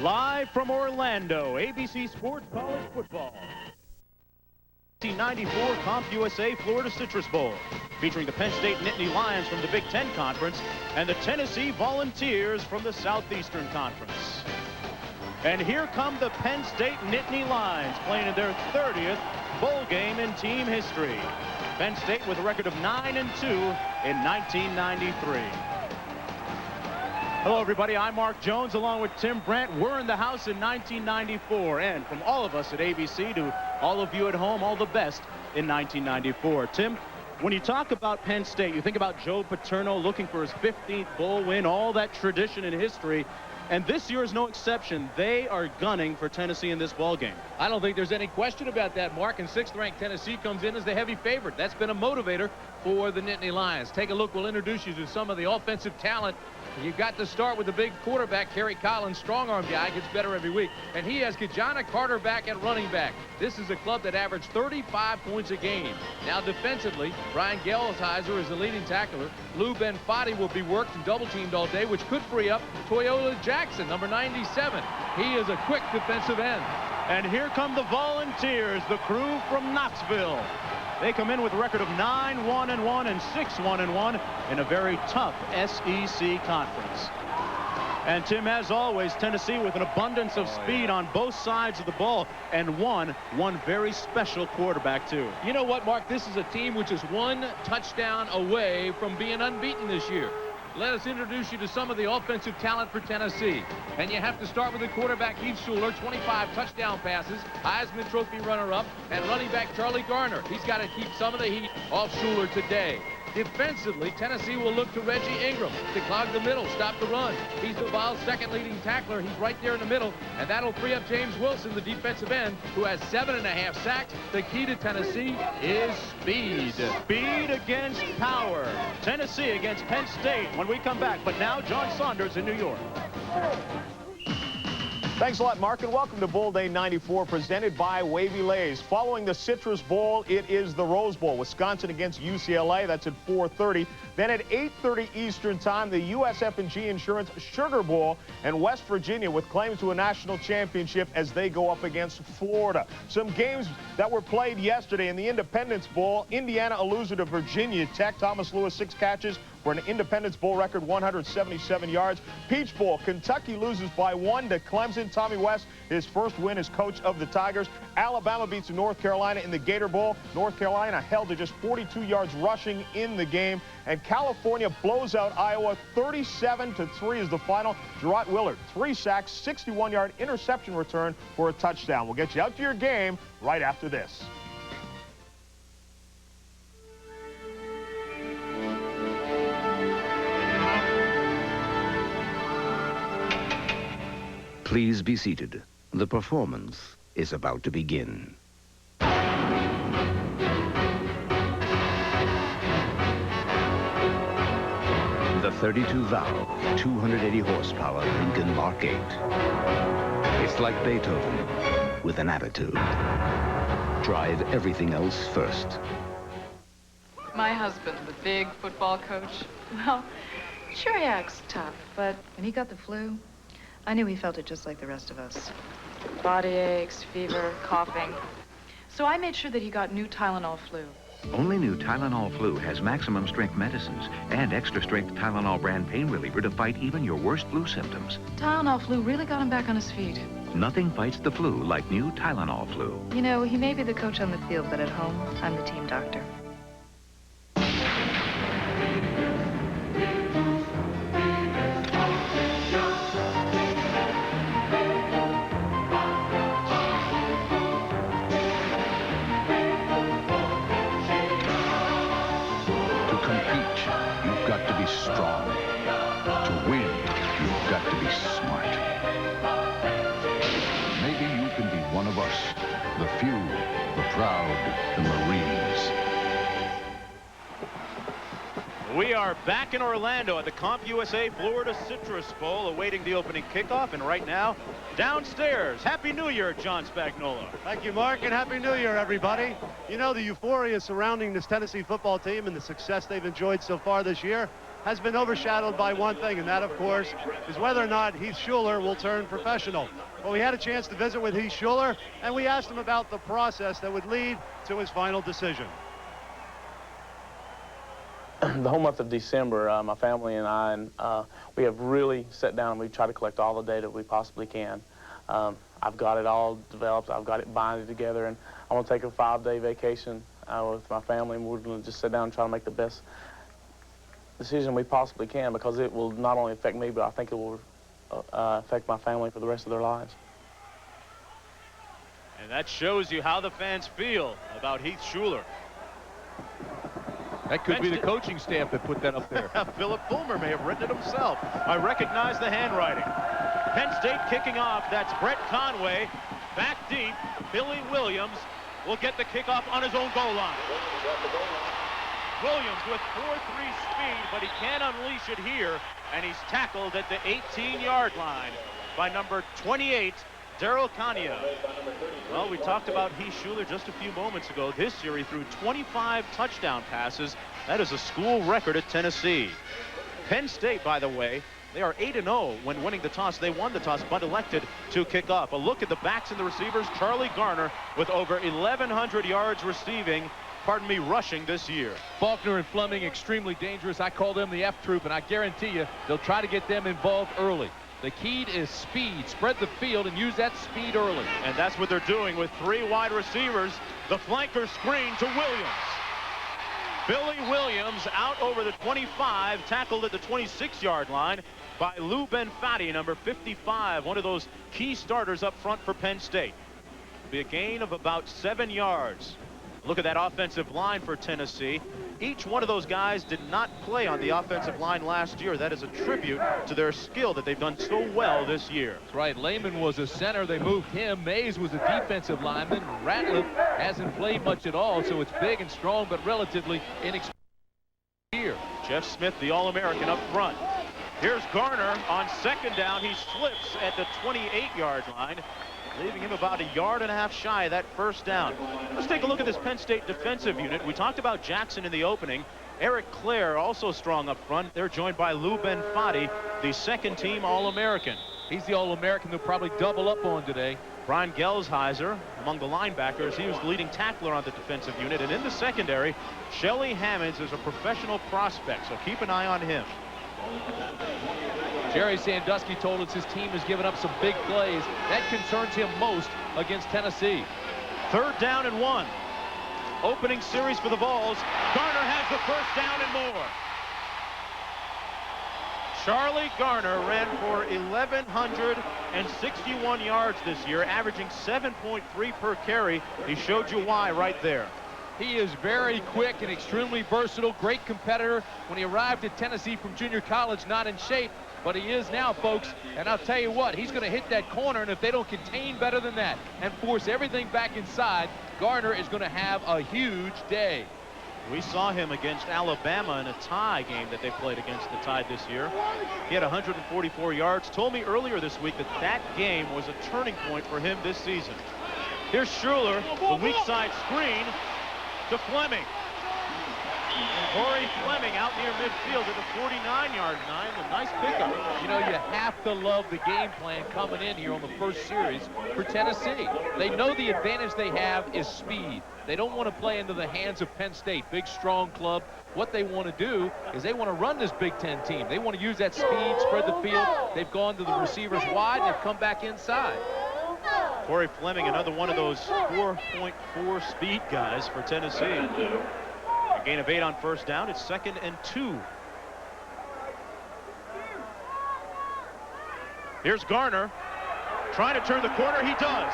Live from Orlando, ABC Sports College Football. 1994 CompUSA Florida Citrus Bowl, featuring the Penn State Nittany Lions from the Big Ten Conference and the Tennessee Volunteers from the Southeastern Conference. And here come the Penn State Nittany Lions playing in their 30th bowl game in team history. Penn State with a record of 9-2 in 1993. Hello, everybody. I'm Mark Jones along with Tim Brandt. We're in the house in 1994. And from all of us at ABC to all of you at home, all the best in 1994. Tim, when you talk about Penn State, you think about Joe Paterno looking for his 15th bowl win, all that tradition and history. And this year is no exception. They are gunning for Tennessee in this ball game. I don't think there's any question about that, Mark. And 6th-ranked Tennessee comes in as the heavy favorite. That's been a motivator for the Nittany Lions. Take a look. We'll introduce you to some of the offensive talent. You've got to start with the big quarterback, Kerry Collins, strong-arm guy, gets better every week. And he has Kajana Carter back at running back. This is a club that averaged 35 points a game. Now defensively, Brian Gelsheiser is the leading tackler. Lou Benfatti will be worked and double-teamed all day, which could free up Toyola Jackson, number 97. He is a quick defensive end. And here come the Volunteers, the crew from Knoxville. They come in with a record of 9-1-1 and 6-1-1 in a very tough SEC conference. And Tim, as always, Tennessee with an abundance of speed on both sides of the ball, and one very special quarterback too. You know what, Mark? This is a team which is 1 touchdown away from being unbeaten this year. Let us introduce you to some of the offensive talent for Tennessee. And you have to start with the quarterback, Heath Schuler, 25 touchdown passes, Heisman Trophy runner-up, and running back Charlie Garner. He's got to keep some of the heat off Schuler today. Defensively, Tennessee will look to Reggie Ingram to clog the middle, stop the run. He's the Vols' second leading tackler. He's right there in the middle, and that'll free up James Wilson, the defensive end, who has 7.5 sacks. The key to Tennessee is speed. Speed against power. Tennessee against Penn State when we come back. But now, John Saunders in New York. Thanks a lot, Mark, and welcome to Bowl Day 94, presented by Wavy Lays. Following the Citrus Bowl, it is the Rose Bowl. Wisconsin against UCLA. That's at 4:30. Then at 8:30 Eastern Time, the USF&G Insurance Sugar Bowl, and West Virginia with claims to a national championship as they go up against Florida. Some games that were played yesterday in the Independence Bowl. Indiana a loser to Virginia Tech. Thomas Lewis 6 catches for an Independence Bowl record, 177 yards. Peach Bowl, Kentucky loses by 1 to Clemson. Tommy West, his first win as coach of the Tigers. Alabama beats North Carolina in the Gator Bowl. North Carolina held to just 42 yards rushing in the game. And California blows out Iowa, 37-3 is the final. Gerard Willard, 3 sacks, 61-yard interception return for a touchdown. We'll get you out to your game right after this. Please be seated. The performance is about to begin. The 32-valve, 280-horsepower Lincoln Mark 8. It's like Beethoven with an attitude. Drive everything else first. My husband, the big football coach, well, sure he acts tough, but when he got the flu, I knew he felt it just like the rest of us. Body aches, fever, coughing. So I made sure that he got new Tylenol Flu. Only new Tylenol Flu has maximum strength medicines and extra strength Tylenol brand pain reliever to fight even your worst flu symptoms. Tylenol Flu really got him back on his feet. Nothing fights the flu like new Tylenol Flu. You know, he may be the coach on the field, but at home, I'm the team doctor. Strong. To win, you've got to be smart. Maybe you can be one of us, the few, the proud, the Marines. We are back in Orlando at the CompUSA Florida Citrus Bowl, awaiting the opening kickoff. And right now, downstairs, Happy New Year, John Spagnuolo. Thank you, Mark, and Happy New Year, everybody. You know, the euphoria surrounding this Tennessee football team and the success they've enjoyed so far this year, has been overshadowed by one thing, and that, of course, is whether or not Heath Schuler will turn professional. Well, we had a chance to visit with Heath Schuler, and we asked him about the process that would lead to his final decision. The whole month of December, my family and I, we have really sat down and we've tried to collect all the data we possibly can. I've got it all developed. I've got it binded together, and I want to take a 5-day vacation with my family, and we're going to just sit down and try to make the best decision we possibly can, because it will not only affect me, but I think it will affect my family for the rest of their lives. And that shows you how the fans feel about Heath Schuler. That could be the coaching staff that put that up there. Philip Fulmer may have written it himself. I recognize the handwriting. Penn State kicking off. That's Brett Conway. Back deep. Billy Williams will get the kickoff on his own goal line. Williams with 4.3 speed, but he can't unleash it here. And he's tackled at the 18-yard line by number 28, Daryl Kania. Well, we talked about Heath Schuler just a few moments ago. This year he threw 25 touchdown passes. That is a school record at Tennessee. Penn State, by the way, they are 8-0 when winning the toss. They won the toss, but elected to kick off. A look at the backs and the receivers. Charlie Garner with over 1,100 yards rushing this year. Faulkner and Fleming extremely dangerous. I call them the F troop, and I guarantee you they'll try to get them involved early. The key is speed. Spread the field and use that speed early. And that's what they're doing with 3 wide receivers. The flanker screen to Williams. Billy Williams out over the 25, tackled at the 26-yard line by Lou Benfatti, number 55, one of those key starters up front for Penn State. It'll be a gain of about 7 yards. Look at that offensive line for Tennessee. Each one of those guys did not play on the offensive line last year. That is a tribute to their skill that they've done so well this year. That's right. Lehman was a center. They moved him. Mays was a defensive lineman. Ratliff hasn't played much at all, so it's big and strong, but relatively inexperienced here. Jeff Smith, the All-American up front. Here's Garner on second down. He slips at the 28-yard line, leaving him about 1.5 yards shy of that first down. Let's take a look at this Penn State defensive unit. We talked about Jackson in the opening. Eric Clare also strong up front. They're joined by Lou Benfatti, the second-team All-American. He's the All-American they'll probably double up on today. Brian Gelsheiser among the linebackers. He was the leading tackler on the defensive unit. And in the secondary, Shelly Hammonds is a professional prospect, so keep an eye on him. Jerry Sandusky told us his team has given up some big plays. That concerns him most against Tennessee. 3rd down and 1. Opening series for the Vols. Garner has the first down and more. Charlie Garner ran for 1,161 yards this year, averaging 7.3 per carry. He showed you why right there. He is very quick and extremely versatile, great competitor. When he arrived at Tennessee from junior college, not in shape, but he is now, folks. And I'll tell you what, he's going to hit that corner, and if they don't contain better than that and force everything back inside, Garner is going to have a huge day. We saw him against Alabama in a tie game that they played against the Tide this year. He had 144 yards. Told me earlier this week that that game was a turning point for him this season. Here's Schuler, the weak side screen to Fleming. Corey Fleming out near midfield at the 49-yard line. A nice pickup. You know, you have to love the game plan coming in here on the first series for Tennessee. They know the advantage they have is speed. They don't want to play into the hands of Penn State, big, strong club. What they want to do is they want to run this Big Ten team. They want to use that speed, spread the field. They've gone to the receivers wide, and they've come back inside. Corey Fleming, another one of those 4.4 speed guys for Tennessee. A gain of 8 on first down. It's 2nd and 2. Here's Garner trying to turn the corner. He does.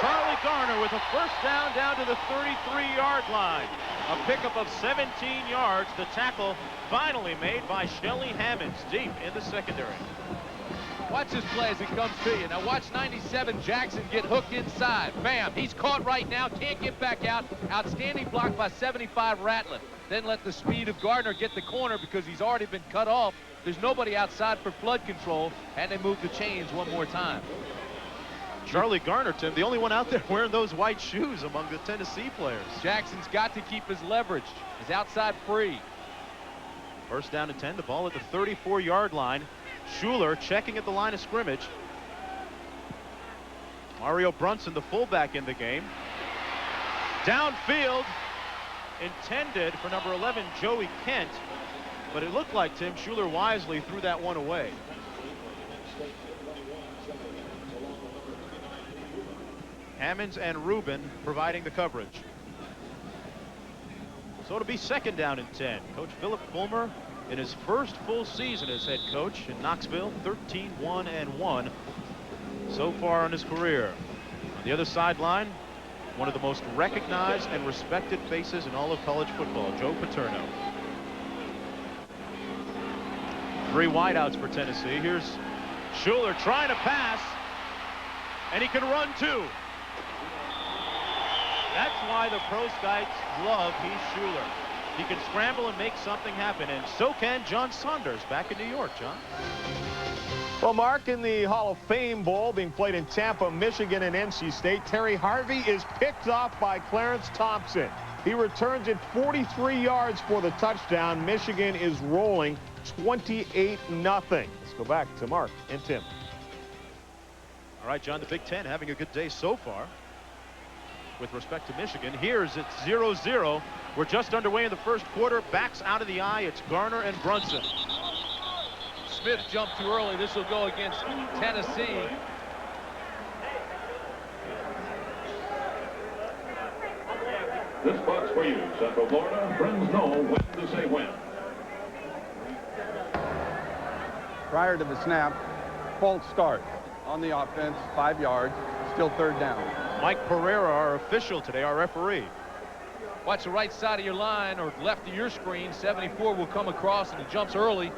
Charlie Garner with a first down to the 33-yard line. A pickup of 17 yards. The tackle finally made by Shelly Hammonds deep in the secondary. Watch this play as it comes to you. Now watch 97 Jackson get hooked inside. Bam, he's caught right now, can't get back out. Outstanding block by 75 Ratliff. Then let the speed of Gardner get the corner because he's already been cut off. There's nobody outside for flood control, and they move the chains one more time. Charlie Garner, Tim, the only one out there wearing those white shoes among the Tennessee players. Jackson's got to keep his leverage. He's outside free. First down and 10, the ball at the 34-yard line. Schuler checking at the line of scrimmage. Mario Brunson, the fullback in the game. Downfield, intended for number 11, Joey Kent, but it looked like Tim Schuler wisely threw that one away. Hammonds and Rubin providing the coverage. So it'll be second down and 10. Coach Philip Fulmer in his first full season as head coach in Knoxville, 13-1-1 so far in his career. On the other sideline, one of the most recognized and respected faces in all of college football, Joe Paterno. 3 wideouts for Tennessee. Here's Schuler trying to pass, and he can run too. That's why the pro scouts love Heath Schuler. He can scramble and make something happen, and so can John Saunders back in New York. John? Well, Mark, in the Hall of Fame Bowl being played in Tampa, Michigan and NC State, Terry Harvey is picked off by Clarence Thompson. He returns it 43 yards for the touchdown. Michigan is rolling 28-0. Let's go back to Mark and Tim. All right, John, the Big Ten having a good day so far with respect to Michigan. Here's it's 0-0. We're just underway in the first quarter. Backs out of the eye. It's Garner and Brunson. Smith jumped too early. This will go against Tennessee. This box for you, Central Florida. Friends know when to say when. Prior to the snap, false start on the offense, 5 yards, still third down. Mike Pereira, our official today, our referee. Watch the right side of your line or left of your screen. 74 will come across, and he jumps early.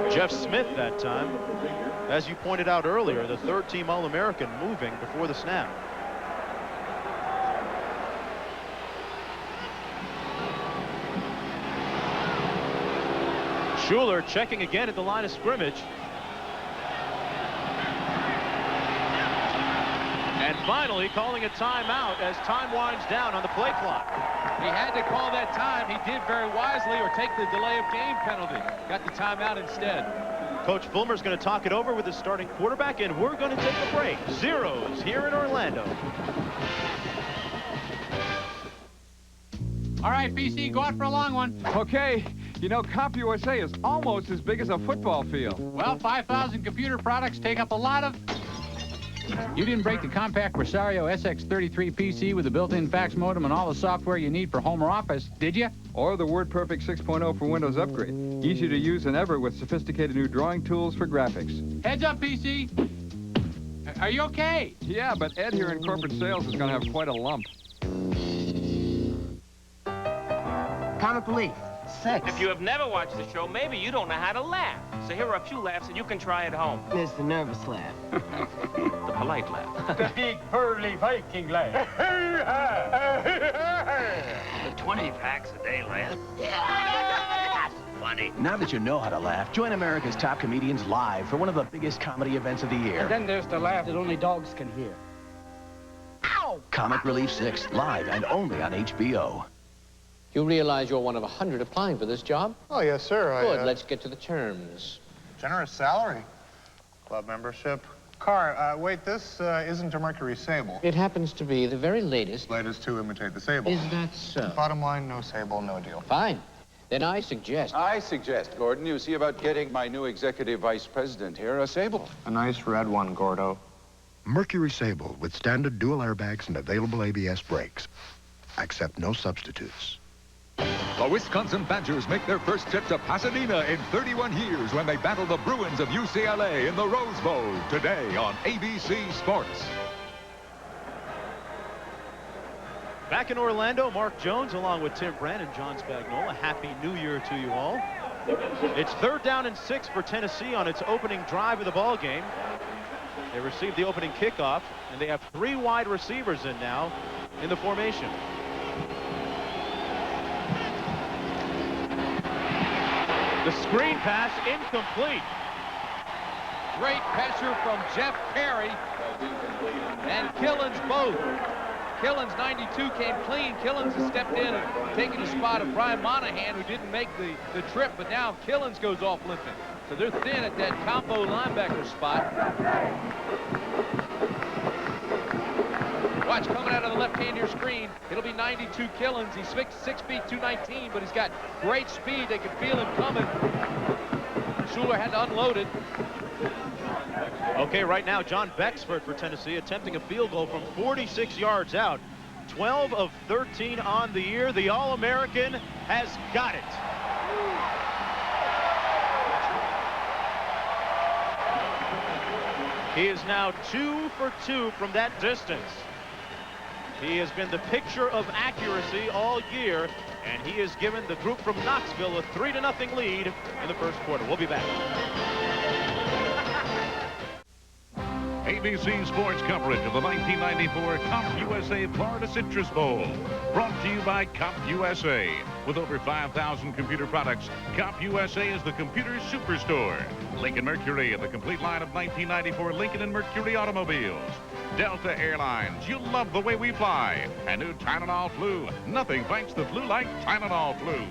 Jeff Smith that time. As you pointed out earlier, the third-team All-American moving before the snap. Schuler checking again at the line of scrimmage. And finally calling a timeout as time winds down on the play clock. He had to call that time. He did very wisely, or take the delay of game penalty. Got the timeout instead. Coach Fulmer's going to talk it over with his starting quarterback, and we're going to take a break. Zeros here in Orlando. All right, PC, go out for a long one. Okay, you know, CompUSA is almost as big as a football field. Well, 5,000 computer products take up a lot of... You didn't break the compact Rosario SX33 PC with the built-in fax modem and all the software you need for home or office, did you? Or the WordPerfect 6.0 for Windows Upgrade. Easier to use than ever with sophisticated new drawing tools for graphics. Heads up, PC. Are you okay? Yeah, but Ed here in corporate sales is going to have quite a lump. Comic relief. Sex. If you have never watched the show, maybe you don't know how to laugh. So here are a few laughs that you can try at home. There's the nervous laugh. The polite laugh. The big burly Viking laugh. The 20 packs a day laugh. That's funny. Now that you know how to laugh, join America's top comedians live for one of the biggest comedy events of the year. And then there's the laugh that only dogs can hear. Ow! Comic Relief 6, live and only on HBO. You realize you're one of 100 applying for this job? Oh, yes, sir. Good. Let's get to the terms. Generous salary. Club membership. Car. Wait, this isn't a Mercury Sable. It happens to be the very latest. Latest to imitate the Sable. Is that so? Bottom line, no Sable, no deal. Fine. Then I suggest, Gordon, you see about getting my new executive vice president here a Sable. A nice red one, Gordo. Mercury Sable with standard dual airbags and available ABS brakes. Accept no substitutes. The Wisconsin Badgers make their first trip to Pasadena in 31 years when they battle the Bruins of UCLA in the Rose Bowl today on ABC Sports. Back in Orlando, Mark Jones along with Tim Brand and John Spagnola. Happy New Year to you all. It's 3rd down and 6 for Tennessee on its opening drive of the ball game. They received the opening kickoff, and they have 3 wide receivers in now in the formation. The screen pass incomplete. Great pressure from Jeff Perry and Killens both. Killens, 92, came clean. Killens has stepped in and taken the spot of Brian Monahan, who didn't make the trip, but now Killens goes off limping. So they're thin at that combo linebacker spot. Watch, coming out of the left hand of your screen, it'll be 92 Killens. He's 6 feet 219, but he's got great speed. They can feel him coming. Schuler had to unload it. Okay, right now, John Bexford for Tennessee attempting a field goal from 46 yards out. 12 of 13 on the year. The All-American has got it. He is now 2 for 2 from that distance. He has been the picture of accuracy all year, and he has given the group from Knoxville a 3-0 lead in the first quarter. We'll be back. ABC Sports coverage of the 1994 Comp USA Florida Citrus Bowl. Brought to you by Comp USA. With over 5,000 computer products, Comp USA is the computer superstore. Lincoln Mercury and the complete line of 1994 Lincoln and Mercury automobiles. Delta Airlines, you love the way we fly. And new Tylenol Flu. Nothing fights the flu like Tylenol Flu.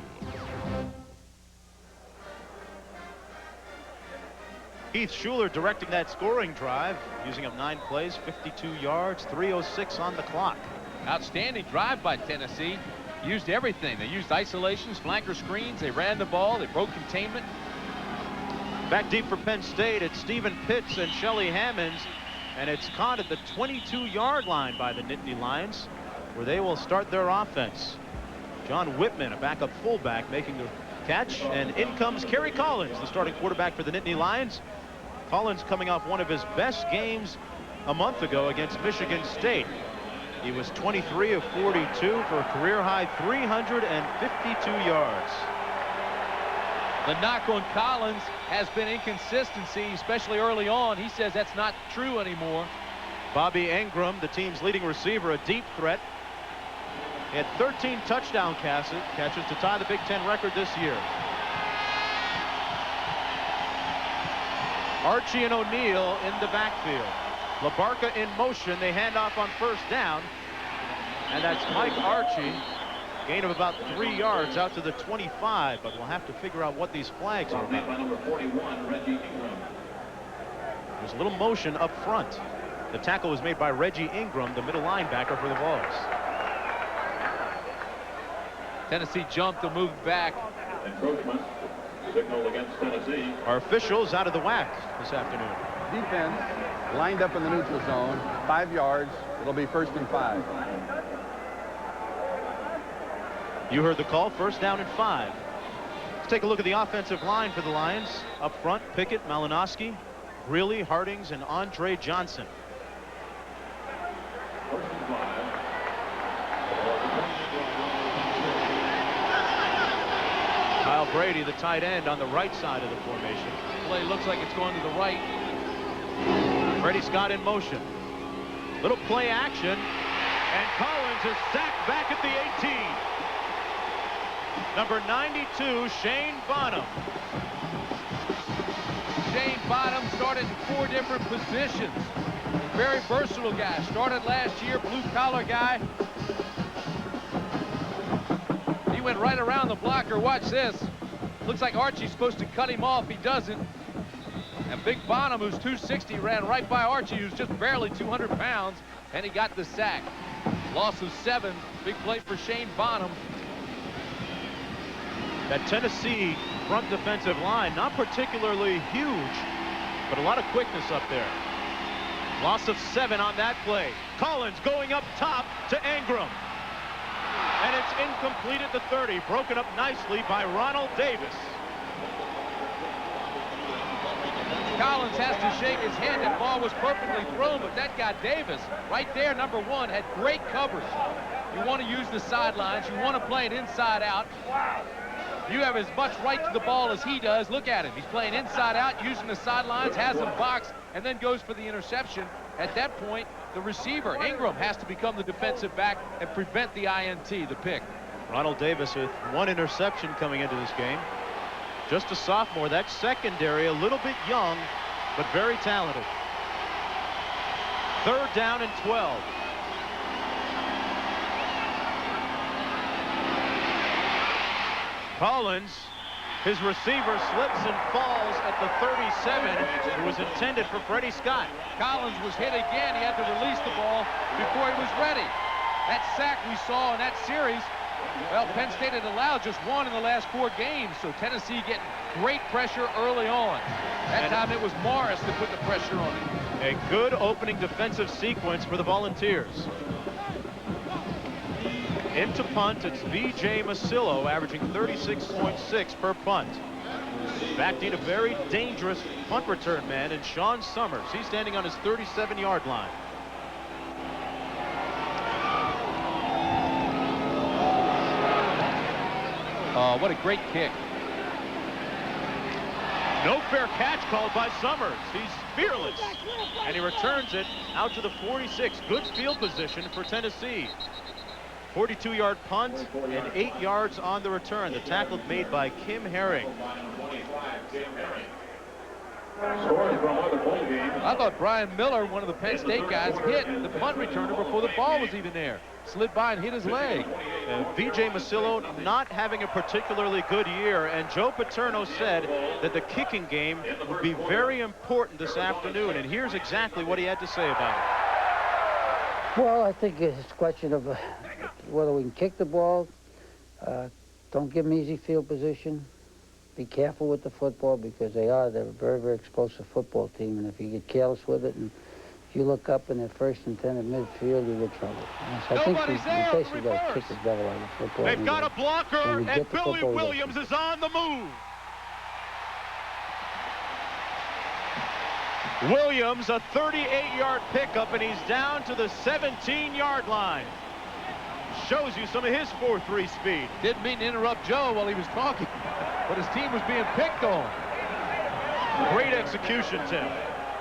Keith Schuler directing that scoring drive, using up 9 plays, 52 yards, 3:06 on the clock. Outstanding drive by Tennessee. Used everything. They used isolations, flanker screens. They ran the ball. They broke containment. Back deep for Penn State, it's Stephen Pitts and Shelly Hammonds, and it's caught at the 22-yard line by the Nittany Lions, where they will start their offense. John Whitman, a backup fullback, making the catch, and in comes Kerry Collins, the starting quarterback for the Nittany Lions. Collins coming off one of his best games a month ago against Michigan State. He was 23 of 42 for a career-high 352 yards. The knock on Collins has been inconsistency, especially early on. He says that's not true anymore. Bobby Ingram, the team's leading receiver, a deep threat. He had 13 touchdown catches to tie the Big Ten record this year. Archie and O'Neal in the backfield. LaBarca in motion. They hand off on first down. And that's Mike Archie. Gain of about 3 yards out to the 25, but we'll have to figure out what these flags are about. There's a little motion up front. The tackle was made by Reggie Ingram, the middle linebacker for the Vols. Tennessee jumped to move back. Encroachment. Signal against Tennessee. Our officials out of the WAC this afternoon. Defense lined up in the neutral zone, 5 yards. It'll be 1st and 5. You heard the call, 1st down and 5. Let's take a look at the offensive line for the Lions. Up front, Pickett, Malinowski, Greeley, Hardings, and Andre Johnson. Kyle Brady, the tight end, on the right side of the formation. Play looks like it's going to the right. Freddie Scott in motion. Little play action, and Collins is sacked back at the 18. Number 92, Shane Bonham. Shane Bonham started in 4 different positions. Very versatile guy. Started last year, blue-collar guy. He went right around the blocker. Watch this. Looks like Archie's supposed to cut him off. He doesn't. And Big Bonham, who's 260, ran right by Archie, who's just barely 200 pounds, and he got the sack. Loss of 7. Big play for Shane Bonham. That Tennessee front defensive line, not particularly huge, but a lot of quickness up there. Loss of 7 on that play. Collins going up top to Ingram. And it's incomplete at the 30. Broken up nicely by Ronald Davis. Collins has to shake his head. That ball was perfectly thrown, but that guy Davis, right there, number 1, had great coverage. You want to use the sidelines. You want to play it inside out. You have as much right to the ball as he does. Look at him. He's playing inside out, using the sidelines, has him boxed, and then goes for the interception. At that point, the receiver, Ingram, has to become the defensive back and prevent the INT, the pick. Ronald Davis with 1 interception coming into this game. Just a sophomore. That secondary a little bit young but very talented. 3rd down and 12. Collins, his receiver, slips and falls at the 37. It was intended for Freddie Scott. Collins was hit again. He had to release the ball before he was ready. That sack we saw in that series, well, Penn State had allowed just 1 in the last 4 games, so Tennessee getting great pressure early on. That time it was Morris that put the pressure on it. A good opening defensive sequence for the Volunteers. Into punt, it's V.J. Masillo, averaging 36.6 per punt. Back to a very dangerous punt return man, and Sean Summers. He's standing on his 37-yard line. Oh, what a great kick. No fair catch called by Summers. He's fearless. And he returns it out to the 46. Good field position for Tennessee. 42-yard punt and 8 yards on the return. The tackle made by Kim Herring. I thought Brian Miller, one of the Penn State guys, hit the punt returner before the ball was even there. Slid by and hit his leg. V.J. Masillo not having a particularly good year, and Joe Paterno said that the kicking game would be very important this afternoon, and here's exactly what he had to say about it. Well, I think it's a question of whether we can kick the ball. Don't give them easy field position. Be careful with the football because they're a very, very explosive football team. And if you get careless with it and if you look up in the 1st and 10 at midfield, you get trouble. So I think we basically got to kick the devil out of football. They've got a blocker, and Billy Williams is on the move. Williams, a 38-yard pickup, and he's down to the 17-yard line. Shows you some of his 4.3 speed. Didn't mean to interrupt Joe while he was talking, but his team was being picked on. Great execution, Tim.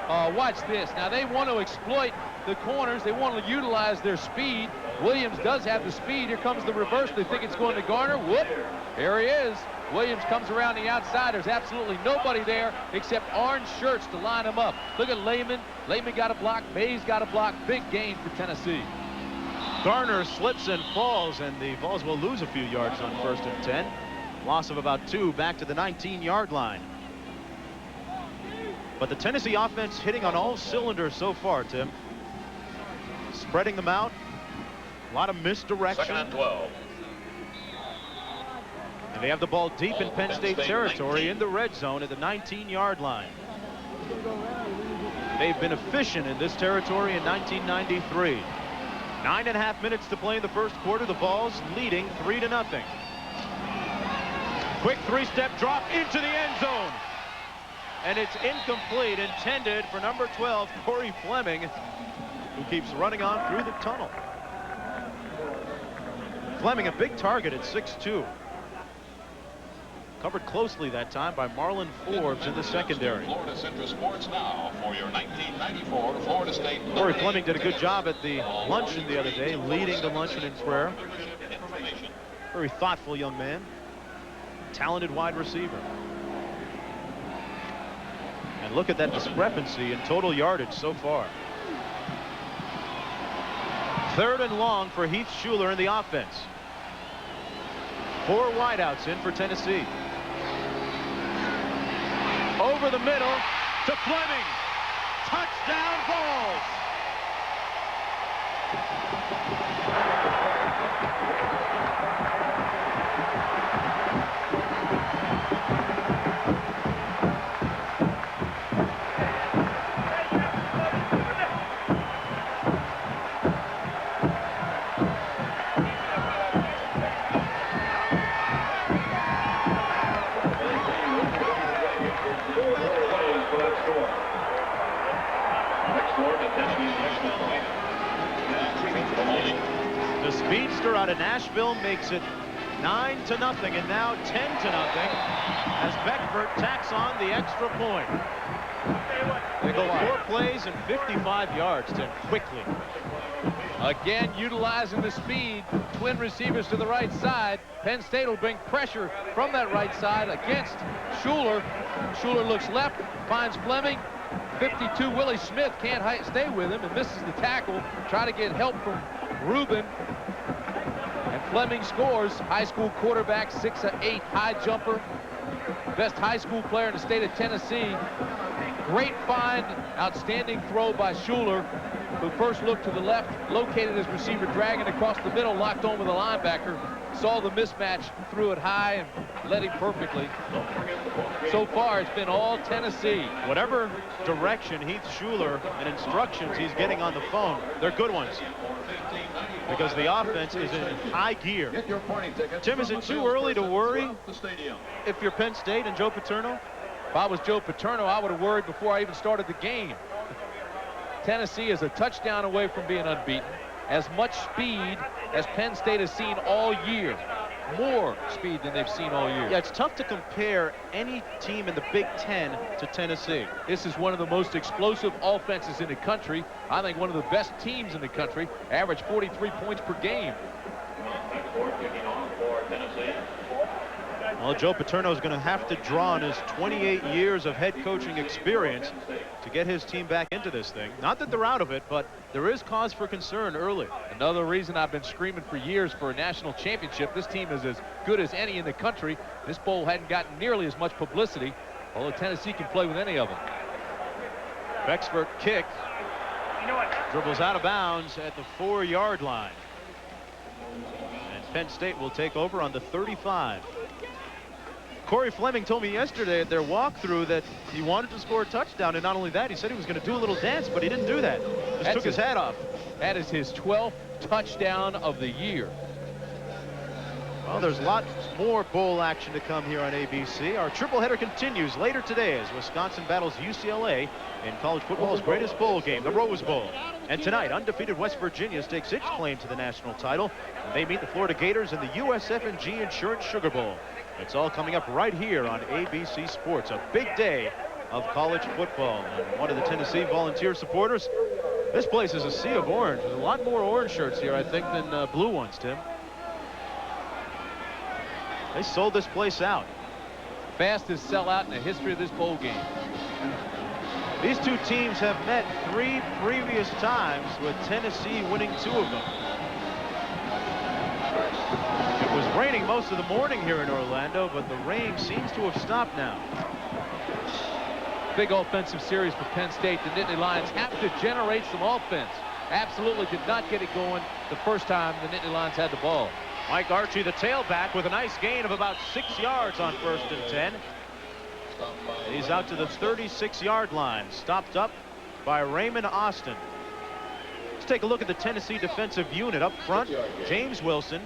Watch this. Now, they want to exploit the corners. They want to utilize their speed. Williams does have the speed. Here comes the reverse. They think it's going to Garner. Whoop. Here he is. Williams comes around the outside. There's absolutely nobody there except orange shirts to line him up. Look at Lehman. Lehman got a block. Mays got a block. Big gain for Tennessee. Garner slips and falls, and the Vols will lose a few yards on 1st and 10. Loss of about 2 back to the 19-yard line. But the Tennessee offense hitting on all cylinders so far, Tim. Spreading them out. A lot of misdirection. 2nd and 12. And they have the ball deep in Penn State territory in the red zone at the 19-yard line. They've been efficient in this territory in 1993. 9.5 minutes to play in the 1st quarter. The Vols leading 3-0. Quick 3-step drop into the end zone. And it's incomplete, intended for number 12, Corey Fleming, who keeps running on through the tunnel. Fleming, a big target at 6'2". Covered closely that time by Marlon Forbes in the secondary. Florida Central Sports now for your 1994 Florida State. Corey Fleming did a good job at the luncheon the other day, leading the luncheon in prayer. Very thoughtful young man. Talented wide receiver. And look at that discrepancy in total yardage so far. 3rd and long for Heath Schuler in the offense. 4 wideouts in for Tennessee. Over the middle to Fleming. Touchdown Vols. The speedster out of Nashville makes it 9-0 and now 10-0 as Beckford tacks on the extra point. They go 4 plays and 55 yards to quickly. Again, utilizing the speed. Twin receivers to the right side. Penn State will bring pressure from that right side against Schuler. Schuler looks left, finds Fleming. 52, Willie Smith can't stay with him and misses the tackle. Try to get help from Rubin. And Fleming scores. High school quarterback, 6'8", high jumper. Best high school player in the state of Tennessee. Great find, outstanding throw by Schuler, who first looked to the left, located his receiver, dragging across the middle, locked on with a linebacker, saw the mismatch, threw it high, and led him perfectly. So far, it's been all Tennessee. Whatever direction Heath Schuler and instructions he's getting on the phone, they're good ones. Because the offense is in high gear. Tim, is it too early to worry if you're Penn State and Joe Paterno? If I was Joe Paterno, I would have worried before I even started the game. Tennessee is a touchdown away from being unbeaten. As much speed as Penn State has seen all year. More speed than they've seen all year. Yeah, it's tough to compare any team in the Big Ten to Tennessee. This is one of the most explosive offenses in the country. I think one of the best teams in the country. Average 43 points per game. Well, Joe Paterno is going to have to draw on his 28 years of head coaching experience to get his team back into this thing. Not that they're out of it, but there is cause for concern early. Another reason I've been screaming for years for a national championship. This team is as good as any in the country. This bowl hadn't gotten nearly as much publicity, although Tennessee can play with any of them. Becksford kick. Dribbles out of bounds at the 4-yard line. And Penn State will take over on the 35. Corey Fleming told me yesterday at their walkthrough that he wanted to score a touchdown, and not only that, he said he was going to do a little dance, but he didn't do that. Just took his hat off. That is his 12th touchdown of the year. Well, there's lots more bowl action to come here on ABC. Our triple header continues later today as Wisconsin battles UCLA in college football's greatest bowl game, the Rose Bowl. And tonight, undefeated West Virginia stakes its claim to the national title. They meet the Florida Gators in the USF&G Insurance Sugar Bowl. It's all coming up right here on ABC Sports. A big day of college football. And one of the Tennessee Volunteer supporters. This place is a sea of orange. There's a lot more orange shirts here, I think, than blue ones, Tim. They sold this place out. Fastest sellout in the history of this bowl game. These two teams have met 3 previous times, with Tennessee winning 2 of them. It was raining most of the morning here in Orlando, but the rain seems to have stopped now. Big offensive series for Penn State. The Nittany Lions have to generate some offense. Absolutely did not get it going the first time the Nittany Lions had the ball. Mike Archie, the tailback, with a nice gain of about 6 yards on 1st and 10. He's out to the 36-yard line, stopped up by Raymond Austin. Let's take a look at the Tennessee defensive unit. Up front, James Wilson,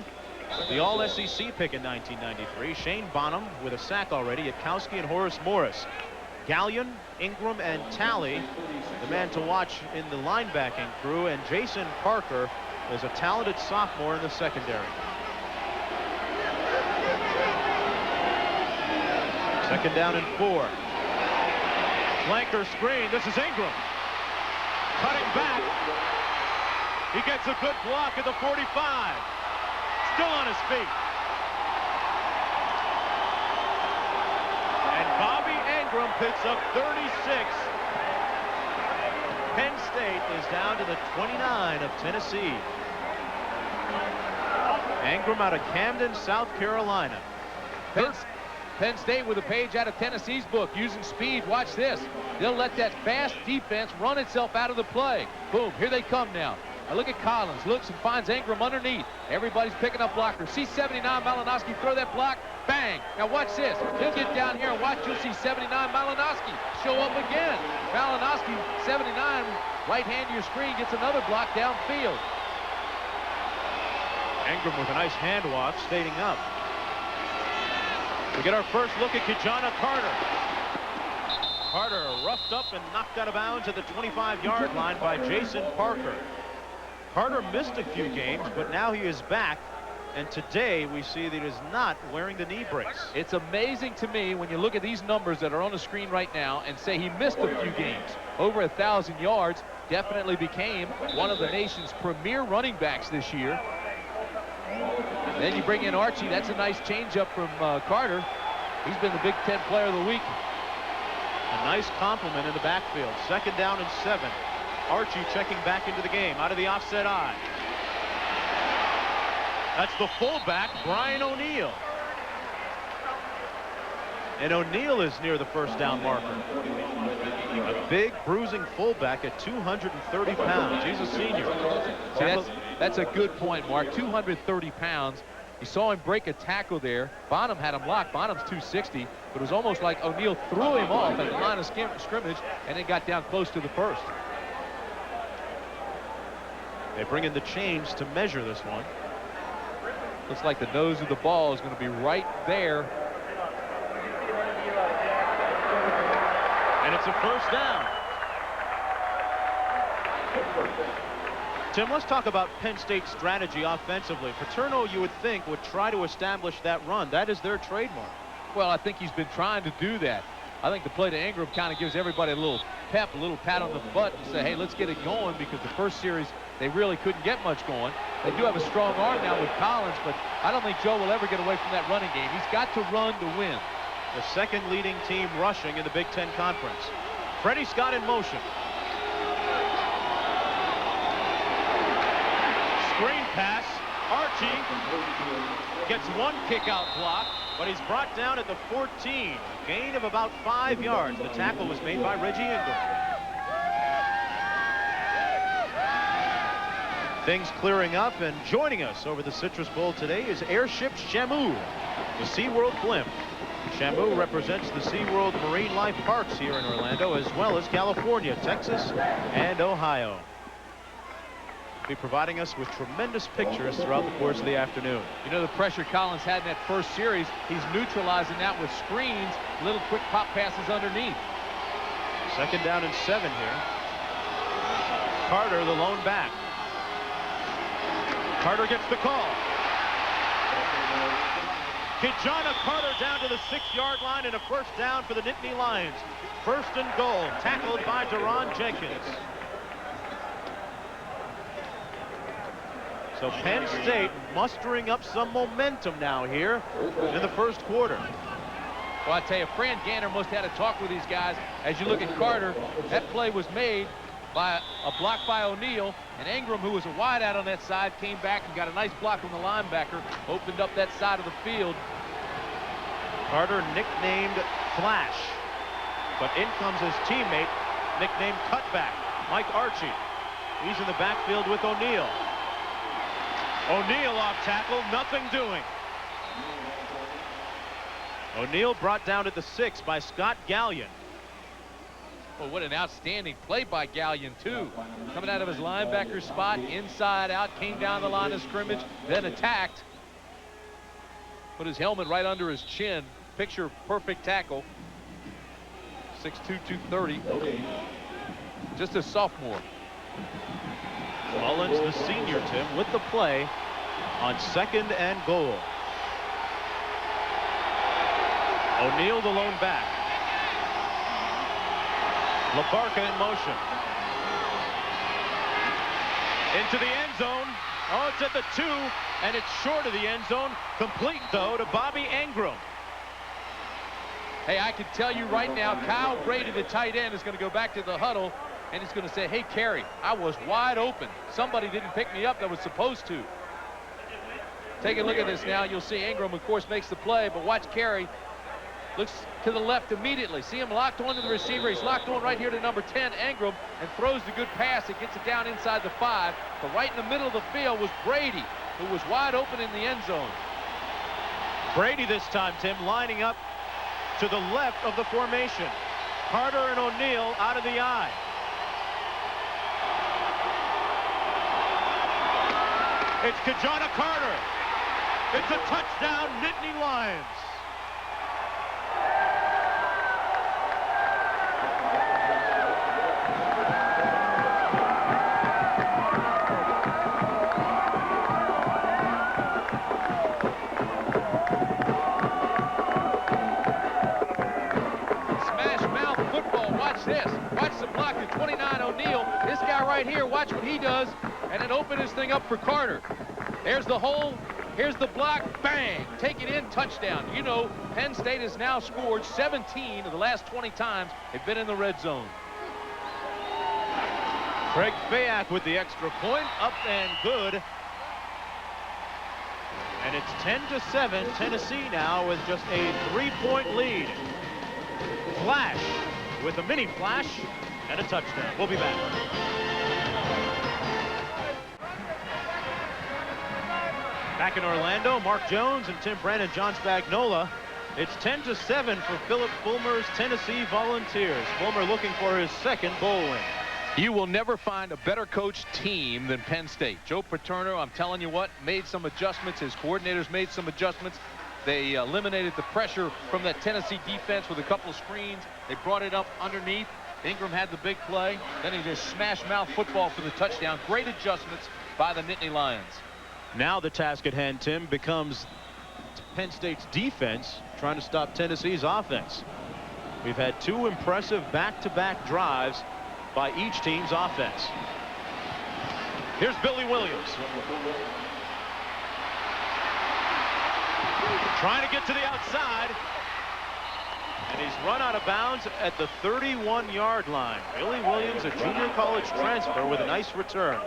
the All-SEC pick in 1993. Shane Bonham with a sack already. Yatkowski and Horace Morris. Gallion, Ingram, and Talley, the man to watch in the linebacking crew. And Jason Parker is a talented sophomore in the secondary. Second down and 4. Flanker screen. This is Ingram. Cutting back. He gets a good block at the 45. Still on his feet. And Bobby Ingram picks up 36. Penn State is down to the 29 of Tennessee. Ingram out of Camden, South Carolina. Penn State with a page out of Tennessee's book, using speed. Watch this. They'll let that fast defense run itself out of the play. Boom, here they come now. Now look at Collins, looks and finds Ingram underneath. Everybody's picking up blockers. See 79 Malinowski throw that block, bang. Now watch this. He'll get down here and watch. You'll see 79 Malinowski show up again. Malinowski, 79, right hand to your screen, gets another block downfield. Ingram with a nice hand off, staying up. We get our first look at Kijana Carter. Carter roughed up and knocked out of bounds at the 25-yard line by Jason Parker. Carter missed a few games, but now he is back. And today we see that he is not wearing the knee brace. It's amazing to me when you look at these numbers that are on the screen right now and say he missed a few games. Over 1,000 yards, definitely became one of the nation's premier running backs this year. Then you bring in Archie. That's a nice changeup from Carter. He's been the Big Ten Player of the Week. A nice compliment in the backfield. 2nd down and 7. Archie checking back into the game out of the offset eye. That's the fullback, Brian O'Neill. And O'Neill is near the 1st down marker. A big bruising fullback at 230 pounds. He's a senior. See, that's a good point, Mark. 230 pounds. You saw him break a tackle there. Bonham had him locked. Bonham's 260, but it was almost like O'Neill threw him off at the line of scrimmage and then got down close to the 1st. They bring in the chains to measure this one. Looks like the nose of the ball is going to be right there. And it's a 1st down. Tim, let's talk about Penn State's strategy offensively. Paterno, you would think, would try to establish that run. That is their trademark. Well, I think he's been trying to do that. I think the play to Ingram kind of gives everybody a little pep, a little pat on the butt and say, hey, let's get it going, because the first series they really couldn't get much going. They do have a strong arm now with Collins, but I don't think Joe will ever get away from that running game. He's got to run to win. The 2nd leading team rushing in the Big Ten Conference. Freddie Scott in motion. Screen pass. Archie gets 1 kick-out block, but he's brought down at the 14. A gain of about 5 yards. The tackle was made by Reggie Ingram. Things clearing up, and joining us over the Citrus Bowl today is Airship Shamu, the SeaWorld blimp. Shamu represents the SeaWorld Marine Life Parks here in Orlando, as well as California, Texas, and Ohio. Be providing us with tremendous pictures throughout the course of the afternoon. You know, the pressure Collins had in that first series, he's neutralizing that with screens, little quick pop passes underneath. 2nd down and 7 here. Carter, the lone back. Carter gets the call. Kijana Carter down to the 6-yard line, and a 1st down for the Nittany Lions. 1st and goal, tackled by Deron Jenkins. So Penn State mustering up some momentum now here in the 1st quarter. Well, I tell you, Fran Ganner must have had a talk with these guys. As you look at Carter, that play was made by a block by O'Neill, and Ingram, who was a wideout on that side, came back and got a nice block from the linebacker, opened up that side of the field. Carter nicknamed Flash, but in comes his teammate, nicknamed Cutback, Mike Archie. He's in the backfield with O'Neill. O'Neill off tackle, nothing doing. O'Neill brought down at the 6 by Scott Gallion. Well, what an outstanding play by Gallion, too. Coming out of his linebacker spot, inside out, came down the line of scrimmage, then attacked. Put his helmet right under his chin. Picture perfect tackle. 6'2", 230. Just a sophomore. Mullins, the senior, Tim, with the play on 2nd and goal. O'Neill, the lone back. LaBarca in motion. Into the end zone. Oh, it's at the 2, and it's short of the end zone. Complete, though, to Bobby Ingram. Hey, I can tell you right now, Kyle Brady, the tight end, is going to go back to the huddle, and he's going to say, hey, Kerry, I was wide open. Somebody didn't pick me up that was supposed to. Take a look at this now. You'll see Ingram, of course, makes the play, but watch Kerry. Looks to the left immediately. See him locked on to the receiver. He's locked on right here to number 10, Ingram, and throws the good pass. It gets it down inside the 5. But right in the middle of the field was Brady, who was wide open in the end zone. Brady this time, Tim, lining up to the left of the formation. Carter and O'Neill out of the eye. It's Kijana Carter. It's a touchdown, Nittany Lions. Watch 29 O'Neill. This guy right here, watch what he does, and then open this thing up for Carter. There's the hole. Here's the block. Bang. Take it in. Touchdown. You know, Penn State has now scored 17 of the last 20 times they've been in the red zone. Craig Fayak with the extra point. Up and good. And it's 10-7. Tennessee now with just a 3-point lead. Flash with a mini flash and a touchdown. We'll be back. Back in Orlando, Mark Jones and Tim Brandon, John Spagnola. It's 10-7 for Philip Fulmer's Tennessee Volunteers. Fulmer looking for his second bowl win. You will never find a better coached team than Penn State. Joe Paterno, I'm telling you what, made some adjustments. His coordinators made some adjustments. They eliminated the pressure from that Tennessee defense with a couple of screens. They brought it up underneath. Ingram had the big play. Then he just smash mouth football for the touchdown. Great adjustments by the Nittany Lions. Now the task at hand, Tim, becomes Penn State's defense trying to stop Tennessee's offense. We've had two impressive back-to-back drives by each team's offense. Here's Billy Williams. Trying to get to the outside. And he's run out of bounds at the 31-yard line. Billy Williams, a junior college transfer, with a nice return.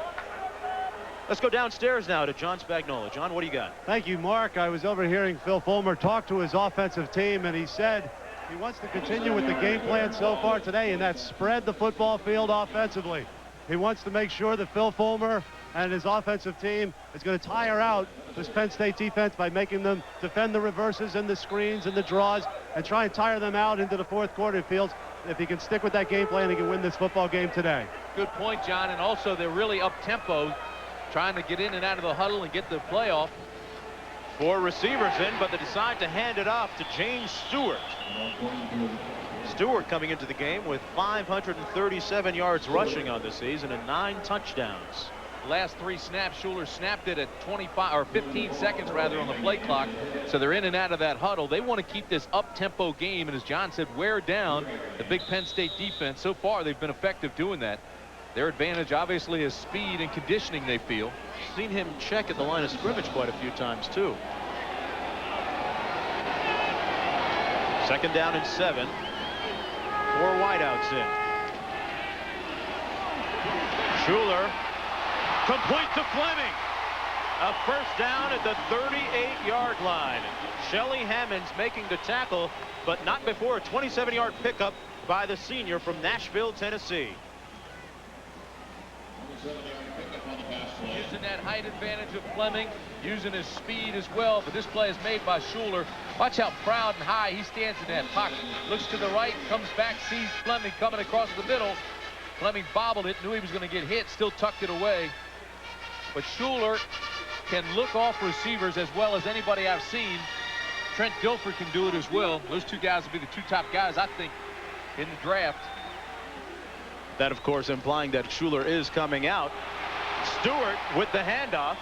Let's go downstairs now to John Spagnola. John, what do you got? Thank you, Mark. I was overhearing Phil Fulmer talk to his offensive team, and he said he wants to continue with the game plan so far today, and that's spread the football field offensively. He wants to make sure that Phil Fulmer and his offensive team is going to tire out this Penn State defense by making them defend the reverses and the screens and the draws and try and tire them out into the fourth quarter. It feels if he can stick with that game plan, he can win this football game today. Good point, John. And also they're really up-tempo, trying to get in and out of the huddle and get the playoff. Four receivers in, but they decide to hand it off to James Stewart. Stewart coming into the game with 537 yards rushing on the season and 9 touchdowns. Last 3 snaps, Schuler snapped it at 25 or 15 seconds rather on the play clock. So they're in and out of that huddle. They want to keep this up-tempo game, and as John said, wear down the big Penn State defense. So far, they've been effective doing that. Their advantage obviously is speed and conditioning, they feel. Seen him check at the line of scrimmage quite a few times too. Second down and 7. 4 wideouts in. Schuler complete to Fleming. A first down at the 38-yard line. Shelly Hammonds making the tackle, but not before a 27-yard pickup by the senior from Nashville, Tennessee. Using that height advantage of Fleming, using his speed as well, but this play is made by Schuler. Watch how proud and high he stands in that pocket. Looks to the right, comes back, sees Fleming coming across the middle. Fleming bobbled it, knew he was going to get hit, still tucked it away. But Schuler can look off receivers as well as anybody I've seen. Trent Dilfer can do it as well. Those two guys will be the 2 top guys, I think, in the draft. That, of course, implying that Schuler is coming out. Stewart with the handoff.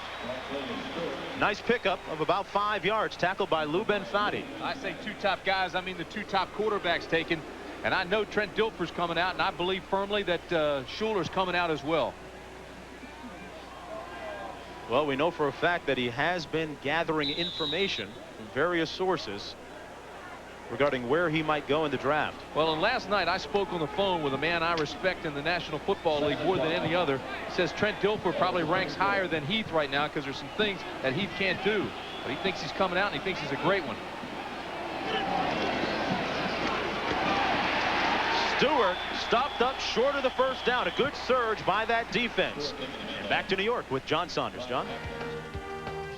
Nice pickup of about 5 yards, tackled by Lou Benfatti. I say 2 top guys, I mean the 2 top quarterbacks taken. And I know Trent Dilfer's coming out, and I believe firmly that Schuler's coming out as well. Well, we know for a fact that he has been gathering information from various sources regarding where he might go in the draft. Well, and last night I spoke on the phone with a man I respect in the National Football League more than any other. He says Trent Dilfer probably ranks higher than Heath right now because there's some things that Heath can't do. But he thinks he's coming out, and he thinks he's a great one. Stewart stopped up short of the first down. A good surge by that defense. And back to New York with John Saunders. John?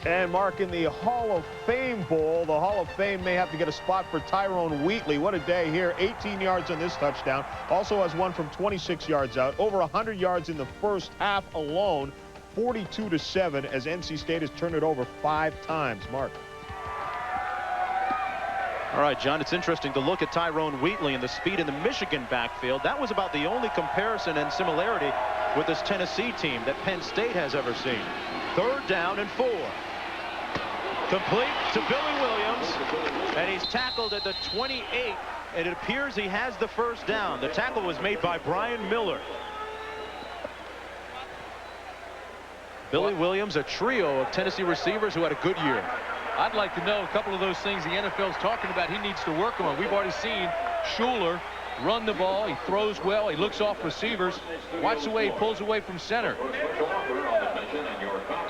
And Mark, in the Hall of Fame Bowl, the Hall of Fame may have to get a spot for Tyrone Wheatley. What a day here. 18 yards on this touchdown. Also has one from 26 yards out. Over 100 yards in the first half alone. 42-7 as NC State has turned it over 5 times. Mark. All right, John, it's interesting to look at Tyrone Wheatley and the speed in the Michigan backfield. That was about the only comparison and similarity with this Tennessee team that Penn State has ever seen. 3rd down and 4. Complete to Billy Williams, and he's tackled at the 28, and it appears he has the first down. The tackle was made by Brian Miller. Billy Williams, a trio of Tennessee receivers who had a good year. I'd like to know a couple of those things the NFL's talking about he needs to work on. We've already seen Schuler run the ball. He throws well. He looks off receivers. Watch the way he pulls away from center.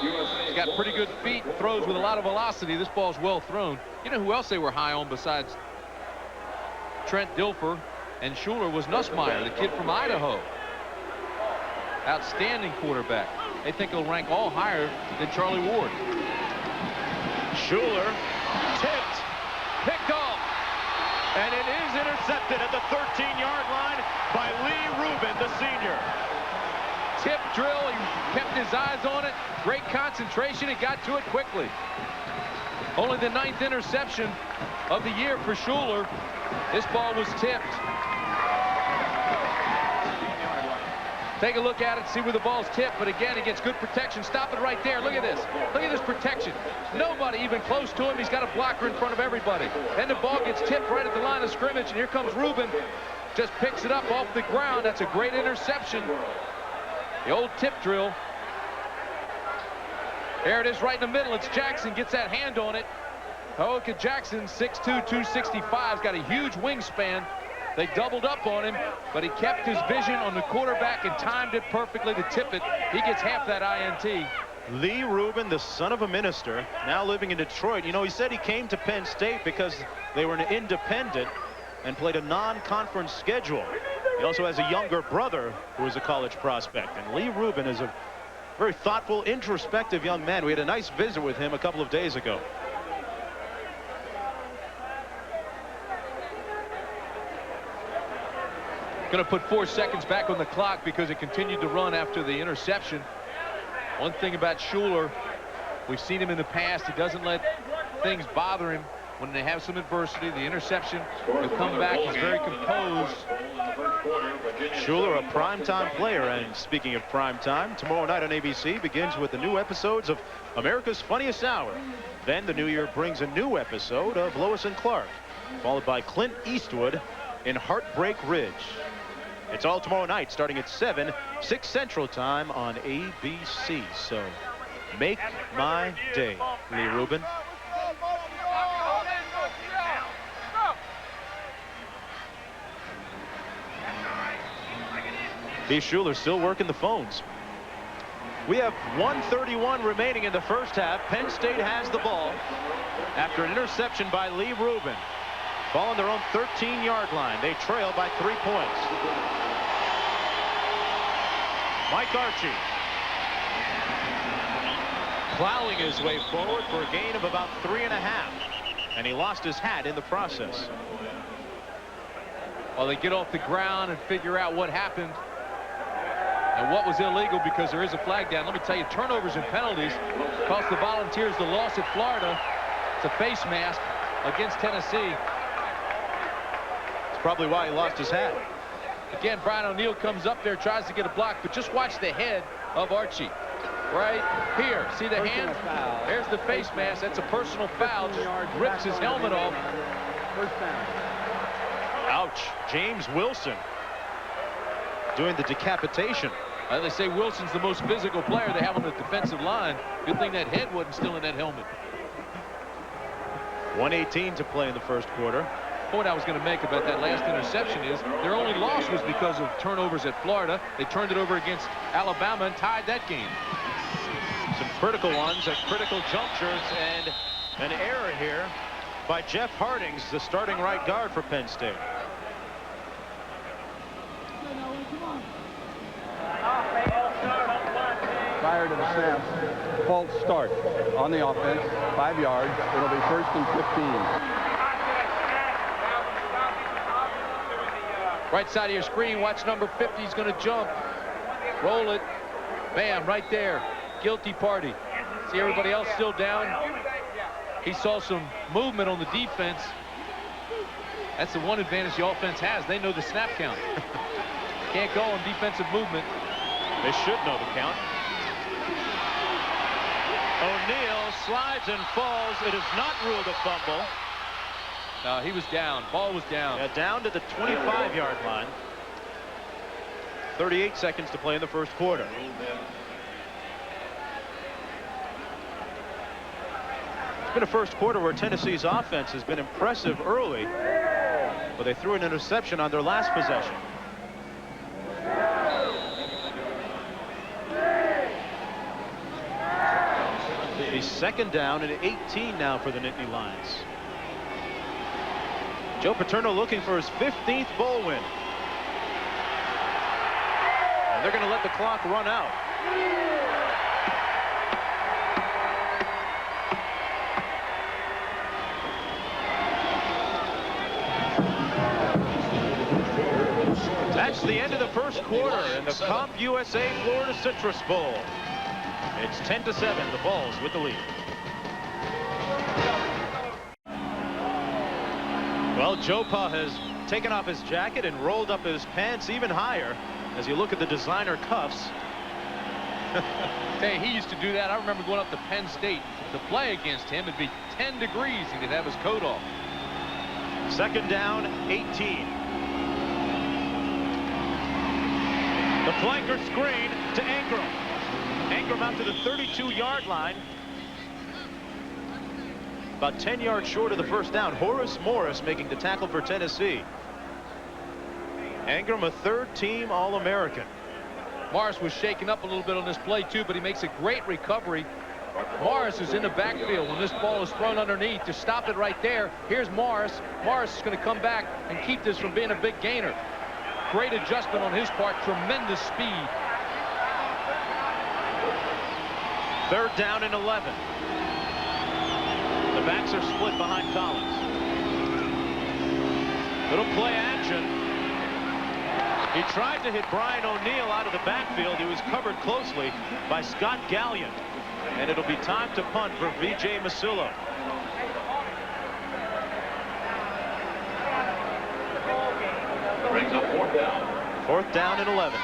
He's got pretty good feet, throws with a lot of velocity. This ball's well thrown. You know who else they were high on besides Trent Dilfer and Schuler was Nussmeier, the kid from Idaho. Outstanding quarterback. They think he'll rank all higher than Charlie Ward. Schuler tipped, picked off, and it is intercepted at the 13-yard line by Lee Rubin, the senior. Tip drill, he kept his eyes on it. Great concentration, he got to it quickly. Only the 9th interception of the year for Schuler. This ball was tipped. Take a look at it, see where the ball's tipped, but again, he gets good protection. Stop it right there. Look at this. Look at this protection. Nobody even close to him. He's got a blocker in front of everybody. Then the ball gets tipped right at the line of scrimmage, and here comes Rubin. Just picks it up off the ground. That's a great interception. The old tip drill. There it is right in the middle. It's Jackson, gets that hand on it. Hoka Jackson, 6'2", 265, has got a huge wingspan. They doubled up on him, but he kept his vision on the quarterback and timed it perfectly to tip it. He gets half that INT. Lee Rubin, the son of a minister, now living in Detroit. You know, he said he came to Penn State because they were an independent and played a non-conference schedule. He also has a younger brother who is a college prospect. And Lee Rubin is a very thoughtful, introspective young man. We had a nice visit with him a couple of days ago. Going to put 4 seconds back on the clock because it continued to run after the interception. One thing about Schuler, we've seen him in the past. He doesn't let things bother him when they have some adversity. The interception, he'll come back. He's very composed. Schuler, a primetime player. And speaking of primetime, tomorrow night on ABC begins with the new episodes of America's Funniest Hour. Then the new year brings a new episode of Lois and Clark, followed by Clint Eastwood in Heartbreak Ridge. It's all tomorrow night, starting at 7, 6 Central Time on ABC. So make my day, Lee Rubin. Keith Schuler still working the phones. We have 1:31 remaining in the first half. Penn State has the ball after an interception by Lee Rubin. Ball on their own 13-yard line. They trail by 3 points. Mike Archie plowing his way forward for a gain of about 3.5. And he lost his hat in the process. While they get off the ground and figure out what happened and what was illegal, because there is a flag down. Let me tell you, turnovers and penalties cost the Volunteers the loss at Florida. It's a face mask against Tennessee. Probably why he lost his hat. Again, Brian O'Neill comes up there, tries to get a block, but just watch the head of Archie. Right here. See the hand? There's the face mask. That's a personal foul. Just rips his helmet off. First down. Ouch. James Wilson doing the decapitation. They say Wilson's the most physical player they have on the defensive line. Good thing that head wasn't still in that helmet. 1:18 to play in the first quarter. Point I was going to make about that last interception is their only loss was because of turnovers at Florida. They turned it over against Alabama and tied that game. Some critical ones at critical junctures, and an error here by Jeff Hardings, the starting right guard for Penn State. Prior to the snap, false start on the offense, 5 yards. It'll be 1st and 15. Right side of your screen, watch number 50. He's going to jump. Roll it. Bam, right there. Guilty party. See everybody else still down. He saw some movement on the defense. That's the one advantage the offense has. They know the snap count. Can't go on defensive movement. They should know the count. O'Neill slides and falls. It is not ruled a fumble. No, he was down. Ball was down. Yeah, down to the 25-yard line. 38 seconds to play in the first quarter. It's been a first quarter where Tennessee's offense has been impressive early, but they threw an interception on their last possession. It'll be second down and 18 now for the Nittany Lions. Joe Paterno looking for his 15th bowl win. And they're going to let the clock run out. That's the end of the first quarter in the CompUSA Florida Citrus Bowl. It's 10-7, the Vols with the lead. Well, Joe Pa has taken off his jacket and rolled up his pants even higher as you look at the designer cuffs. Hey, he used to do that. I remember going up to Penn State to play against him. It'd be 10 degrees and he'd have his coat off. Second down, 18. The flanker screen to Ingram. Ingram out to the 32-yard line. About 10 yards short of the first down. Horace Morris making the tackle for Tennessee. Ingram, a third-team All-American. Morris was shaken up a little bit on this play, too, but he makes a great recovery. Morris is in the backfield when this ball is thrown underneath. To stop it right there, here's Morris. Morris is going to come back and keep this from being a big gainer. Great adjustment on his part, tremendous speed. Third down and 11. The backs are split behind Collins. Little play action. He tried to hit Brian O'Neill out of the backfield. He was covered closely by Scott Gallion. And it'll be time to punt for V.J. Masillo. Brings up fourth down. Fourth down and 11.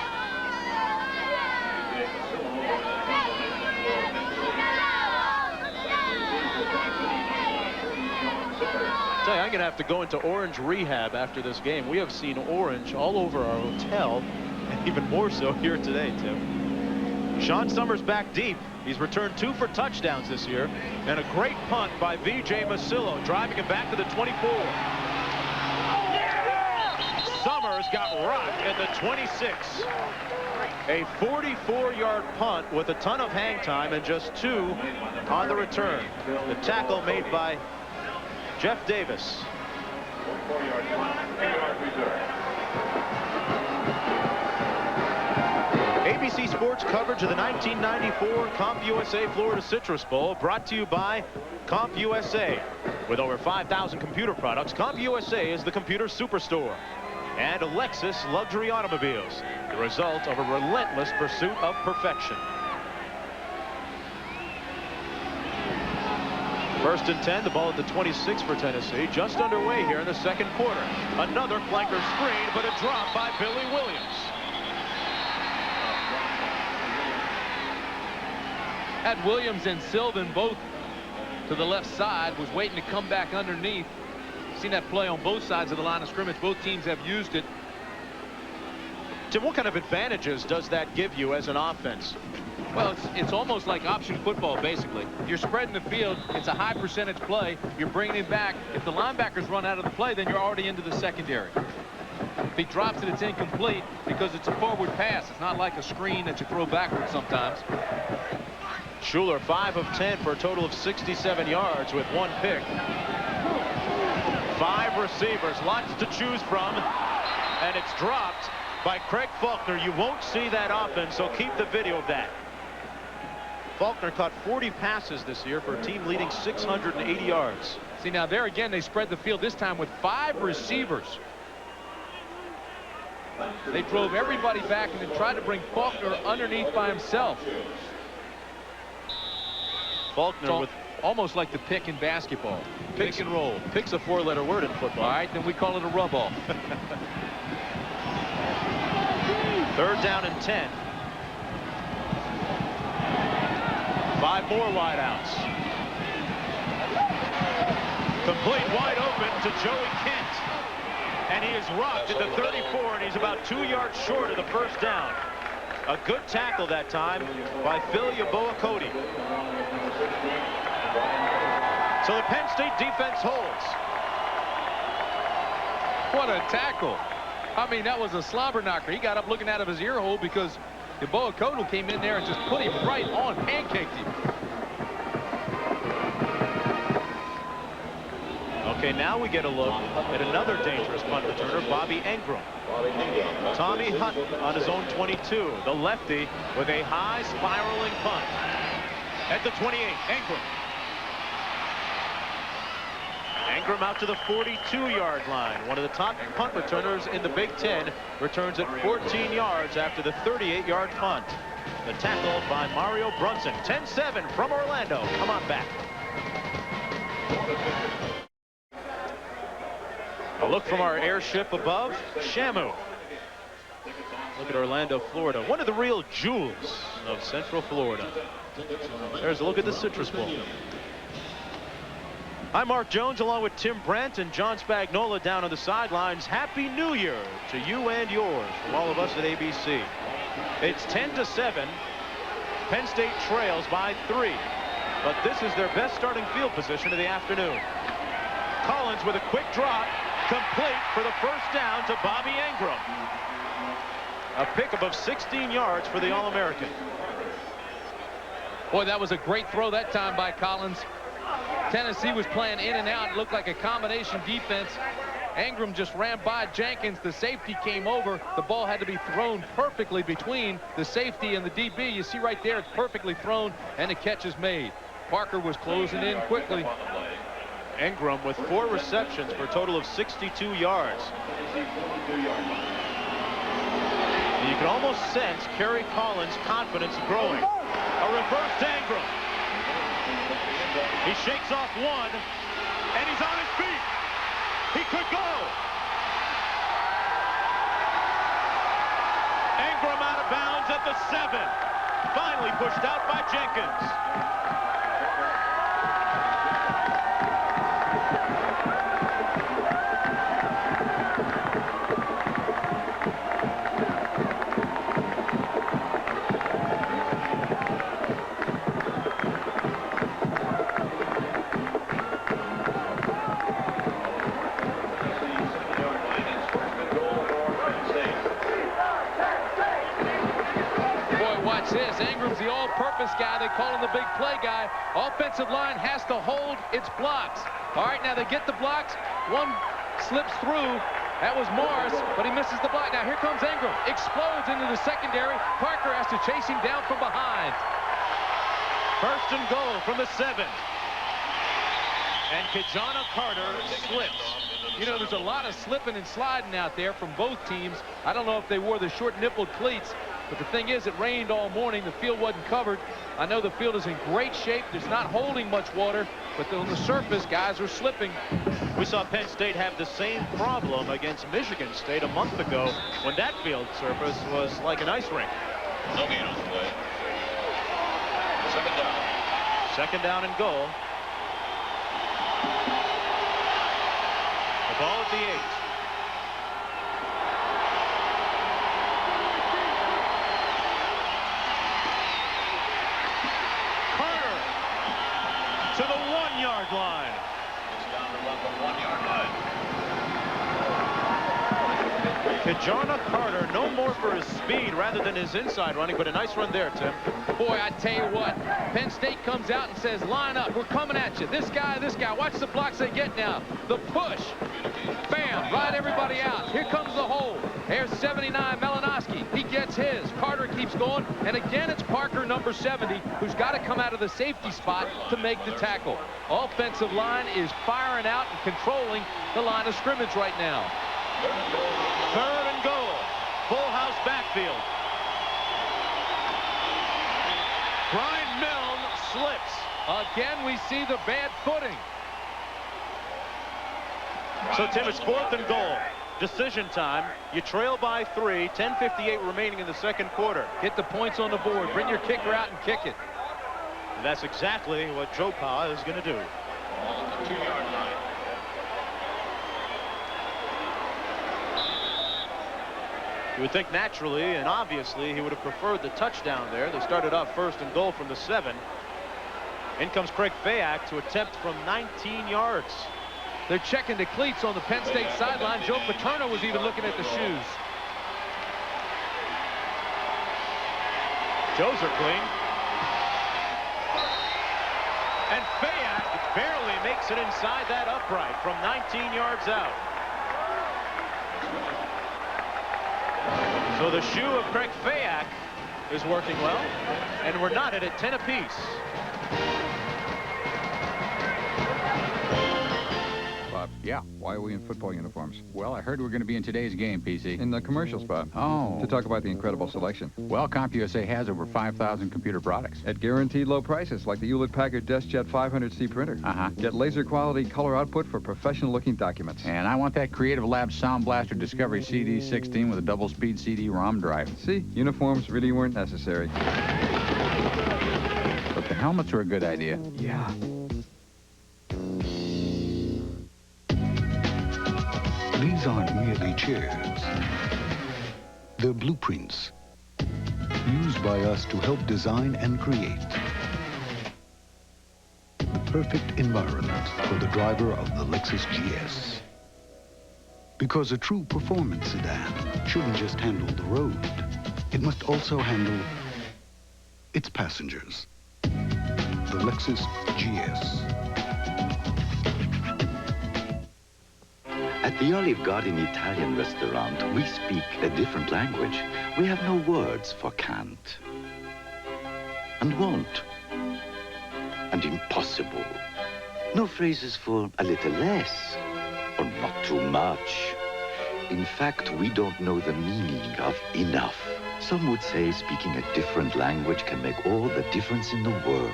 I'm going to have to go into orange rehab after this game. We have seen orange all over our hotel, and even more so here today, Tim. Sean Summers back deep. He's returned 2 for touchdowns this year, and a great punt by V.J. Masillo, driving it back to the 24. Summers got rocked at the 26. A 44-yard punt with a ton of hang time and just 2 on the return. The tackle made by Jeff Davis. ABC Sports coverage of the 1994 CompUSA Florida Citrus Bowl brought to you by CompUSA. With over 5,000 computer products, CompUSA is the computer superstore. And Lexus luxury automobiles, the result of a relentless pursuit of perfection. First and 10, the ball at the 26 for Tennessee. Just underway here in the second quarter. Another flanker screen, but a drop by Billy Williams. Had Williams and Sylvan both to the left side, was waiting to come back underneath. Seen that play on both sides of the line of scrimmage. Both teams have used it. Tim, what kind of advantages does that give you as an offense? Well, it's almost like option football, basically. You're spreading the field. It's a high percentage play. You're bringing it back. If the linebackers run out of the play, then you're already into the secondary. If he drops it, it's incomplete because it's a forward pass. It's not like a screen that you throw backwards sometimes. Schuler 5 of 10 for a total of 67 yards with 1 pick. 5 receivers, lots to choose from, and it's dropped by Craig Faulkner. You won't see that often, so keep the video of that. Faulkner caught 40 passes this year for a team leading 680 yards. See, now there again, they spread the field this time with 5 receivers. They drove everybody back and then tried to bring Faulkner underneath by himself. Faulkner with almost like the pick in basketball. Pick and roll. Pick's a 4-letter word in football. All right, then we call it a rub-off. Third down and 10. 5 more wideouts. Complete wide open to Joey Kent. And he is rocked at the 34, and he's about 2 yards short of the first down. A good tackle that time by Phil Yaboa Cody. So the Penn State defense holds. What a tackle. I mean, that was a slobber knocker. He got up looking out of his ear hole because Yeboah Kodal came in there and just put him right on, pancaked him. Okay, now we get a look at another dangerous punt returner, Bobby Engram. Tommy Hutton on his own 22, the lefty with a high spiraling punt. At the 28, Engram. Engram out to the 42-yard line. One of the top punt returners in the Big Ten returns at 14 yards after the 38-yard punt. The tackle by Mario Brunson. 10-7 from Orlando. Come on back. A look from our airship above, Shamu. Look at Orlando, Florida. One of the real jewels of Central Florida. There's a look at the Citrus Bowl. I'm Mark Jones along with Tim Brent and John Spagnola down on the sidelines. Happy New Year to you and yours from all of us at ABC. It's 10-7. Penn State trails by 3. But this is their best starting field position of the afternoon. Collins with a quick drop. Complete for the first down to Bobby Engram. A pickup of 16 yards for the All-American. Boy, that was a great throw that time by Collins. Tennessee was playing in and out. It looked like a combination defense. Engram just ran by Jenkins. The safety came over. The ball had to be thrown perfectly between the safety and the DB. You see right there, it's perfectly thrown, and the catch is made. Parker was closing in quickly. Engram with 4 receptions for a total of 62 yards. You can almost sense Kerry Collins' confidence growing. A reverse to Engram. He shakes off one, and he's on his feet. He could go. Engram out of bounds at the 7. Finally pushed out by Jenkins. Engram's the all-purpose guy. They call him the big play guy. Offensive line has to hold its blocks. All right, now they get the blocks. One slips through. That was Morris, but he misses the block. Now here comes Engram. Explodes into the secondary. Parker has to chase him down from behind. First and goal from the 7. And Kijana Carter slips. You know, there's a lot of slipping and sliding out there from both teams. I don't know if they wore the short-nippled cleats, but the thing is, it rained all morning. The field wasn't covered. I know the field is in great shape. There's not holding much water, but on the surface, guys are slipping. We saw Penn State have the same problem against Michigan State a month ago when that field surface was like an ice rink. No gain on the play. Second down. Second down and goal. The ball at the 8. Carter to the 1-yard line. It's down to about the 1-yard line. Kijana Carter, no more for his speed rather than his inside running, but a nice run there, Tim. Boy, I tell you what, Penn State comes out and says, line up, we're coming at you. This guy, watch the blocks they get now. The push, bam, ride everybody out. Here comes the hold. There's 79, Malinowski. He gets his. Carter keeps going, and again, it's Parker, number 70, who's got to come out of the safety spot to make the tackle. Offensive line is firing out and controlling the line of scrimmage right now. Third and goal. Full house backfield. Brian Milne slips. Again, we see the bad footing. So, Tim, it's 4th and goal. Decision time. You trail by 3. 10:58 remaining in the second quarter. Get the points on the board. Bring your kicker out and kick it. And that's exactly what Joe Pa is going to do. On the 2-yard line. You would think naturally and obviously he would have preferred the touchdown there. They started off 1st and goal from the 7. In comes Craig Fayak to attempt from 19 yards. They're checking the cleats on the Penn State sideline. Joe Paterno was even looking at the shoes. Joes are clean. And Fayak barely makes it inside that upright from 19 yards out. So the shoe of Craig Fayak is working well, and we're knotted at 10 apiece. Yeah, why are we in football uniforms? Well, I heard we're going to be in today's game, PC. In the commercial spot. Oh. To talk about the incredible selection. Well, CompUSA has over 5,000 computer products. At guaranteed low prices, like the Hewlett-Packard DeskJet 500C printer. Uh-huh. Get laser-quality color output for professional-looking documents. And I want that Creative Labs Sound Blaster Discovery CD16 with a double-speed CD-ROM drive. See, uniforms really weren't necessary. But the helmets are a good idea. Yeah. These aren't merely chairs. They're blueprints used by us to help design and create the perfect environment for the driver of the Lexus GS. Because a true performance sedan shouldn't just handle the road. It must also handle its passengers. The Lexus GS. At the Olive Garden Italian restaurant, we speak a different language. We have no words for can't, and won't, and impossible. No phrases for a little less, or not too much. In fact, we don't know the meaning of enough. Some would say speaking a different language can make all the difference in the world.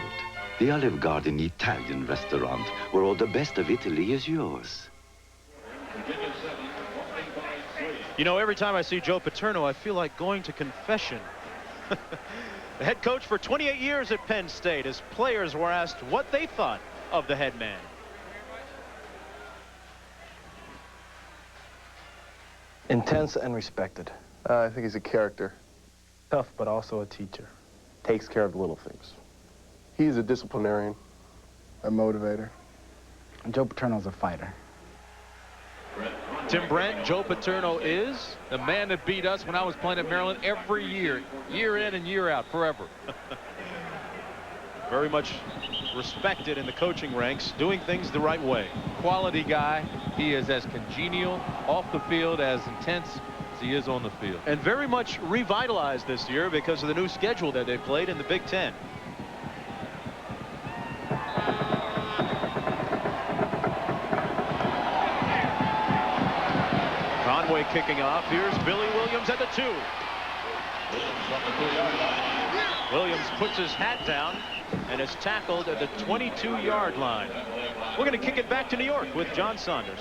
The Olive Garden Italian restaurant, where all the best of Italy is yours. You know, every time I see Joe Paterno, I feel like going to confession. The head coach for 28 years at Penn State, his players were asked what they thought of the head man. Intense and respected. I think he's a character. Tough, but also a teacher. Takes care of the little things. He's a disciplinarian, a motivator. And Joe Paterno's a fighter. Tim Brent, Joe Paterno is the man that beat us when I was playing at Maryland every year in and year out, forever. Very much respected in the coaching ranks, doing things the right way. Quality guy. He is as congenial off the field, as intense as he is on the field. And very much revitalized this year because of the new schedule that they played in the Big Ten. Conway kicking off. Here's Billy Williams at the 2. Williams puts his hat down and is tackled at the 22-yard line. We're going to kick it back to New York with John Saunders.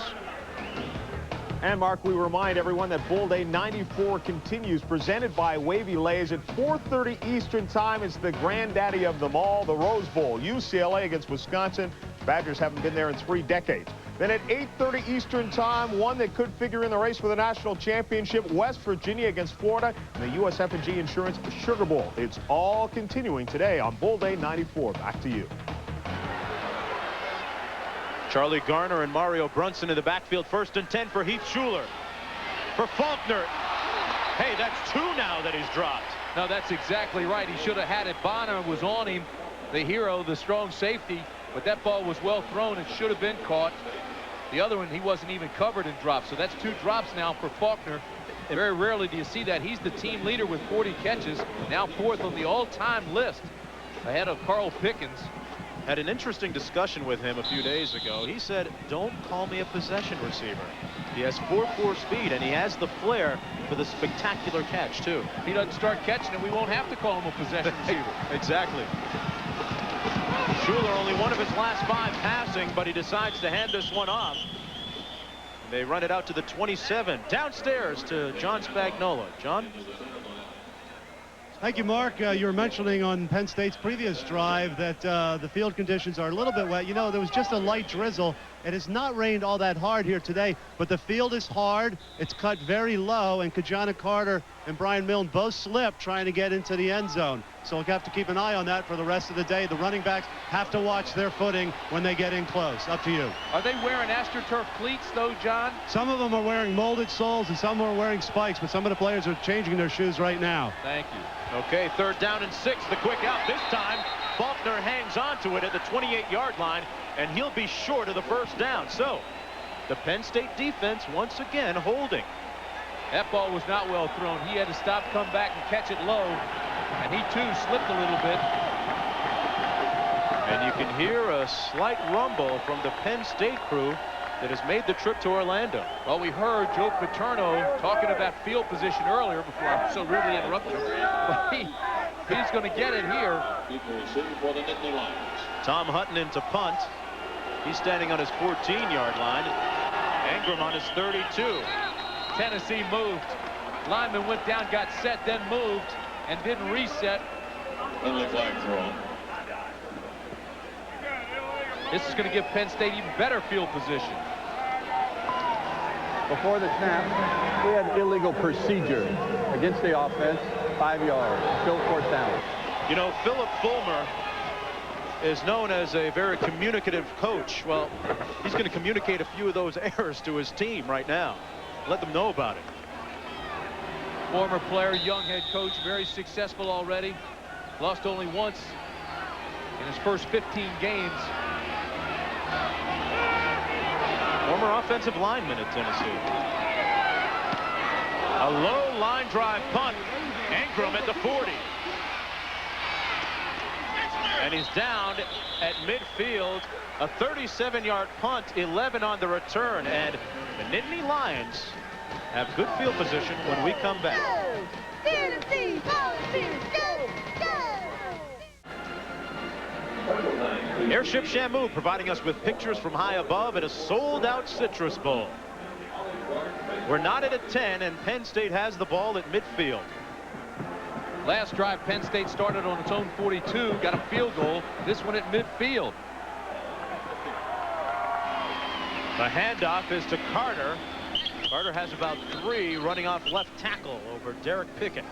And Mark, we remind everyone that Bull Day 94 continues, presented by Wavy Lays at 4:30 Eastern Time. It's the granddaddy of them all, the Rose Bowl. UCLA against Wisconsin. Badgers haven't been there in 3 decades. Then at 8:30 Eastern Time, one that could figure in the race for the national championship, West Virginia against Florida, and the USF&G Insurance Sugar Bowl. It's all continuing today on Bull Day 94. Back to you. Charlie Garner and Mario Brunson in the backfield. 1st and 10 for Heath Schuler. For Faulkner. Hey, that's 2 now that he's dropped. No, that's exactly right. He should have had it. Bonner was on him, the hero, the strong safety, but that ball was well thrown. It should have been caught. The other one, he wasn't even covered and dropped. So that's 2 drops now for Faulkner. Very rarely do you see that. He's the team leader with 40 catches, now 4th on the all-time list, ahead of Carl Pickens. Had an interesting discussion with him a few days ago. He said, don't call me a possession receiver. He has 4.4 speed, and he has the flair for the spectacular catch, too. If he doesn't start catching it, we won't have to call him a possession receiver. Exactly. Schuler only one of his last 5 passing, but he decides to hand this one off. They run it out to the 27. Downstairs to John Spagnola. John? Thank you, Mark. You were mentioning on Penn State's previous drive that the field conditions are a little bit wet. You know, there was just a light drizzle. It has not rained all that hard here today, but the field is hard. It's cut very low, and Kajana Carter and Brian Milne both slipped trying to get into the end zone. So we'll have to keep an eye on that for the rest of the day. The running backs have to watch their footing when they get in close. Up to you. Are they wearing AstroTurf cleats, though, John? Some of them are wearing molded soles and some are wearing spikes, but some of the players are changing their shoes right now. Thank you. Okay, 3rd down and 6. The quick out this time. Faulkner hangs on to it at the 28-yard line, and he'll be short of the 1st down. So the Penn State defense once again holding. That ball was not well thrown. He had to stop, come back, and catch it low. And he, too, slipped a little bit. And you can hear a slight rumble from the Penn State crew that has made the trip to Orlando. Well, we heard Joe Paterno talking about field position earlier before I so rudely interrupted him. But he's going to get it here. Tom Hutton into punt. He's standing on his 14-yard line. Ingram on his 32. Tennessee moved. Lineman went down, got set, then moved, and didn't reset. Friendly flag thrown. This is going to give Penn State even better field position. Before the snap, we had illegal procedure against the offense, 5 yards, still 4th down. You know, Philip Fulmer is known as a very communicative coach. Well, he's going to communicate a few of those errors to his team right now. Let them know about it. Former player, young head coach, very successful already. Lost only once in his first 15 games. Former offensive lineman at Tennessee. A low line drive punt. Ingram at the 40. And he's down at midfield. A 37-yard punt, 11 on the return. And the Nittany Lions have good field position when we come back. Tennessee Volunteers, go, go! Airship Shamu providing us with pictures from high above at a sold-out Citrus Bowl. We're not at a 10, and Penn State has the ball at midfield. Last drive, Penn State started on its own 42, got a field goal. This one at midfield. The handoff is to Carter. Carter has about 3 running off left tackle over Derek Pickett.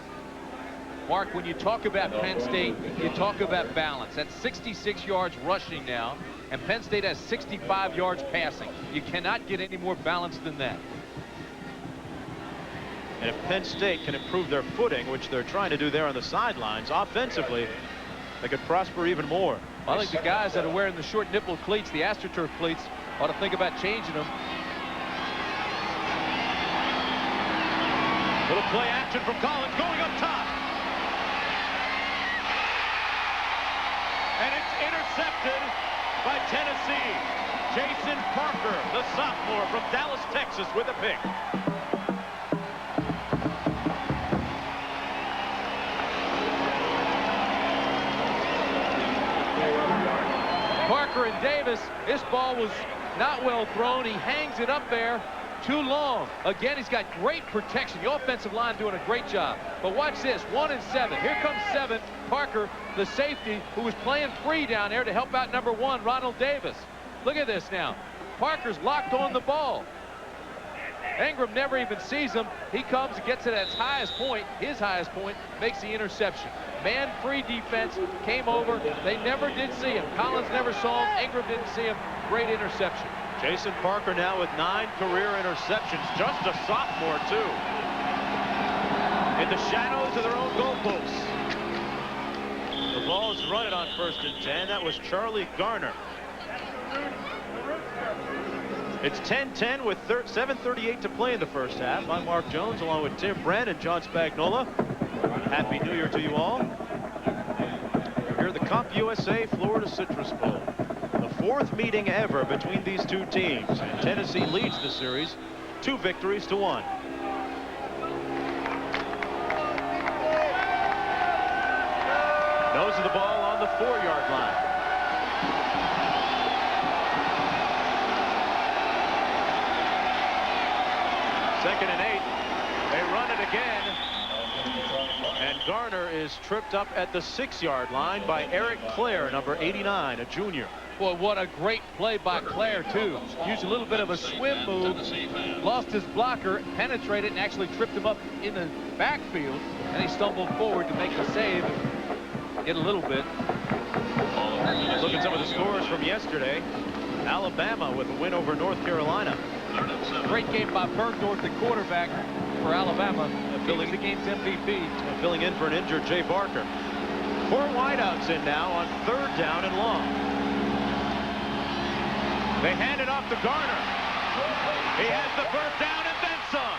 Mark, when you talk about Penn State, you talk about balance. That's 66 yards rushing now, and Penn State has 65 yards passing. You cannot get any more balanced than that. And if Penn State can improve their footing, which they're trying to do there on the sidelines, offensively, they could prosper even more. I think the guys that are wearing the short nipple cleats, the AstroTurf cleats, ought to think about changing them. Little play action from Collins going up top. And it's intercepted by Tennessee. Jason Parker, the sophomore from Dallas, Texas, with a pick. Parker and Davis, this ball was not well thrown. He hangs it up there too long. Again, he's got great protection. The offensive line doing a great job. But watch this, 1 and 7. Here comes 7. Parker, the safety, who was playing free down there to help out number 1, Ronald Davis. Look at this now. Parker's locked on the ball. Ingram never even sees him. He comes and gets it at his highest point, makes the interception. Man-free defense came over. They never did see him. Collins never saw him. Ingram didn't see him. Great interception. Jason Parker now with 9 career interceptions. Just a sophomore, too. In the shadows of their own goalposts. The ball's running on 1st and 10. That was Charlie Garner. It's 10-10 with 7:38 to play in the first half. I'm Mark Jones along with Tim Brand and John Spagnola. Happy New Year to you all. We're here at the CompUSA Florida Citrus Bowl. The 4th meeting ever between these two teams. And Tennessee leads the series 2 victories to 1. Nose of the ball on the 4-yard line. Second and 8. They run it again. And Garner is tripped up at the 6-yard line by Eric Clare, number 89, a junior. Boy, what a great play by Clare, too. Used a little bit of a swim move, lost his blocker, penetrated, and actually tripped him up in the backfield. And he stumbled forward to make the save. Get a little bit. Look at some of the scores from yesterday. Alabama with a win over North Carolina. Great game by Bergdorf, the quarterback for Alabama. Filling the game's MVP. Filling in for an injured Jay Barker. 4 wideouts in now on 3rd down and long. They hand it off to Garner. He has the first down and then some.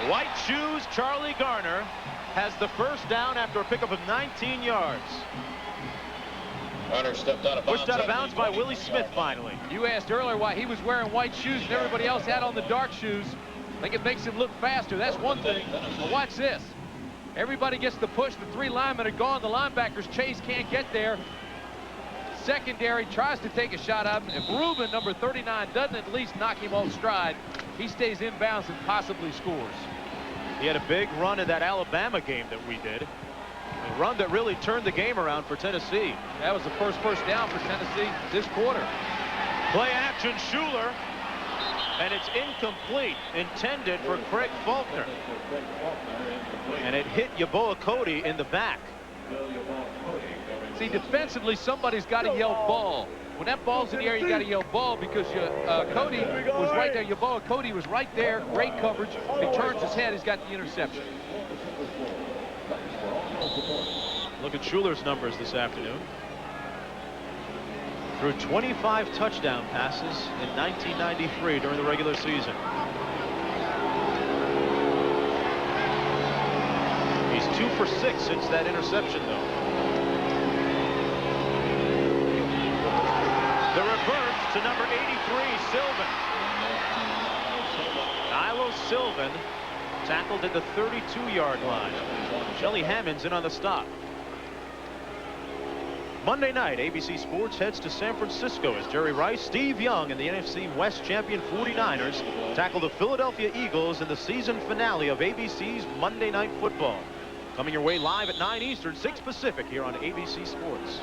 White shoes, Charlie Garner has the first down after a pickup of 19 yards. Garner stepped out of bounds. Pushed out of bounds by Willie Smith finally. You asked earlier why he was wearing white shoes and everybody else had on the dark shoes. I think it makes him look faster. That's one thing. But watch this. Everybody gets the push. The 3 linemen are gone. The linebackers Chase can't get there. Secondary tries to take a shot at him. If Rubin, number 39, doesn't at least knock him off stride, he stays inbounds and possibly scores. He had a big run in that Alabama game that we did. A run that really turned the game around for Tennessee. That was the first down for Tennessee this quarter. Play action, Schuler. And it's incomplete, intended for Craig Faulkner. And it hit Yeboah Cody in the back. See, defensively, somebody's got to yell ball. When that ball's in the air, you got to yell ball because Cody was right there. Yeboah Cody was right there. Great coverage. He turns his head. He's got the interception. Look at Schuler's numbers this afternoon. Threw 25 touchdown passes in 1993 during the regular season. He's 2 for 6 since that interception, though. The reverse to number 83, Sylvan. Nilo Sylvan tackled at the 32-yard line. Shelly Hammonds in on the stop. Monday night, ABC Sports heads to San Francisco as Jerry Rice, Steve Young, and the NFC West champion 49ers tackle the Philadelphia Eagles in the season finale of ABC's Monday Night Football. Coming your way live at 9 Eastern, 6 Pacific here on ABC Sports.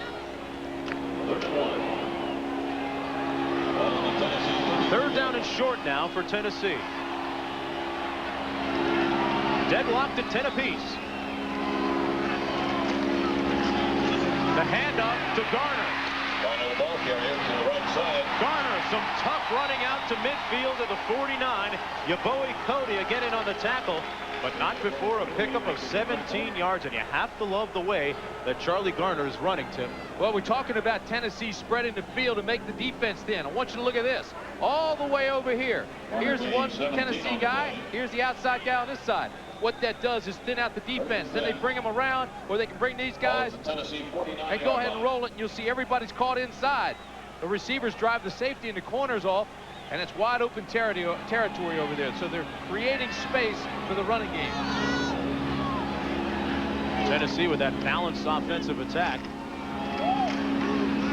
3rd down and short now for Tennessee. Deadlocked at 10 apiece. The handoff to Garner. Garner, the ball carrier to the right side. Garner, some tough running out to midfield at the 49. Yeboah Cody again in on the tackle, but not before a pickup of 17 yards. And you have to love the way that Charlie Garner is running, Tim. Well, we're talking about Tennessee spreading the field to make the defense thin. I want you to look at this. All the way over here. Here's one Tennessee guy. Here's the outside guy on this side. What that does is thin out the defense. Then they bring them around, or they can bring these guys and go ahead and roll it, and you'll see everybody's caught inside. The receivers drive the safety and the corners off, and it's wide open territory over there. So they're creating space for the running game. Tennessee with that balanced offensive attack.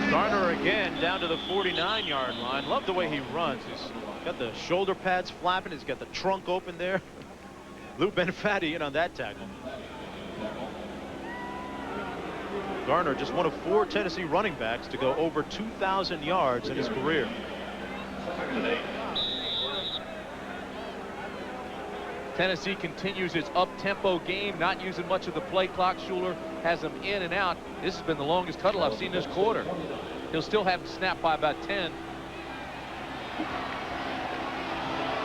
Garner again down to the 49-yard line. Love the way he runs. He's got the shoulder pads flapping. He's got the trunk open there. Lou Benfatti in on that tackle. Garner just one of 4 Tennessee running backs to go over 2,000 yards in his career. Tennessee continues its up-tempo game, not using much of the play clock. Schuler has them in and out. This has been the longest huddle I've seen this quarter. He'll still have them snapped by about 10.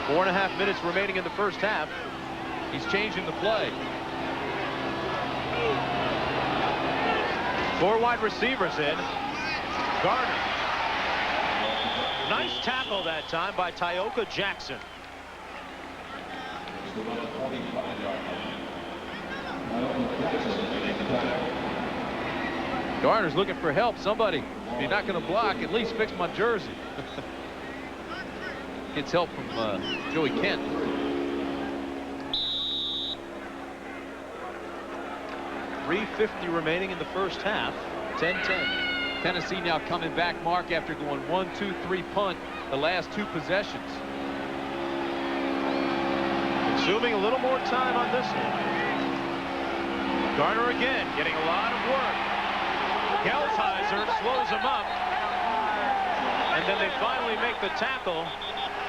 4.5 minutes remaining in the first half. He's changing the play. 4 wide receivers in. Garner. Nice tackle that time by Tyoka Jackson. Garner's looking for help. Somebody, if you're not going to block, at least fix my jersey. Gets help from Joey Kent. .350 remaining in the first half. 10-10. Tennessee now coming back, Mark, after going 1-2-3 punt the last 2 possessions. Consuming a little more time on this one. Garner again getting a lot of work. Gelsheiser slows him up. And then they finally make the tackle.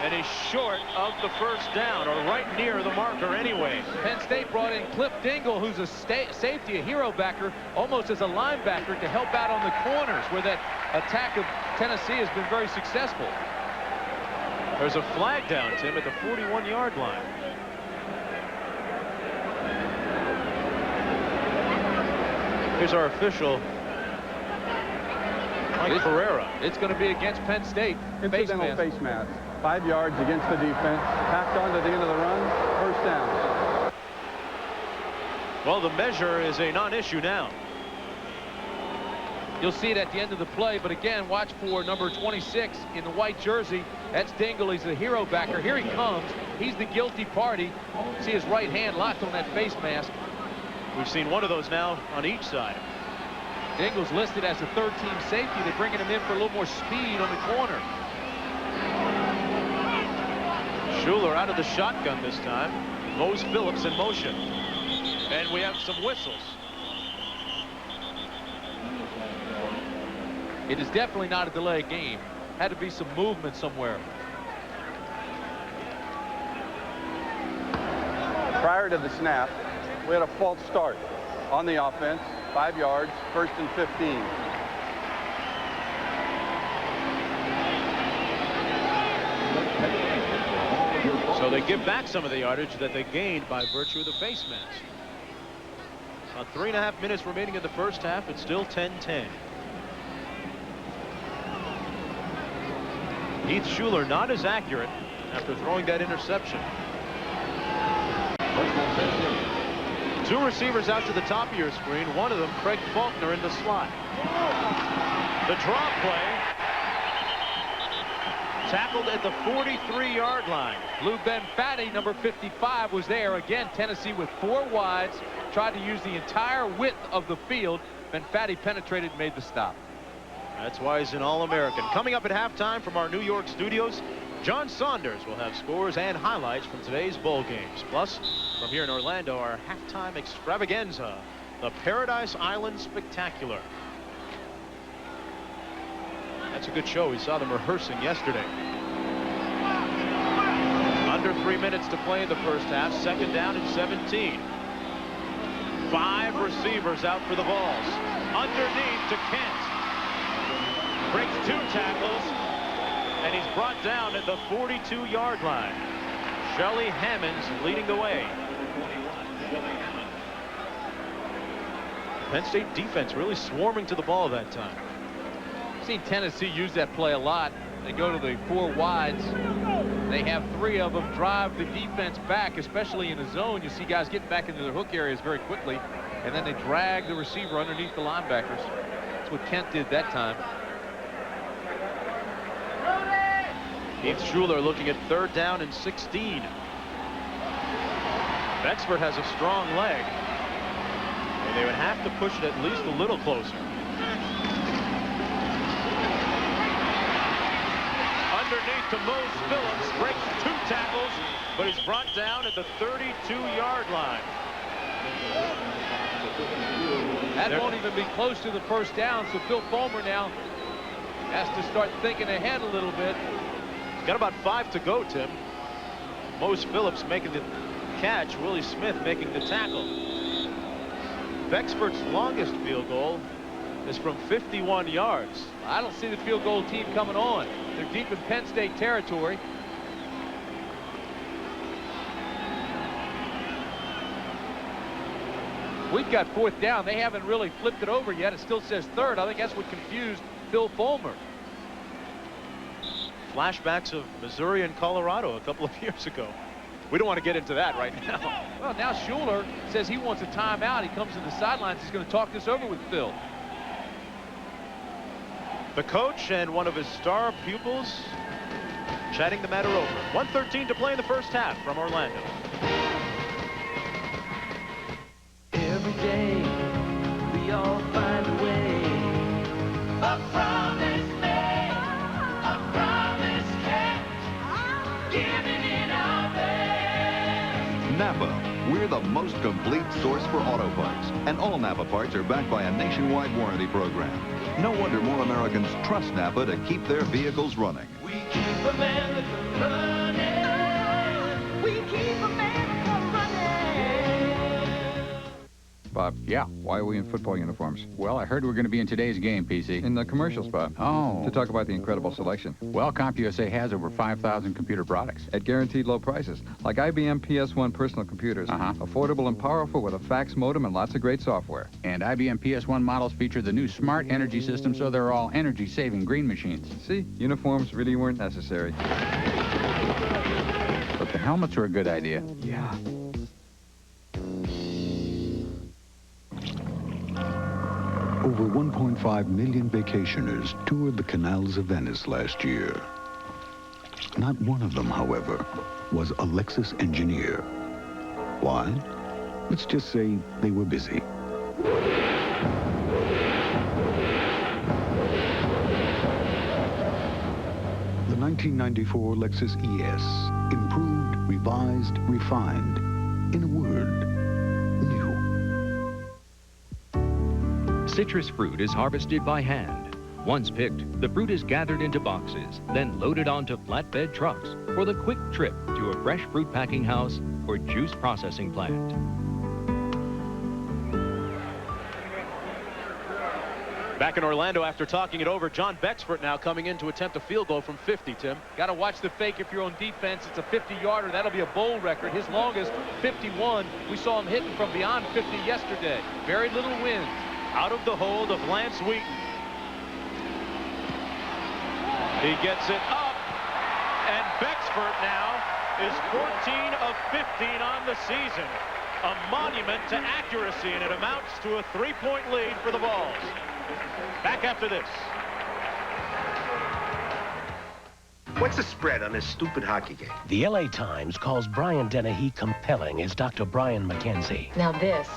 And he's short of the first down, or right near the marker anyway. Penn State brought in Cliff Dingle, who's a safety, a hero backer, almost as a linebacker to help out on the corners, where that attack of Tennessee has been very successful. There's a flag down, Tim, at the 41-yard line. Here's our official, Mike Pereira. It's going to be against Penn State. Incidental face mask. 5 yards against the defense. Tacked on to the end of the run. First down. Well, the measure is a non-issue now. You'll see it at the end of the play, but again, watch for number 26 in the white jersey. That's Dingle. He's the hero backer. Here he comes. He's the guilty party. See his right hand locked on that face mask. We've seen one of those now on each side. Dingle's listed as a third-team safety. They're bringing him in for a little more speed on the corner. Schuler out of the shotgun this time. Mose Phillips in motion. And we have some whistles. It is definitely not a delay game. Had to be some movement somewhere. Prior to the snap, we had a false start on the offense. 5 yards, 1st and 15. So they give back some of the yardage that they gained by virtue of the face mask. About 3.5 minutes remaining in the first half. It's still 10-10. Heath Schuler not as accurate after throwing that interception. 2 receivers out to the top of your screen. One of them, Craig Faulkner, in the slot. The draw play. Tackled at the 43-yard line. Lou Benfatti, number 55, was there. Again, Tennessee with 4 wides. Tried to use the entire width of the field. Benfatti penetrated and made the stop. That's why he's an All-American. Coming up at halftime from our New York studios, John Saunders will have scores and highlights from today's bowl games. Plus, from here in Orlando, our halftime extravaganza, the Paradise Island Spectacular. That's a good show. We saw them rehearsing yesterday. Under 3 minutes to play in the first half. 2nd down and 17. 5 receivers out for the Vols. Underneath to Kent. Breaks 2 tackles, and he's brought down at the 42-yard line. Shelly Hammonds leading the way. Penn State defense really swarming to the ball that time. I've seen Tennessee use that play a lot. They go to the 4 wides. They have 3 of them drive the defense back, especially in the zone. You see guys getting back into their hook areas very quickly, and then they drag the receiver underneath the linebackers. That's what Kent did that time. Heath Schuler looking at 3rd down and 16. Bexford has a strong leg, and they would have to push it at least a little closer. Underneath to Mose Phillips, breaks 2 tackles, but he's brought down at the 32-yard line. That won't even be close to the first down, so Phil Fulmer now has to start thinking ahead a little bit. Got about 5 to go, Tim. Mose Phillips making the catch. Willie Smith making the tackle. Bexford's longest field goal is from 51 yards. I don't see the field goal team coming on. They're deep in Penn State territory. We've got 4th down. They haven't really flipped it over yet. It still says 3rd. I think that's what confused Phil Fulmer. Flashbacks of Missouri and Colorado a couple of years ago. We don't want to get into that right now. Well, now Schuler says he wants a timeout. He comes to the sidelines. He's going to talk this over with Phil. The coach and one of his star pupils chatting the matter over. 1:13 to play in the first half from Orlando. Every day we all find a way. A promise made, a promise kept, giving it our best. Napa, we're the most complete source for auto parts, and all Napa parts are backed by a nationwide warranty program. No wonder more Americans trust Napa to keep their vehicles running. We keep America running. Bob. Yeah. Why are we in football uniforms? Well, I heard we're going to be in today's game, PC. In the commercials, Bob. Oh. To talk about the incredible selection. Well, CompUSA has over 5,000 computer products. At guaranteed low prices, like IBM PS1 personal computers. Affordable and powerful with a fax modem and lots of great software. And IBM PS1 models feature the new smart energy system, so they're all energy-saving green machines. See, uniforms really weren't necessary. But the helmets were a good idea. Yeah. Over 1.5 million vacationers toured the canals of Venice last year. Not one of them, however, was a Lexus engineer. Why? Let's just say they were busy. The 1994 Lexus ES, improved, revised, refined. In a word, new. Citrus fruit is harvested by hand. Once picked, the fruit is gathered into boxes, then loaded onto flatbed trucks for the quick trip to a fresh fruit packing house or juice processing plant. Back in Orlando after talking it over, John Becksford now coming in to attempt a field goal from 50, Tim. Got to watch the fake if you're on defense. It's a 50-yarder. That'll be a bowl record. His longest, 51. We saw him hitting from beyond 50 yesterday. Very little wind. Out of the hold of Lance Wheaton. He gets it up, and Becksford now is 14 of 15 on the season. A monument to accuracy, and it amounts to a 3-point lead for the Vols. Back after this. What's the spread on this stupid hockey game? The LA Times calls Brian Dennehy compelling as Dr. Brian McKenzie. Now this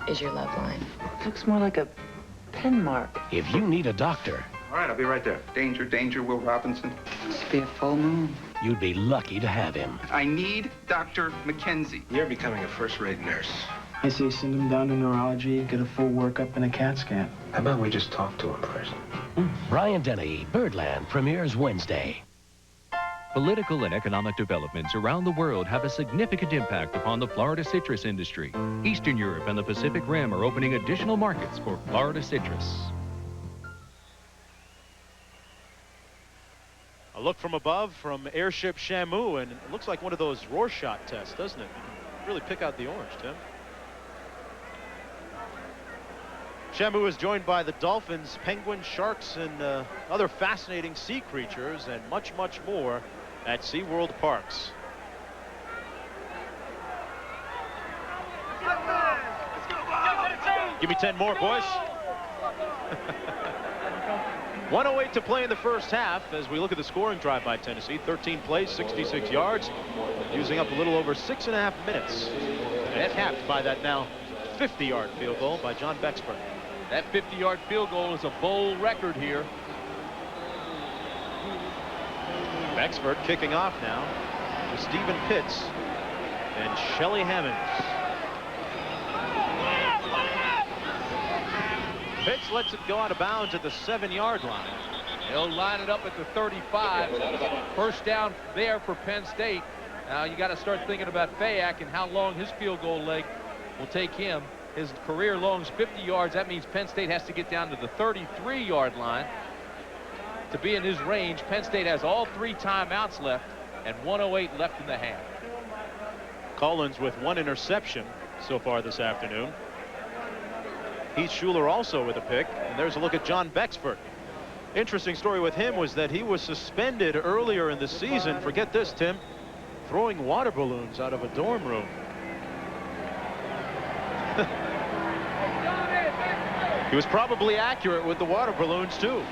is your love line. Looks more like a pen mark. If you need a doctor... All right, I'll be right there. Danger, danger, Will Robinson. Must be a full moon. You'd be lucky to have him. I need Dr. McKenzie. You're becoming a first-rate nurse. I say send him down to neurology, get a full workup and a CAT scan. How about we just talk to him first? Brian Dennehy, Birdland, premieres Wednesday. Political and economic developments around the world have a significant impact upon the Florida citrus industry. Eastern Europe and the Pacific Rim are opening additional markets for Florida citrus. A look from above from Airship Shamu, and it looks like one of those Rorschach tests, doesn't it? You can really pick out the orange, Tim. Shamu is joined by the dolphins, penguins, sharks, and other fascinating sea creatures, and much, much more at SeaWorld Parks. Give me 10 more, boys. 1:08 to play in the first half as we look at the scoring drive by Tennessee. 13 plays, 66 yards, using up a little over 6.5 minutes. And capped by that now 50-yard field goal by John Becksford. That 50-yard field goal is a bowl record here. Becksford kicking off now with Stephen Pitts and Shelly Hammonds. Pitts lets it go out of bounds at the 7-yard line. They'll line it up at the 35. First down there for Penn State. Now you got to start thinking about Fayak and how long his field goal leg will take him. His career long is 50 yards. That means Penn State has to get down to the 33-yard line to be in his range. Penn State has all 3 timeouts left and 1:08 left in the half. Collins with 1 interception so far this afternoon. Heath Schuler also with a pick, and there's a look at John Becksford. Interesting story with him was that he was suspended earlier in the season. Forget this, Tim, throwing water balloons out of a dorm room. He was probably accurate with the water balloons too.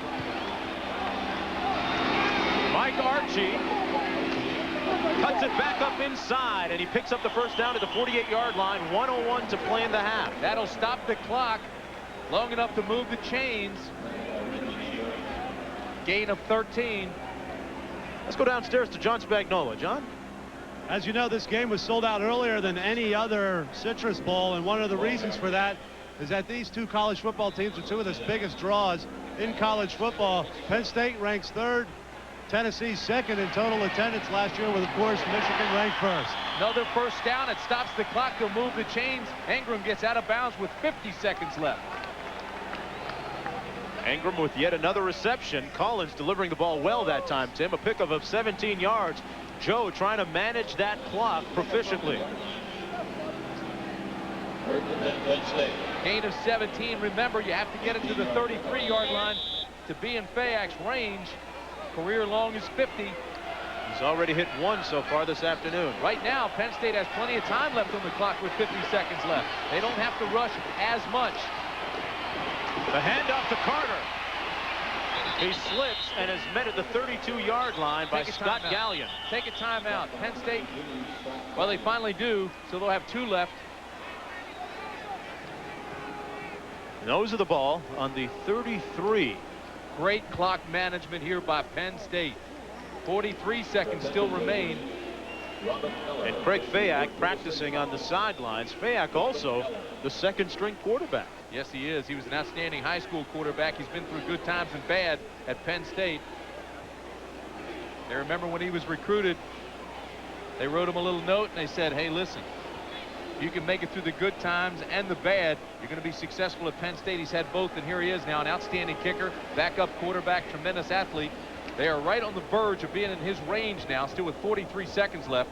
Mike Archie cuts it back up inside, and he picks up the first down at the 48-yard line. 1:01 to play in the half. That'll stop the clock long enough to move the chains. Gain of 13. Let's go downstairs to John Spagnola. John? As you know, this game was sold out earlier than any other Citrus Bowl, and one of the reasons for that is that these 2 college football teams are 2 of the biggest draws in college football. Penn State ranks 3rd Tennessee second in total attendance last year with, of course, Michigan ranked first. Another first down. It stops the clock. They'll move the chains. Ingram gets out of bounds with 50 seconds left. Ingram with yet another reception. Collins delivering the ball well that time, Tim. A pickup of 17 yards. Joe trying to manage that clock proficiently. Gain of 17. Remember, you have to get it to the 33-yard line to be in Fayak's range. Career long is 50. He's already hit one so far this afternoon. Right now, Penn State has plenty of time left on the clock with 50 seconds left. They don't have to rush as much. The handoff to Carter. He slips and is met at the 32-yard line by Scott Gallion. Take a timeout. Penn State, well, they finally do, so they'll have 2 left. Nose of the ball on the 33. Great clock management here by Penn State. 43 seconds still remain. And Craig Fayak practicing on the sidelines. Fayak also the second-string quarterback. Yes, he is. He was an outstanding high school quarterback. He's been through good times and bad at Penn State. They remember when he was recruited, they wrote him a little note and they said, hey, listen, you can make it through the good times and the bad. You're going to be successful at Penn State. He's had both, and here he is now, an outstanding kicker, backup quarterback, tremendous athlete. They are right on the verge of being in his range now, still with 43 seconds left.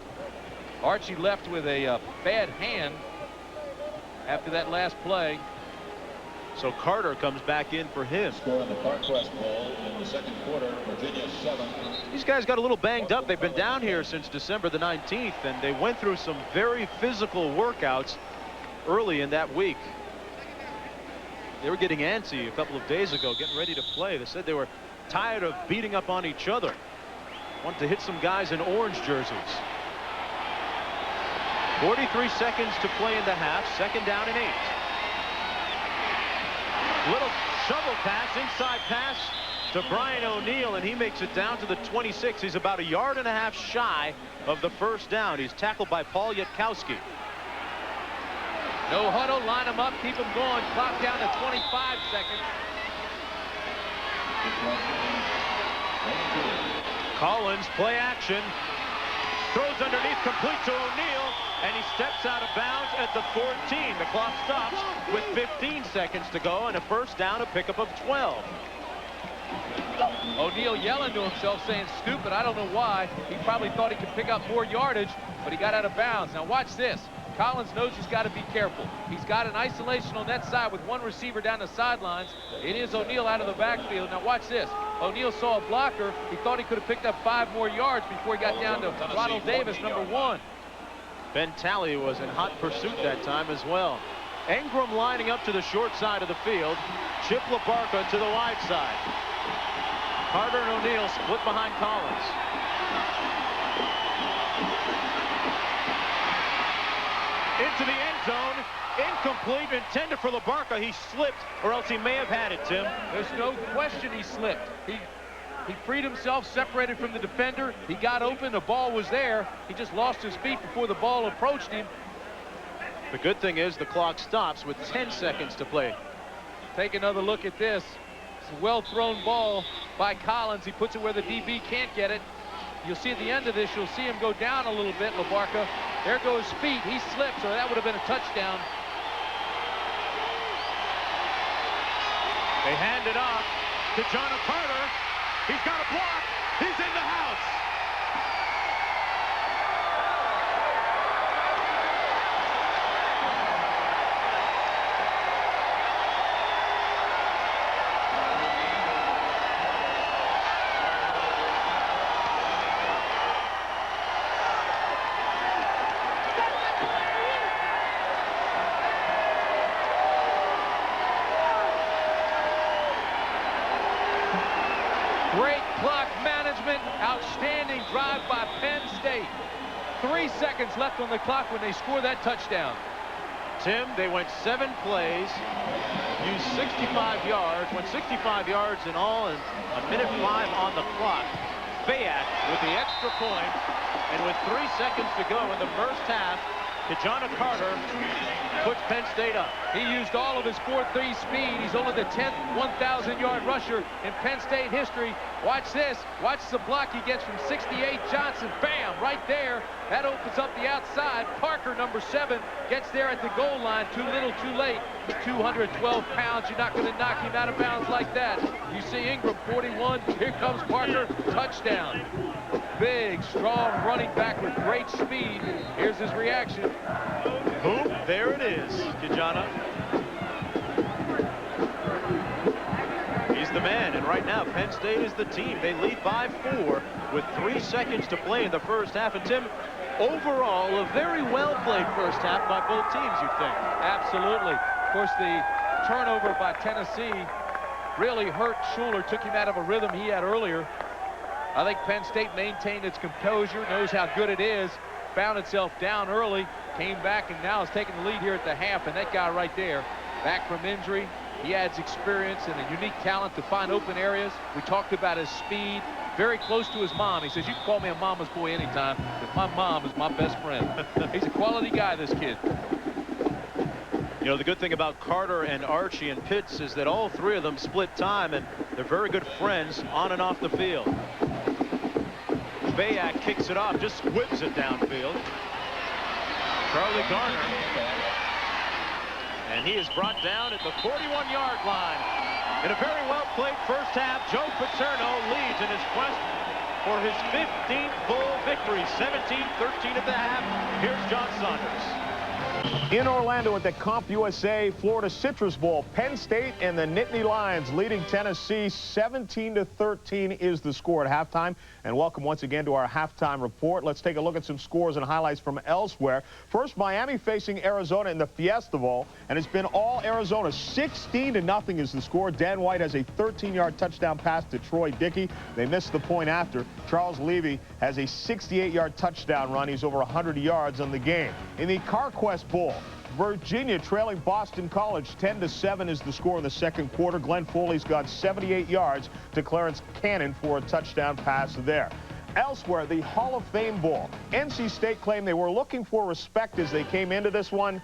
Archie left with a bad hand after that last play. So Carter comes back in for him. Score on the Park-West Bowl in the second quarter, Virginia 7. These guys got a little banged up. They've been down here since December the 19th, and they went through some very physical workouts early in that week. They were getting antsy a couple of days ago, getting ready to play. They said they were tired of beating up on each other. Wanted to hit some guys in orange jerseys. 43 seconds to play in the half. Second down and 8. Little shovel pass, inside pass to Brian O'Neill, and he makes it down to the 26. He's about 1.5 yards shy of the first down. He's tackled by Paul Yatkowski. No huddle, line them up, keep them going. Clock down to 25 seconds. Collins, play action. Throws underneath, complete to O'Neill, and he steps out of bounds at the 14. The clock stops with 15 seconds to go, and a first down, a pickup of 12. O'Neill yelling to himself, saying, stupid, I don't know why. He probably thought he could pick up more yardage, but he got out of bounds. Now watch this. Collins knows he's got to be careful. He's got an isolation on that side with one receiver down the sidelines. It is O'Neill out of the backfield. Now watch this. O'Neill saw a blocker. He thought he could have picked up 5 more yards before he got down to Ronald Davis, number 1. Ben Talley was in hot pursuit that time as well. Ingram lining up to the short side of the field. Chip LaBarca to the wide side. Carter and O'Neill split behind Collins. Into the end zone. Incomplete, intended for LaBarca. He slipped, or else he may have had it, Tim. There's no question he slipped. He freed himself, separated from the defender. He got open. The ball was there. He just lost his feet before the ball approached him. The good thing is the clock stops with 10 seconds to play. Take another look at this. It's a well-thrown ball by Collins. He puts it where the DB can't get it. You'll see at the end of this, you'll see him go down a little bit, LaBarca. There goes his feet. He slipped, so that would have been a touchdown. They hand it off to John Carter. He's got a block. He's in the house. Great clock management. Outstanding drive by Penn State. 3 seconds left on the clock when they score that touchdown. Tim, they went 7 plays, used 65 yards, went 65 yards in all, and 1:05 on the clock. Fayak with the extra point, and with 3 seconds to go in the first half, Tajana Carter puts Penn State up. He used all of his 4.3 speed. He's only the 10th 1,000-yard rusher in Penn State history. Watch this. Watch the block he gets from 68 Johnson. Bam, right there. That opens up the outside. Parker, number 7, gets there at the goal line. Too little, too late. 212 pounds. You're not going to knock him out of bounds like that. You see Ingram, 41. Here comes Parker. Touchdown. Big, strong running back with great speed. Here's his reaction. Boom, there it is, Kijana. He's the man, and right now Penn State is the team. They lead by 4 with 3 seconds to play in the first half. And Tim, overall, a very well-played first half by both teams, you think? Absolutely. Of course, the turnover by Tennessee really hurt Schuler, took him out of a rhythm he had earlier. I think Penn State maintained its composure, knows how good it is, found itself down early, came back, and now is taking the lead here at the half. And that guy right there, back from injury, he adds experience and a unique talent to find open areas. We talked about his speed, very close to his mom. He says, you can call me a mama's boy anytime, because my mom is my best friend. He's a quality guy, this kid. You know, the good thing about Carter and Archie and Pitts is that all 3 of them split time, and they're very good friends on and off the field. Bayak kicks it off, just whips it downfield. Charlie Garner. And he is brought down at the 41-yard line. In a very well-played first half, Joe Paterno leads in his quest for his 15th full victory. 17-13 at the half. Here's John Saunders. In Orlando at the CompUSA Florida Citrus Bowl, Penn State and the Nittany Lions leading Tennessee 17-13 is the score at halftime. And welcome once again to our halftime report. Let's take a look at some scores and highlights from elsewhere. First, Miami facing Arizona in the Fiesta Bowl, and it's been all Arizona. 16-0 is the score. Dan White has a 13-yard touchdown pass to Troy Dickey. They missed the point after. Charles Levy has a 68-yard touchdown run. He's over 100 yards on the game. In the CarQuest Bowl, Virginia trailing Boston College 10-7 is the score in the second quarter. Glenn Foley's got 78 yards to Clarence Cannon for a touchdown pass there. Elsewhere, the Hall of Fame Bowl. NC State claimed they were looking for respect as they came into this one.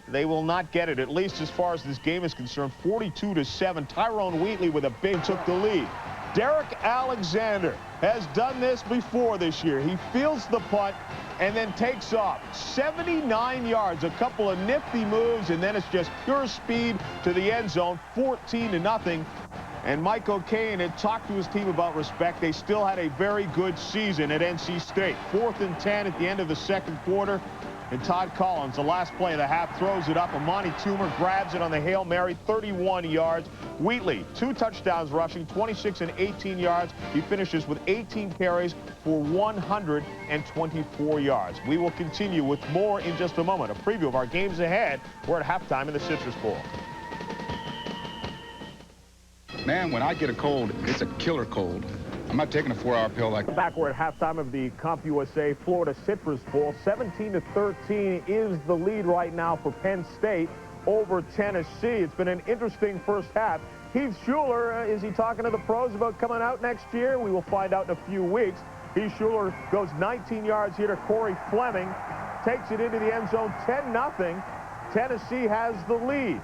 They will not get it, at least as far as this game is concerned. 42-7. Tyrone Wheatley with a big took the lead. Derek Alexander has done this before this year. He fields the punt and then takes off. 79 yards, a couple of nifty moves, and then it's just pure speed to the end zone, 14-0. And Mike O'Kane had talked to his team about respect. They still had a very good season at NC State. 4th and 10 at the end of the second quarter. And Todd Collins, the last play of the half, throws it up. Amani Toomer grabs it on the Hail Mary, 31 yards. Wheatley, 2 touchdowns rushing, 26 and 18 yards. He finishes with 18 carries for 124 yards. We will continue with more in just a moment. A preview of our games ahead. We're at halftime in the Citrus Bowl. Man, when I get a cold, it's a killer cold. I'm not taking a 4-hour pill like... Back, we're at halftime of the CompUSA Florida Citrus Bowl. 17-13 is the lead right now for Penn State over Tennessee. It's been an interesting first half. Heath Schuler, is he talking to the pros about coming out next year? We will find out in a few weeks. Heath Schuler goes 19 yards here to Corey Fleming. Takes it into the end zone, 10-0. Tennessee has the lead.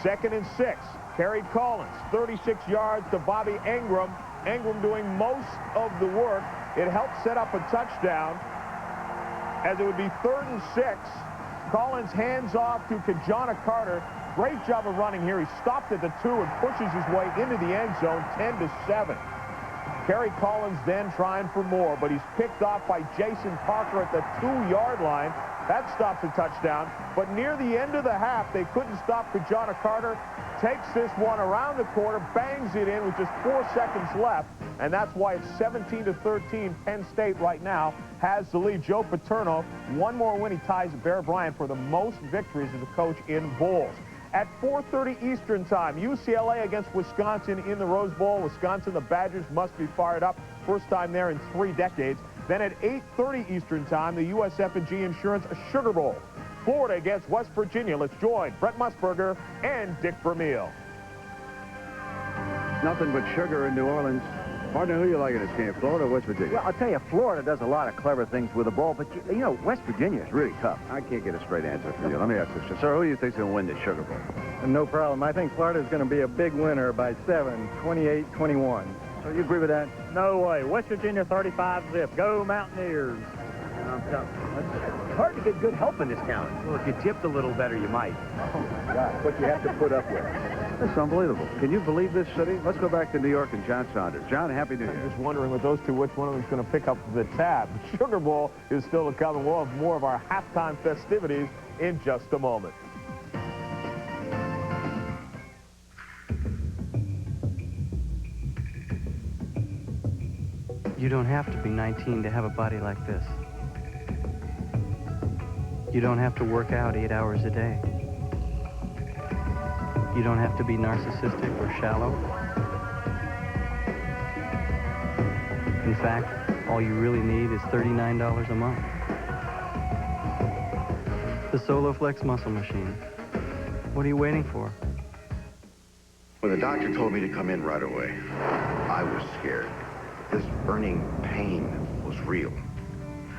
2nd and 6. Carried Collins, 36 yards to Bobby Ingram. Ingram doing most of the work. It helped set up a touchdown as it would be 3rd and 6. Collins hands off to Kijana Carter. Great job of running here. He stopped at the 2 and pushes his way into the end zone, 10-7. Kerry Collins then trying for more, but he's picked off by Jason Parker at the 2-yard line. That stops a touchdown. But near the end of the half, they couldn't stop Kijana Carter. Takes this one around the corner, bangs it in with just 4 seconds left, and that's why it's 17-13. Penn State right now has the lead. Joe Paterno, one more win, he ties Bear Bryant for the most victories as a coach in bowls. At 4:30 Eastern time, UCLA against Wisconsin in the Rose Bowl. Wisconsin, the Badgers must be fired up. First time there in 3 decades. Then at 8:30 Eastern time, the USF&G Insurance Sugar Bowl. Florida against West Virginia. Let's join Brett Musburger and Dick Vermeil. Nothing but sugar in New Orleans. Partner, who you like in this game, Florida or West Virginia? Well, I'll tell you, Florida does a lot of clever things with the ball, but, you know, West Virginia is really tough. I can't get a straight answer from you. Let me ask this. Sir, who do you think's going to win the Sugar Bowl? No problem. I think Florida's going to be a big winner by 7, 28-21. So you agree with that? No way. West Virginia 35-zip. Go Mountaineers. It's hard to get good help in this town. Well, if you tipped a little better, you might. Oh, my God. What you have to put up with. That's unbelievable. Can you believe this city? Let's go back to New York and John Saunders. John, Happy New Year. I'm just wondering with those two, which one of them is going to pick up the tab. Sugar Bowl is still to come, and we'll have more of our halftime festivities in just a moment. You don't have to be 19 to have a body like this. You don't have to work out 8 hours a day. You don't have to be narcissistic or shallow. In fact, all you really need is $39 a month. The SoloFlex Muscle Machine. What are you waiting for? When the doctor told me to come in right away, I was scared. This burning pain was real.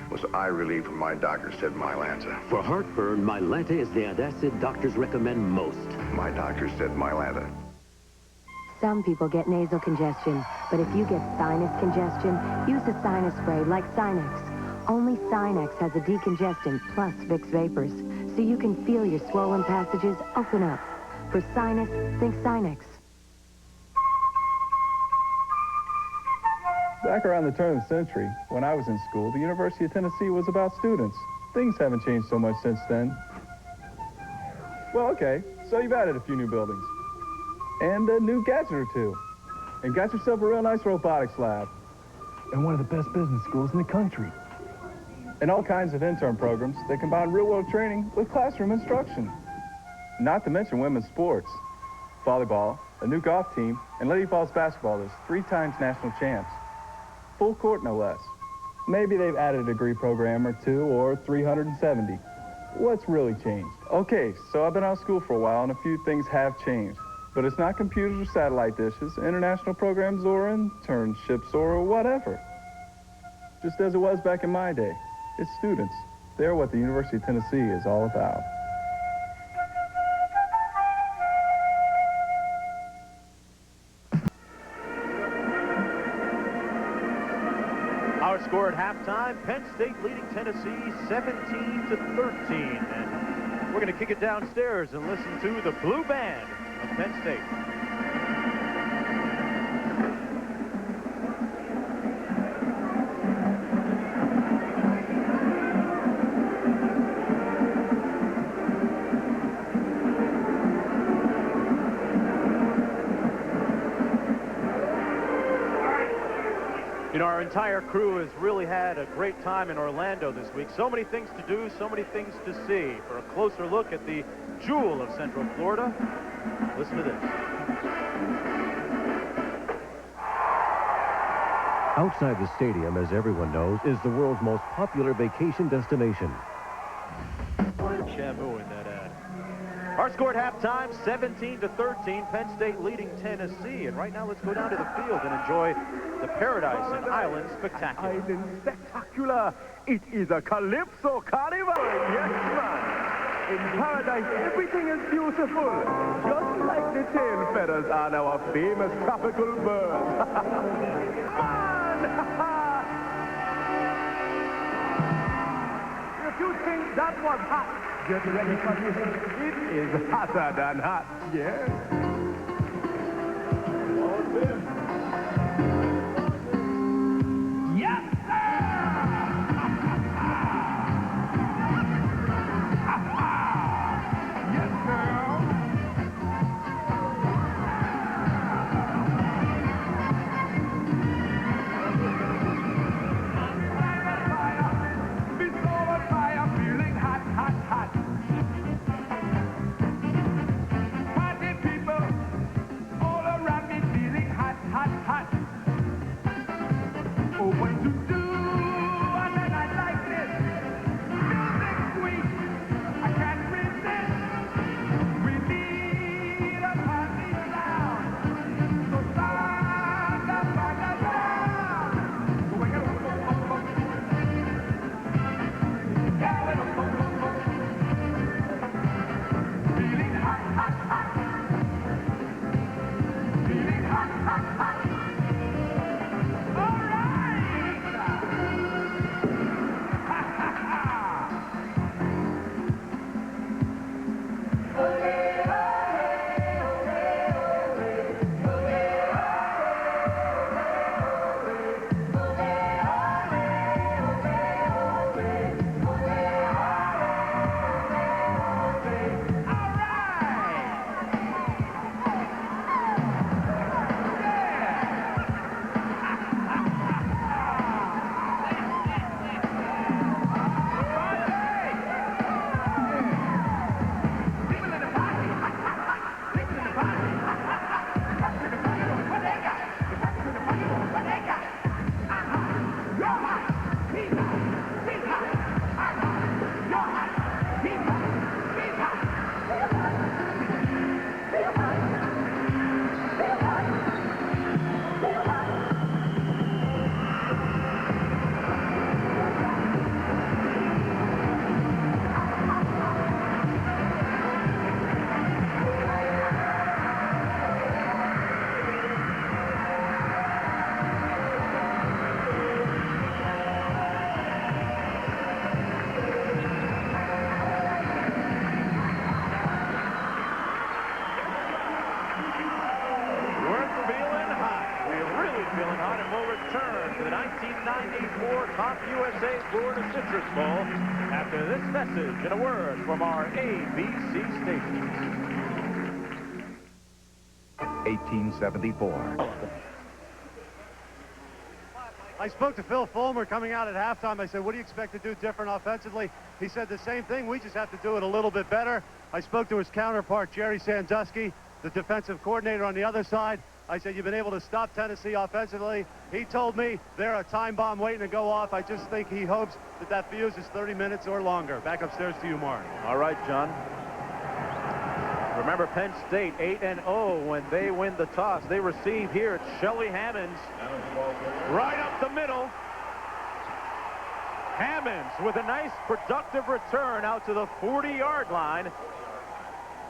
Was eye relief when my doctor said Mylanta. For heartburn, Mylanta is the antacid doctors recommend most. My doctor said Mylanta. Some people get nasal congestion, but if you get sinus congestion, use a sinus spray like Sinex. Only Sinex has a decongestant plus Vicks Vapors, so you can feel your swollen passages open up. For sinus, think Sinex. Back around the turn of the century, when I was in school, the University of Tennessee was about students. Things haven't changed so much since then. Well, okay, so you've added a few new buildings. And a new gadget or two. And got yourself a real nice robotics lab. And one of the best business schools in the country. And all kinds of intern programs that combine real-world training with classroom instruction. Not to mention women's sports. Volleyball, a new golf team, and Lady Falls basketball is 3 times national champs. Full court, no less. Maybe they've added a degree program or 2 or 370. What's really changed? Okay, so I've been out of school for a while and a few things have changed. But it's not computers or satellite dishes, international programs or internships or whatever. Just as it was back in my day. It's students. They're what the University of Tennessee is all about. Our score at halftime, Penn State leading Tennessee 17-13. And we're going to kick it downstairs and listen to the Blue Band of Penn State. You know, our entire crew has really had a great time in Orlando this week. So many things to do, so many things to see. For a closer look at the jewel of Central Florida, listen to this. Outside the stadium, as everyone knows, is the world's most popular vacation destination. Shamu in that ad. Our score at halftime, 17-13. Penn State leading Tennessee. And right now, let's go down to the field and enjoy the Paradise and Island Spectacular. Island Spectacular. It is a Calypso Carnival. Yes, man. In Paradise, everything is beautiful. Just like the tail feathers on our famous tropical birds. If you think that was hot, get ready for this. It is hotter than hot. Yes. Yes, Citrus Bowl after this message and a word from our ABC stations. 1874. I spoke to Phil Fulmer coming out at halftime. I said, what do you expect to do different offensively? He said the same thing. We just have to do it a little bit better. I spoke to his counterpart, Jerry Sandusky, the defensive coordinator on the other side. I said, you've been able to stop Tennessee offensively. He told me they're a time bomb waiting to go off. I just think he hopes that that fuse is 30 minutes or longer. Back upstairs to you, Mark. All right, John. Remember, Penn State 8-0 when they win the toss. They receive here. It's Shelly Hammonds right up the middle. Hammonds with a nice productive return out to the 40-yard line.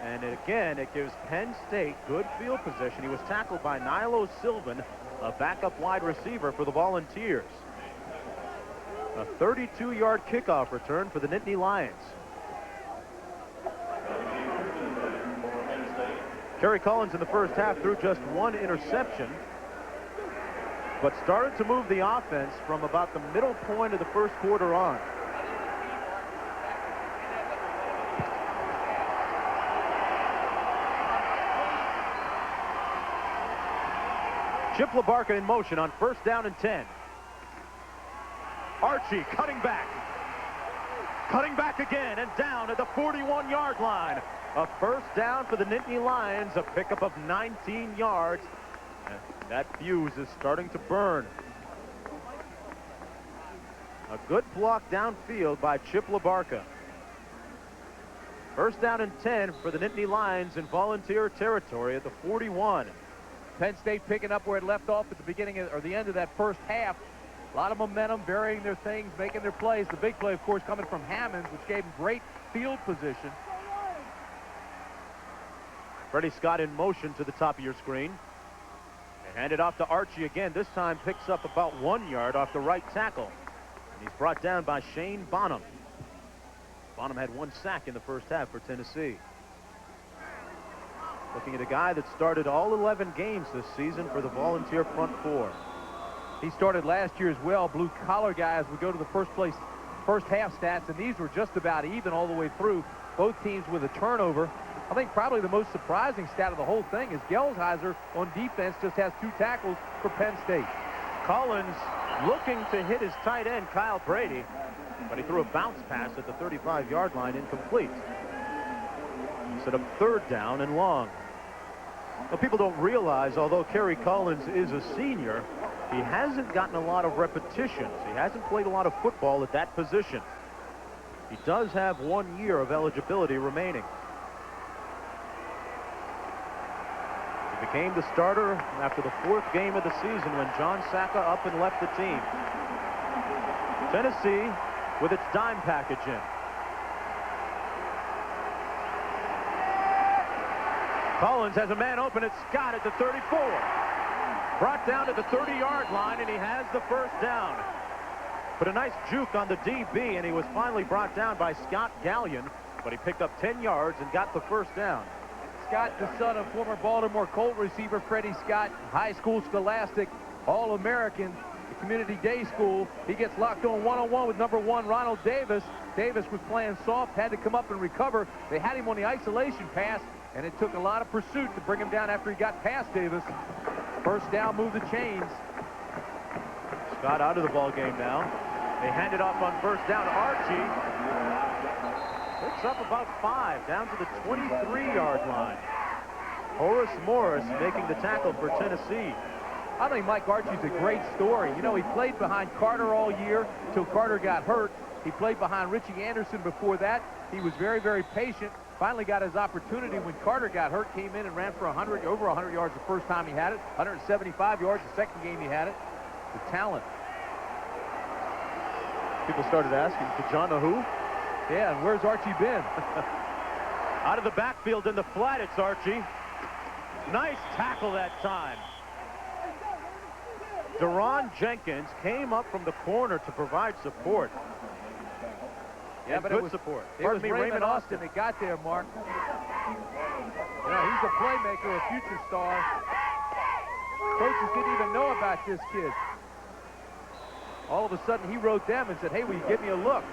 And again, it gives Penn State good field position. He was tackled by Nilo Sylvan, a backup wide receiver for the Volunteers. A 32-yard kickoff return for the Nittany Lions. Kerry Collins in the first half threw just one interception, but started to move the offense from about the middle point of the first quarter on. Chip LaBarca in motion on 1st down and 10. Archie cutting back again, and down at the 41-yard line. A 1st down for the Nittany Lions, a pickup of 19 yards. And that fuse is starting to burn. A good block downfield by Chip LaBarca. 1st down and 10 for the Nittany Lions in Volunteer territory at the 41. Penn State picking up where it left off at the beginning or the end of that first half. A lot of momentum, varying their things, making their plays. The big play, of course, coming from Hammonds, which gave him great field position. Freddie Scott in motion to the top of your screen. And hand it off to Archie again. This time picks up about 1 yard off the right tackle. And he's brought down by Shane Bonham. Bonham had 1 sack in the first half for Tennessee. Looking at a guy that started all 11 games this season for the Volunteer front four. He started last year as well. Blue-collar guys would go to the first half stats, and these were just about even all the way through. Both teams with a turnover. I think probably the most surprising stat of the whole thing is Gelsheiser on defense just has 2 tackles for Penn State. Collins looking to hit his tight end, Kyle Brady, but he threw a bounce pass at the 35-yard line, incomplete. Instead of 3rd down and long. Well, people don't realize, although Kerry Collins is a senior, he hasn't gotten a lot of repetitions. He hasn't played a lot of football at that position. He does have 1 year of eligibility remaining. He became the starter after the 4th game of the season when John Sacca up and left the team. Tennessee with its dime package in. Collins has a man open at Scott at the 34. Brought down to the 30-yard line, and he has the 1st down. Put a nice juke on the DB, and he was finally brought down by Scott Gallion, but he picked up 10 yards and got the 1st down. Scott, the son of former Baltimore Colt receiver Freddie Scott, high school Scholastic, All-American, the Community Day School. He gets locked on one-on-one with number 1, Ronald Davis. Davis was playing soft, had to come up and recover. They had him on the isolation pass, and it took a lot of pursuit to bring him down after he got past Davis. 1st down, move the chains. Scott out of the ball game now. They hand it off on 1st down. Archie picks up about 5 down to the 23-yard line. Horace Morris making the tackle for Tennessee. I think Mike Archie's a great story. You know, he played behind Carter all year till Carter got hurt. He played behind Richie Anderson before that. He was very, very patient. Finally got his opportunity when Carter got hurt, came in and ran for over 100 yards the first time he had it, 175 yards the second game he had it. The talent. People started asking, did John know who? Yeah, and where's Archie been? Out of the backfield in the flat, it's Archie. Nice tackle that time. Deron Jenkins came up from the corner to provide support. Yeah, but good it was support. It was Raymond Austin that got there, Mark. You know, he's a playmaker, a future star. Coaches didn't even know about this kid. All of a sudden, he wrote them and said, hey, will you give me a look?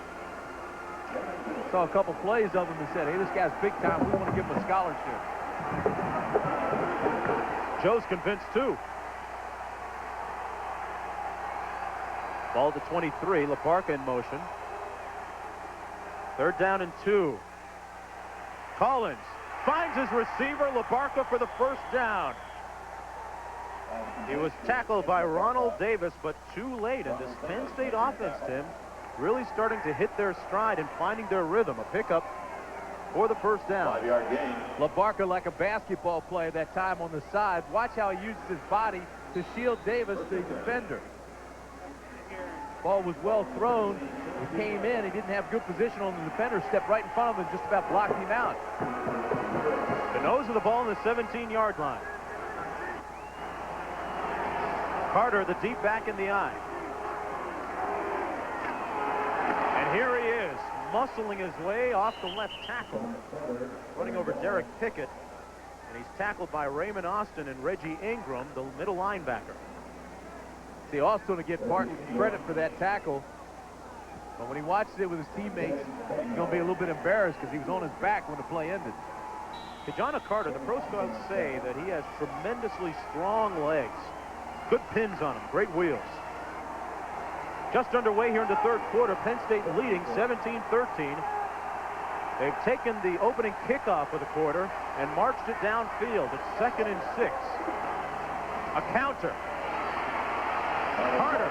Saw a couple plays of him and said, hey, this guy's big time. We want to give him a scholarship. Joe's convinced, too. Ball to 23. LaBarca in motion. 3rd down and 2. Collins finds his receiver, LaBarca, for the 1st down. He was tackled by Ronald Davis, but too late. And this Penn State offense, Tim, really starting to hit their stride and finding their rhythm. A pickup for the 1st down. 5-yard gain. LaBarca, like a basketball player that time on the side. Watch how he uses his body to shield Davis, the defender. Ball was well thrown. He came in. He didn't have good position on the defender. Stepped right in front of him and just about blocked him out. The nose of the ball on the 17-yard line. Carter, the deep back in the eye. And here he is, muscling his way off the left tackle, running over Derek Pickett. And he's tackled by Raymond Austin and Reggie Ingram, the middle linebacker. See, Austin will get part credit for that tackle. But when he watches it with his teammates, he's going to be a little bit embarrassed because he was on his back when the play ended. Kajana Carter, the pro scouts say that he has tremendously strong legs. Good pins on him, great wheels. Just underway here in the 3rd quarter, Penn State leading 17-13. They've taken the opening kickoff of the quarter and marched it downfield. It's 2nd and 6. A counter. Carter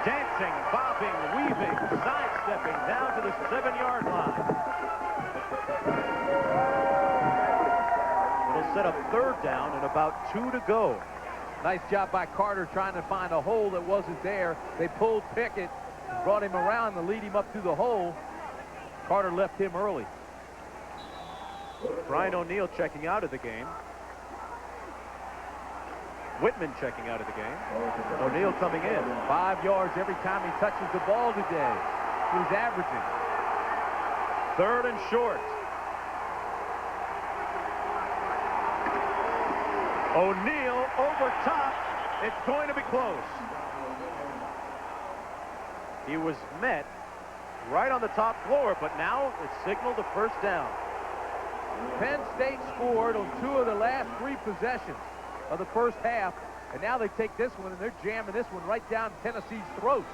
dancing, bobbing, weaving, sidestepping down to the 7-yard line. It'll set up 3rd down and about 2 to go. Nice job by Carter trying to find a hole that wasn't there. They pulled Pickett, brought him around to lead him up through the hole. Carter left him early. Brian O'Neill checking out of the game. Whitman checking out of the game. O'Neill coming in. 5 yards every time he touches the ball today. He's averaging. 3rd and short. O'Neill over top. It's going to be close. He was met right on the top floor, but now it's signaled the 1st down. Penn State scored on 2 of the last 3 possessions of the 1st half, and now they take this one and they're jamming this one right down Tennessee's throat.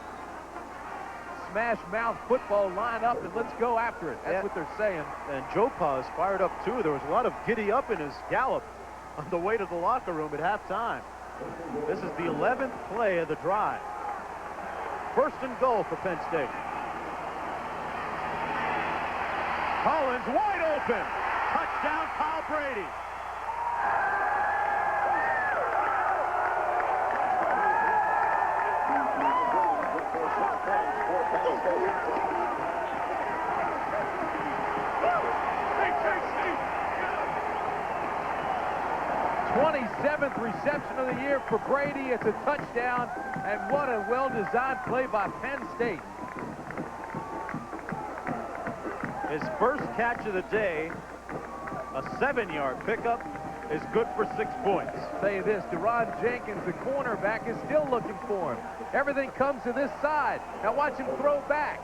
Smash mouth football, line up and let's go after it. That's what they're saying. And Joe Pa's fired up too. There was a lot of giddy up in his gallop on the way to the locker room at halftime. This is the 11th play of the drive. 1st and goal for Penn State. Collins wide open. Touchdown, Kyle Brady. '27th reception of the year for Brady. It's a touchdown, and what a well-designed play by Penn State. His first catch of the day, a 7-yard pickup, is good for 6 points. I'll tell you this, Deron Jenkins, the cornerback, is still looking for him. Everything comes to this side. Now watch him throw back.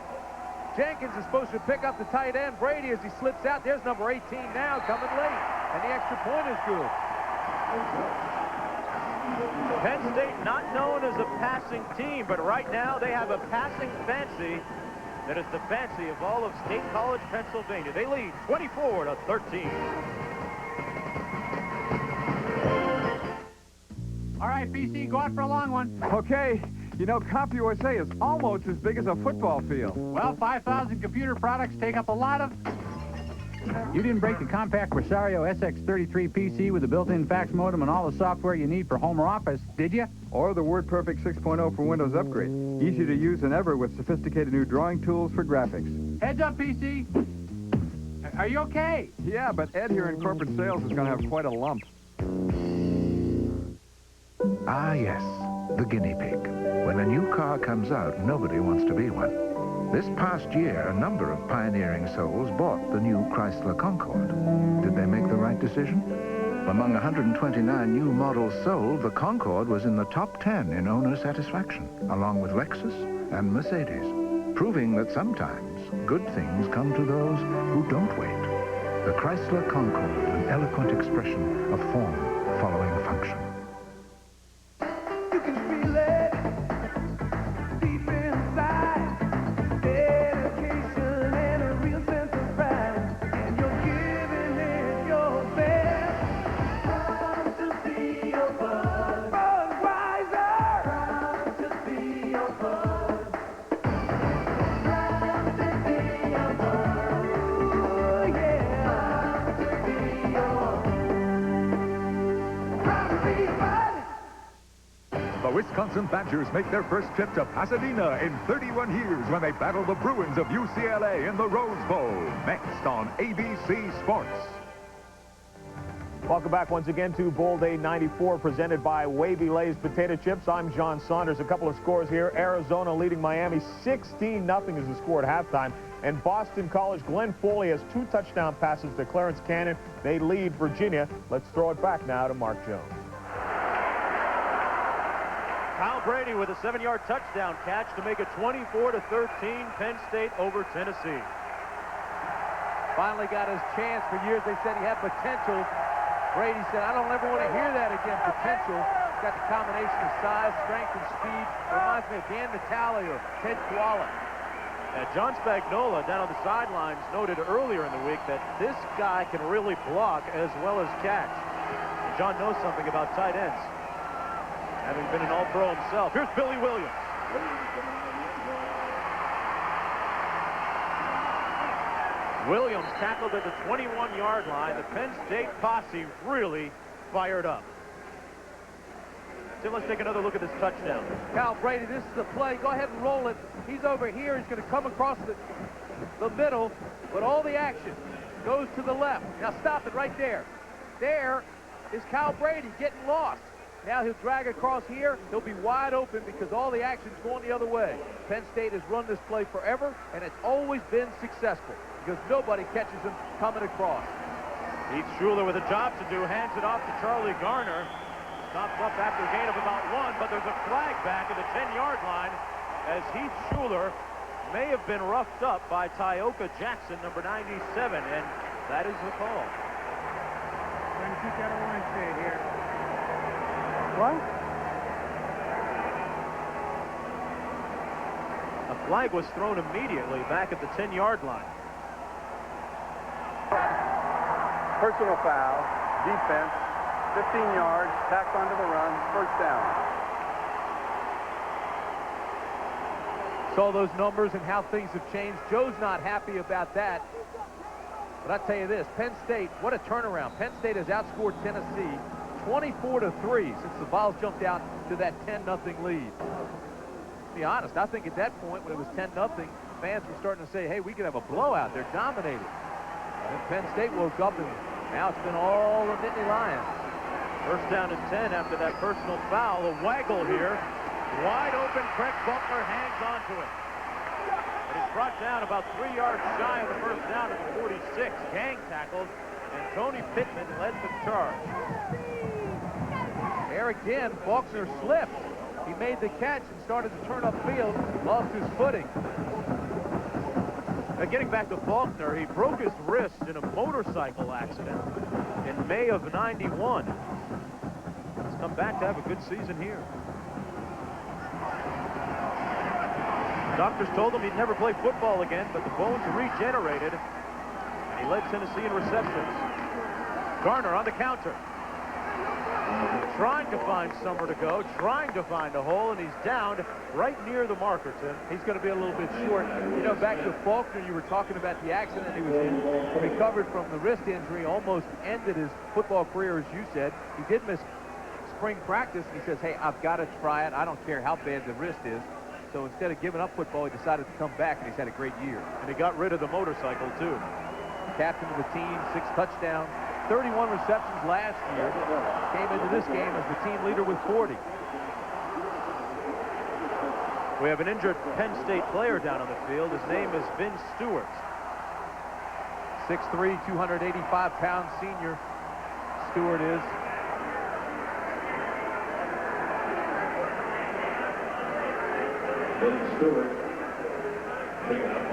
Jenkins is supposed to pick up the tight end. Brady, as he slips out, there's number 18 now coming late, and the extra point is good. Penn State not known as a passing team, but right now they have a passing fancy that is the fancy of all of State College, Pennsylvania. They lead 24-13. All right, BC, go out for a long one. Okay. You know, CompUSA is almost as big as a football field. Well, 5,000 computer products take up a lot of... You didn't break the compact Rosario SX33 PC with the built-in fax modem and all the software you need for home or office, did you? Or the WordPerfect 6.0 for Windows upgrade. Easier to use than ever with sophisticated new drawing tools for graphics. Heads up, PC. Are you okay? Yeah, but Ed here in corporate sales is going to have quite a lump. Ah, yes, the guinea pig. When a new car comes out, nobody wants to be one. This past year, a number of pioneering souls bought the new Chrysler Concorde. Did they make the right decision? Among 129 new models sold, the Concorde was in the top 10 in owner satisfaction, along with Lexus and Mercedes, proving that sometimes good things come to those who don't wait. The Chrysler Concorde, an eloquent expression of form following function. You can feel it deep inside. Dedication and a real sense of pride. And you're giving it your best. Proud to be your bud. Budweiser. Proud to be your bud. Proud to be your bud. Ooh, yeah. Proud to be your bud. Proud to be your bud. The Wisconsin Badgers make their first trip to Pasadena in 31 years when they battle the Bruins of UCLA in the Rose Bowl. Next on ABC Sports. Welcome back once again to Bowl Day 94, presented by Wavy Lay's Potato Chips. I'm John Saunders. A couple of scores here. Arizona leading Miami 16-0 is the score at halftime. And Boston College, Glenn Foley has 2 touchdown passes to Clarence Cannon. They lead Virginia. Let's throw it back now to Mark Jones. Kyle Brady with a 7-yard touchdown catch to make it 24-13, Penn State over Tennessee. Finally got his chance. For years they said he had potential. Brady said, I don't ever want to hear that again, potential. He's got the combination of size, strength, and speed. Reminds me of Dan Natale or Ted Koala. John Spagnola down on the sidelines noted earlier in the week that this guy can really block as well as catch. And John knows something about tight ends, having been an All-Pro himself. Here's Billy Williams. Williams tackled at the 21-yard line. The Penn State posse really fired up. So let's take another look at this touchdown. Kyle Brady, this is the play. Go ahead and roll it. He's over here. He's going to come across the middle, but all the action goes to the left. Now stop it right there. There is Kyle Brady getting lost. Now he'll drag across here. He'll be wide open because all the action's going the other way. Penn State has run this play forever, and it's always been successful because nobody catches him coming across. Heath Schuler with a job to do, hands it off to Charlie Garner. Stops up after a gain of about 1, but there's a flag back at the 10-yard line as Heath Schuler may have been roughed up by Tyoka Jackson, number 97, and that is the call. Trying to keep that line straight here. What? A flag was thrown immediately back at the 10-yard line. Personal foul, defense, 15 yards, tacked onto the run, first down. Saw those numbers and how things have changed. Joe's not happy about that. But I tell you this, Penn State, what a turnaround. Penn State has outscored Tennessee 24-3 since the Vols jumped out to that 10-0 lead. To be honest, I think at that point when it was 10-0, fans were starting to say, hey, we could have a blowout. They're dominated. And Penn State woke up, and now it's been all the Nittany Lions. First down and 10 after that personal foul. A waggle here. Wide open, Craig Butler hangs on to it. But it's brought down about 3 yards shy of the first down at the 46. Gang tackled, and Tony Pittman led the charge. There again, Faulkner slipped. He made the catch and started to turn upfield, lost his footing. Now getting back to Faulkner, he broke his wrist in a motorcycle accident in May of '91. He's come back to have a good season here. Doctors told him he'd never play football again, but the bones regenerated, and he led Tennessee in receptions. Garner on the counter. Trying to find somewhere to go, trying to find a hole, and he's downed right near the marker, Tim. He's going to be a little bit short. You know, back to Faulkner, you were talking about the accident he was in. Recovered from the wrist injury, almost ended his football career, as you said. He did miss spring practice, and he says, hey, I've got to try it. I don't care how bad the wrist is. So instead of giving up football, he decided to come back, and he's had a great year. And he got rid of the motorcycle, too. Captain of the team, 6 touchdowns. 31 receptions last year. Came into this game as the team leader with 40. We have an injured Penn State player down on the field. His name is Vin Stewart. 6'3", 285-pound senior. Stewart is.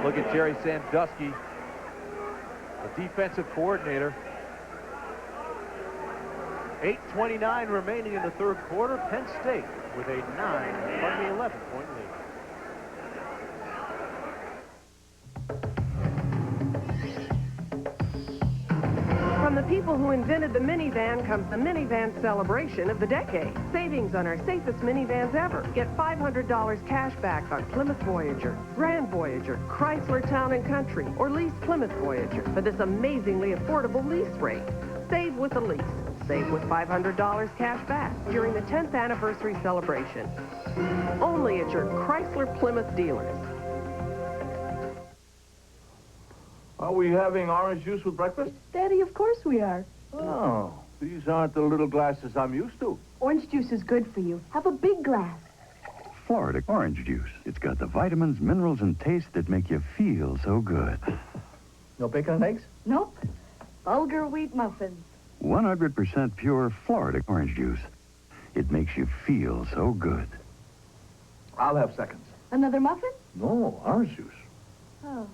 Look at Jerry Sandusky, the defensive coordinator. 8:29 remaining in the third quarter. Penn State with a 11-point lead. From the people who invented the minivan comes the minivan celebration of the decade. Savings on our safest minivans ever. Get $500 cash back on Plymouth Voyager, Grand Voyager, Chrysler Town & Country, or lease Plymouth Voyager for this amazingly affordable lease rate. Save with a lease. Save with $500 cash back during the 10th anniversary celebration. Only at your Chrysler Plymouth dealers. Are we having orange juice with breakfast? Daddy, of course we are. Oh, these aren't the little glasses I'm used to. Orange juice is good for you. Have a big glass. Florida orange juice. It's got the vitamins, minerals, and taste that make you feel so good. No bacon and eggs? Nope. Bulgur wheat muffins. 100% pure Florida orange juice. It makes you feel so good. I'll have seconds. Another muffin? No, orange juice. Oh.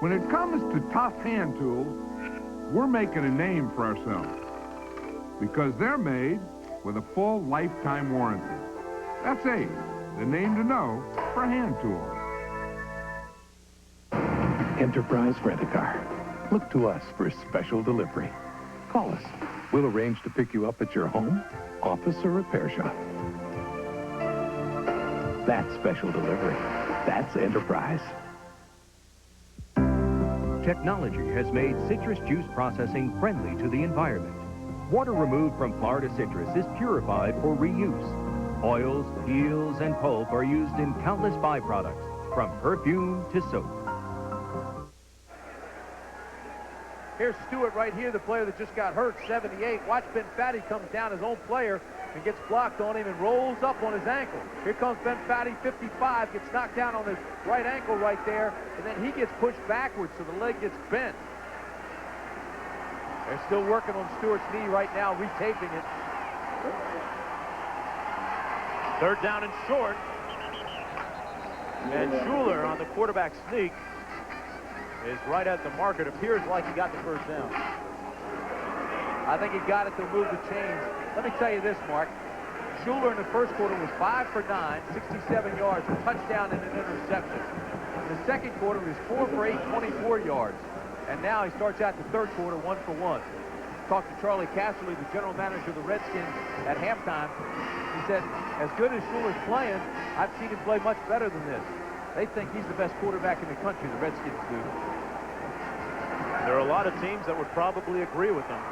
When it comes to tough hand tools, we're making a name for ourselves because they're made with a full lifetime warranty. That's Ace, the name to know for hand tools. Enterprise Rent-A-Car. Look to us for special delivery. Call us. We'll arrange to pick you up at your home, office, or repair shop. That's special delivery. That's Enterprise. Technology has made citrus juice processing friendly to the environment. Water removed from Florida citrus is purified for reuse. Oils, peels, and pulp are used in countless byproducts, from perfume to soap. Here's Stewart right here, the player that just got hurt, 78. Watch Ben Fatty comes down, his own player, and gets blocked on him and rolls up on his ankle. Here comes Ben Fatty, 55, gets knocked down on his right ankle right there, and then he gets pushed backwards, so the leg gets bent. They're still working on Stewart's knee right now, retaping it. Third down and short. And Schuler on the quarterback sneak is right at the mark. It appears like he got the first down. I think he got it to move the chains. Let me tell you this, Mark. Schuler in the first quarter was 5 for 9, 67 yards, a touchdown and an interception. In the second quarter, he was 4 for 8, 24 yards. And now he starts out the third quarter 1 for 1. Talked to Charlie Casserly, the general manager of the Redskins, at halftime. He said, as good as Schuler's playing, I've seen him play much better than this. They think he's the best quarterback in the country, the Redskins do. There are a lot of teams that would probably agree with them.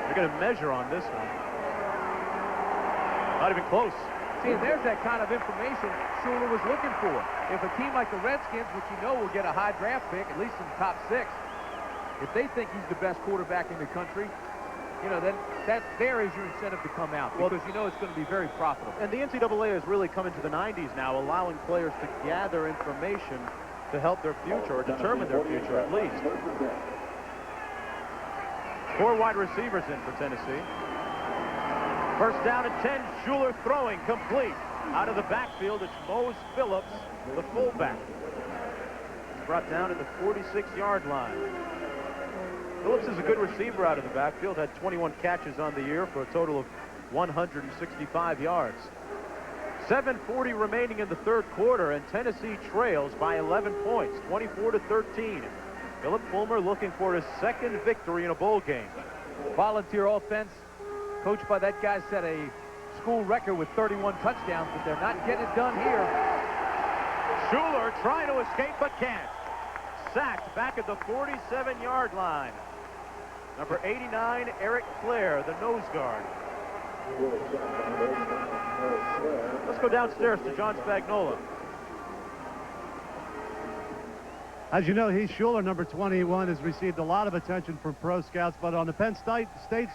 They're going to measure on this one. Not even close. See, and there's that kind of information Schuler was looking for. If a team like the Redskins, which you know will get a high draft pick, at least in the top 6, if they think he's the best quarterback in the country, you know, then there is your incentive to come out, because you know it's going to be very profitable. And the NCAA has really come into the 90s now, allowing players to gather information to help their future, or determine their future at least. 4 wide receivers in for Tennessee. First down and 10, Schuler throwing, complete. Out of the backfield, it's Mose Phillips, the fullback. Brought down at the 46-yard line. Phillips is a good receiver out of the backfield, had 21 catches on the year for a total of 165 yards. 7:40 remaining in the third quarter, and Tennessee trails by 11 points, 24-13. Philip Fulmer looking for his second victory in a bowl game. Volunteer offense, coached by that guy, set a school record with 31 touchdowns, but they're not getting it done here. Schuler trying to escape but can't. Sacked back at the 47-yard line. Number 89, Eric Clare, the nose guard. Let's go downstairs to John Spagnola. As you know, Heath Schuler, number 21, has received a lot of attention from pro scouts, but on the Penn State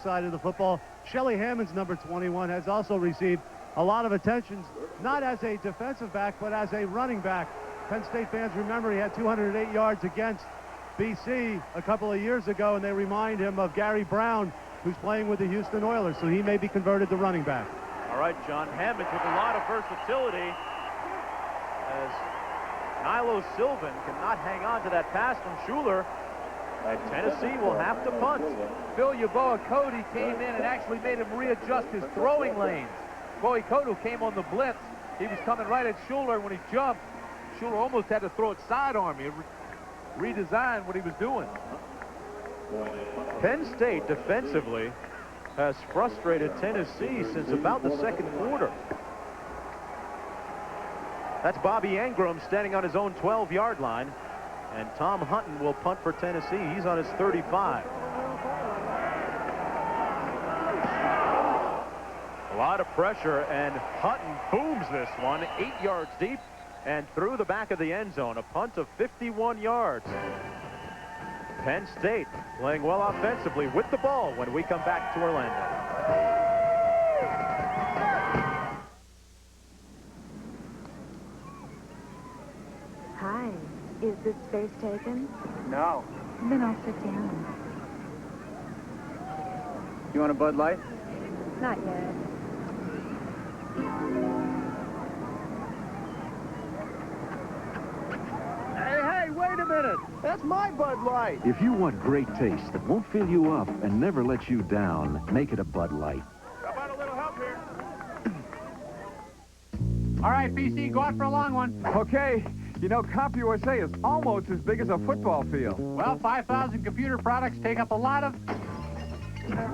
side of the football, Shelly Hammond's number 21 has also received a lot of attention, not as a defensive back, but as a running back. Penn State fans remember he had 208 yards against BC a couple of years ago, and they remind him of Gary Brown, who's playing with the Houston Oilers, so he may be converted to running back. All right, John Hammond with a lot of versatility as Nilo Sylvan cannot hang on to that pass from Schuler, and Tennessee will have to punt. Phil Yeboah Cody came in and actually made him readjust his throwing lanes. Boy Cody came on the blitz. He was coming right at Schuler. When he jumped, Schuler almost had to throw it sidearm. He redesigned what he was doing. Penn State defensively has frustrated Tennessee since about the second quarter. That's Bobby Ingram standing on his own 12-yard line, and Tom Hutton will punt for Tennessee. He's on his 35. A lot of pressure, and Hutton booms this one 8 yards deep and through the back of the end zone. A punt of 51 yards. Penn State playing well offensively with the ball when we come back to Orlando. Hi. Is this space taken? No. Then I'll sit down. You want a Bud Light? Not yet. Hey, wait a minute. That's my Bud Light. If you want great taste that won't fill you up and never let you down, make it a Bud Light. How about a little help here? All right, PC, go out for a long one. Okay. You know, CompUSA is almost as big as a football field. Well, 5,000 computer products take up a lot of...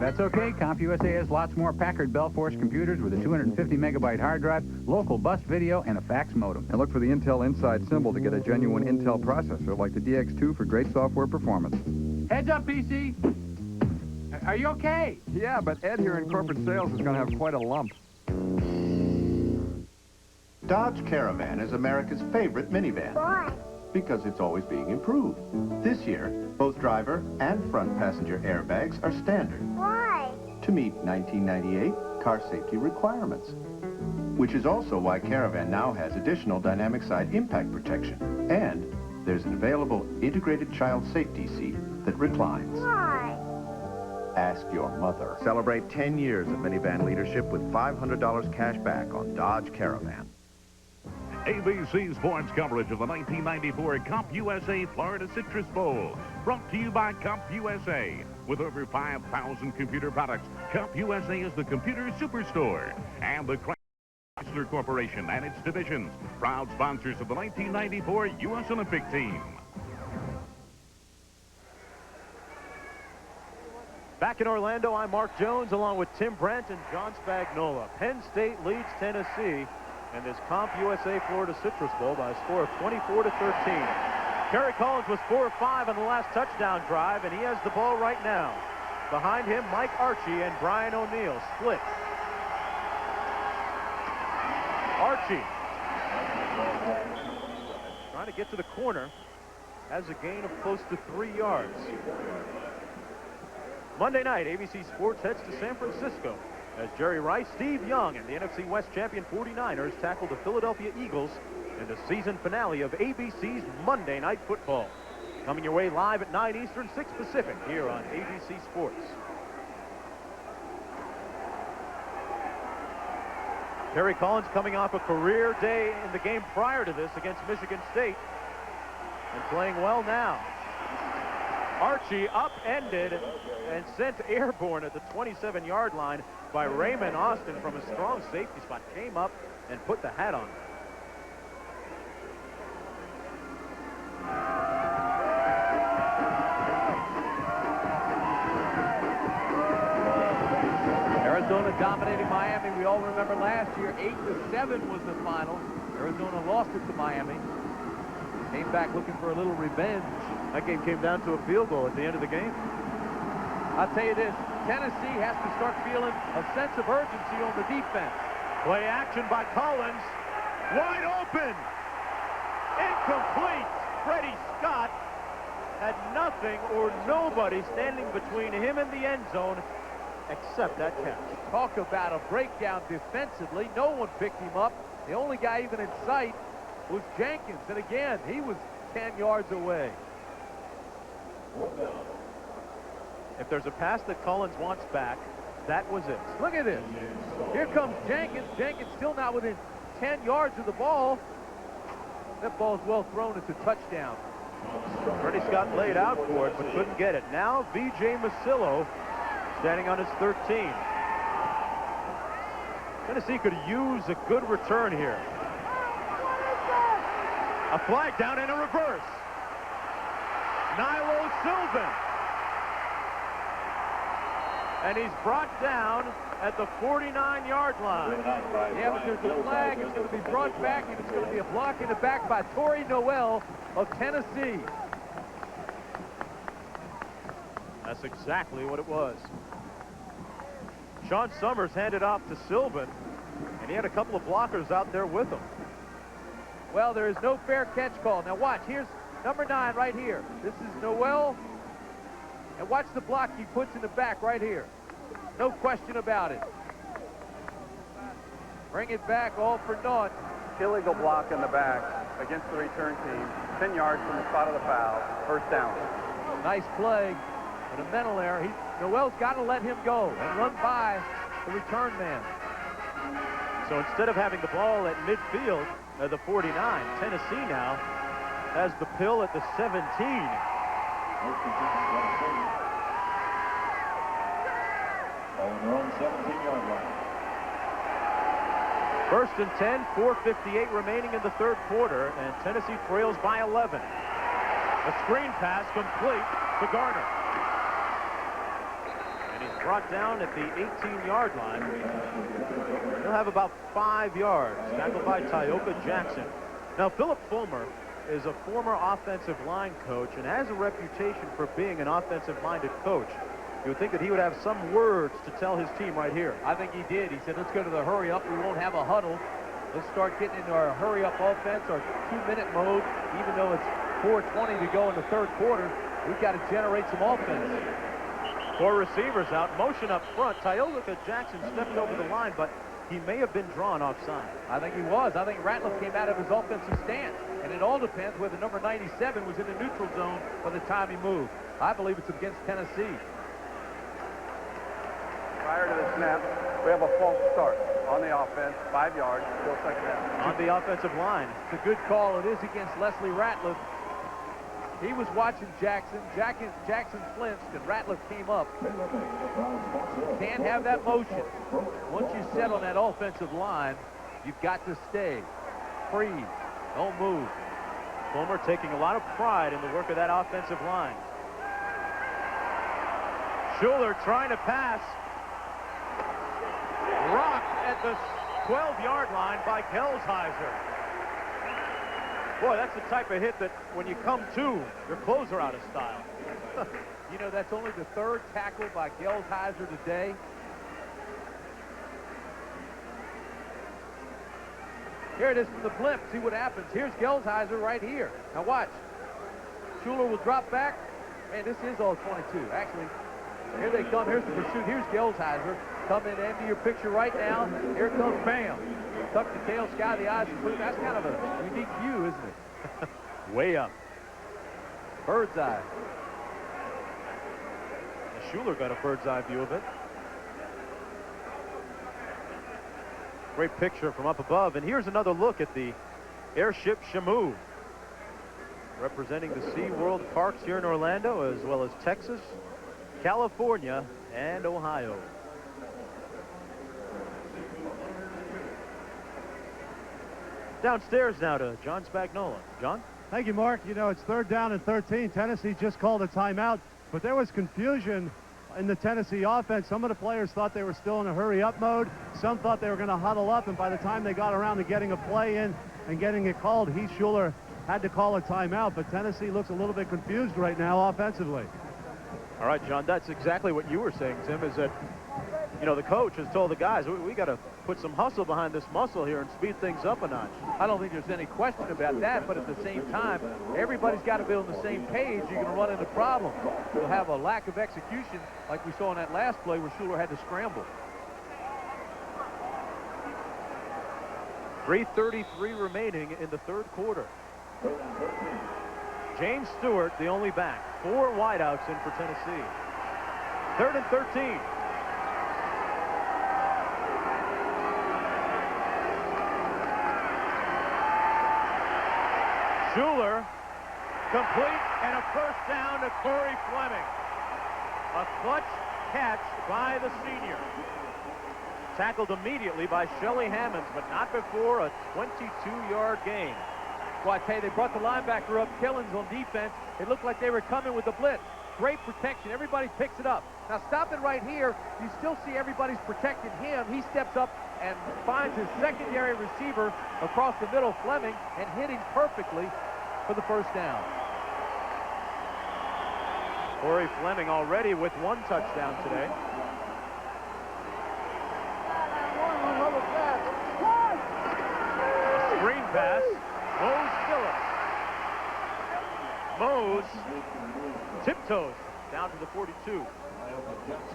That's okay. CompUSA has lots more Packard Bell Force computers with a 250-megabyte hard drive, local bus video, and a fax modem. And look for the Intel Inside symbol to get a genuine Intel processor like the DX2 for great software performance. Heads up, PC. Are you okay? Yeah, but Ed here in corporate sales is going to have quite a lump. Dodge Caravan is America's favorite minivan. Why? Because it's always being improved. This year, both driver and front passenger airbags are standard. Why? To meet 1998 car safety requirements. Which is also why Caravan now has additional dynamic side impact protection. And there's an available integrated child safety seat that reclines. Why? Ask your mother. Celebrate 10 years of minivan leadership with $500 cash back on Dodge Caravan. ABC Sports coverage of the 1994 CompUSA Florida Citrus Bowl. Brought to you by CompUSA. With over 5,000 computer products, CompUSA is the computer superstore. And the Chrysler Corporation and its divisions, proud sponsors of the 1994 U.S. Olympic team. Back in Orlando, I'm Mark Jones along with Tim Brent and John Spagnola. Penn State leads Tennessee in this CompUSA Florida Citrus Bowl by a score of 24-13. Kerry Collins was 4 of 5 on the last touchdown drive, and he has the ball right now. Behind him, Mike Archie and Brian O'Neill split. Archie trying to get to the corner, has a gain of close to 3 yards. Monday night, ABC Sports heads to San Francisco as Jerry Rice, Steve Young, and the NFC West champion 49ers tackle the Philadelphia Eagles in the season finale of ABC's Monday Night Football. Coming your way live at 9 Eastern, 6 Pacific, here on ABC Sports. Kerry Collins coming off a career day in the game prior to this against Michigan State and playing well now. Archie upended and sent airborne at the 27-yard line by Raymond Austin from a strong safety spot. Came up and put the hat on. Arizona dominating Miami. We all remember last year, 8-7 was the final. Arizona lost it to Miami. Came back looking for a little revenge. That game came down to a field goal at the end of the game. I'll tell you this, Tennessee has to start feeling a sense of urgency on the defense. Play action by Collins. Wide open. Incomplete. Freddie Scott had nothing or nobody standing between him and the end zone except that catch. Talk about a breakdown defensively. No one picked him up. The only guy even in sight was Jenkins. And again, he was 10 yards away. If there's a pass that Collins wants back, that was it. Look at this. Here comes Jenkins. Jenkins still not within 10 yards of the ball. That ball's well thrown. It's a touchdown. Bernie Scott laid out for it, but couldn't get it. Now V.J. Masillo standing on his 13. Tennessee could use a good return here. A flag down and a reverse. Nilo Sylvan. And he's brought down at the 49-yard line. Yeah, but there's a flag. It's going to be brought back, and it's going to be a block in the back by Torrey Noel of Tennessee. That's exactly what it was. Sean Summers handed off to Sylvan, and he had a couple of blockers out there with him. Well, there is no fair catch call. Now watch, here's number 9 right here. This is Noel. And watch the block he puts in the back right here. No question about it. Bring it back, all for naught. Illegal block in the back against the return team. 10 yards from the spot of the foul. First down. Nice play, but a mental error. Noel's got to let him go and run by the return man. So instead of having the ball at midfield, at the 49, Tennessee now has the pill at the 17. On their own 17-yard line. First and 10, 4:58 remaining in the third quarter, and Tennessee trails by 11. A screen pass complete to Garner. And he's brought down at the 18-yard line. He'll have about 5 yards, tackled by Tioka Jackson. Now, Philip Fulmer is a former offensive line coach and has a reputation for being an offensive-minded coach. You would think that he would have some words to tell his team right here. I think he did. He said, let's go to the hurry up. We won't have a huddle. Let's start getting into our hurry up offense, our 2-minute mode. Even though it's 4:20 to go in the third quarter, we've got to generate some offense. 4 receivers out, motion up front. Tioka Jackson stepped over the line, but he may have been drawn offside. I think he was. I think Ratliff came out of his offensive stance. And it all depends whether number 97 was in the neutral zone by the time he moved. I believe it's against Tennessee. Prior to the snap, we have a false start on the offense, 5 yards, still second down. On the offensive line. It's a good call. It is against Leslie Ratliff. He was watching Jackson. Jackson flinched, and Ratliff came up. You can't have that motion. Once you set on that offensive line, you've got to stay. Freeze. Don't move. Fulmer taking a lot of pride in the work of that offensive line. Schuler trying to pass. Rocked at the 12-yard line by Gelsheiser. Boy, that's the type of hit that when you come to, your clothes are out of style. You know, that's only the 3rd tackle by Gelsheiser today. Here it is from the blimp. See what happens. Here's Gelsheiser right here. Now watch. Schuler will drop back. Man, this is all 22. Actually, here they come. Here's the pursuit. Here's Gelsheiser coming into your picture right now. Here comes Bam. Tuck the tail, sky the eyes. That's kind of a unique view, isn't it? Way up. Bird's eye. And Schuler got a bird's eye view of it. Great picture from up above. And here's another look at the airship Shamu, representing the SeaWorld parks here in Orlando, as well as Texas, California, and Ohio. Downstairs now to John Spagnola. John? Thank you, Mark. You know, it's 3rd down and 13. Tennessee just called a timeout, but there was confusion in the Tennessee offense. Some of the players thought they were still in a hurry-up mode. Some thought they were going to huddle up, and by the time they got around to getting a play in and getting it called, Heath Schuler had to call a timeout, but Tennessee looks a little bit confused right now offensively. All right, John, that's exactly what you were saying, Tim, is that, you know, the coach has told the guys, we got to put some hustle behind this muscle here and speed things up a notch. I don't think there's any question about that, but at the same time, everybody's got to be on the same page. You're going to run into problems. You'll have a lack of execution like we saw in that last play where Schuler had to scramble. 3:33 remaining in the third quarter. James Stewart, the only back. 4 wideouts in for Tennessee. 3rd and 13. Schuler, complete, and a first down to Corey Fleming. A clutch catch by the senior. Tackled immediately by Shelly Hammonds, but not before a 22-yard gain. Well, I tell you, they brought the linebacker up, Killens on defense. It looked like they were coming with the blitz. Great protection. Everybody picks it up. Now, stopping right here, you still see everybody's protecting him. He steps up and finds his secondary receiver across the middle, Fleming, and hit him perfectly for the first down. Corey Fleming already with 1 touchdown today. A screen pass. Mose tiptoes down to the 42.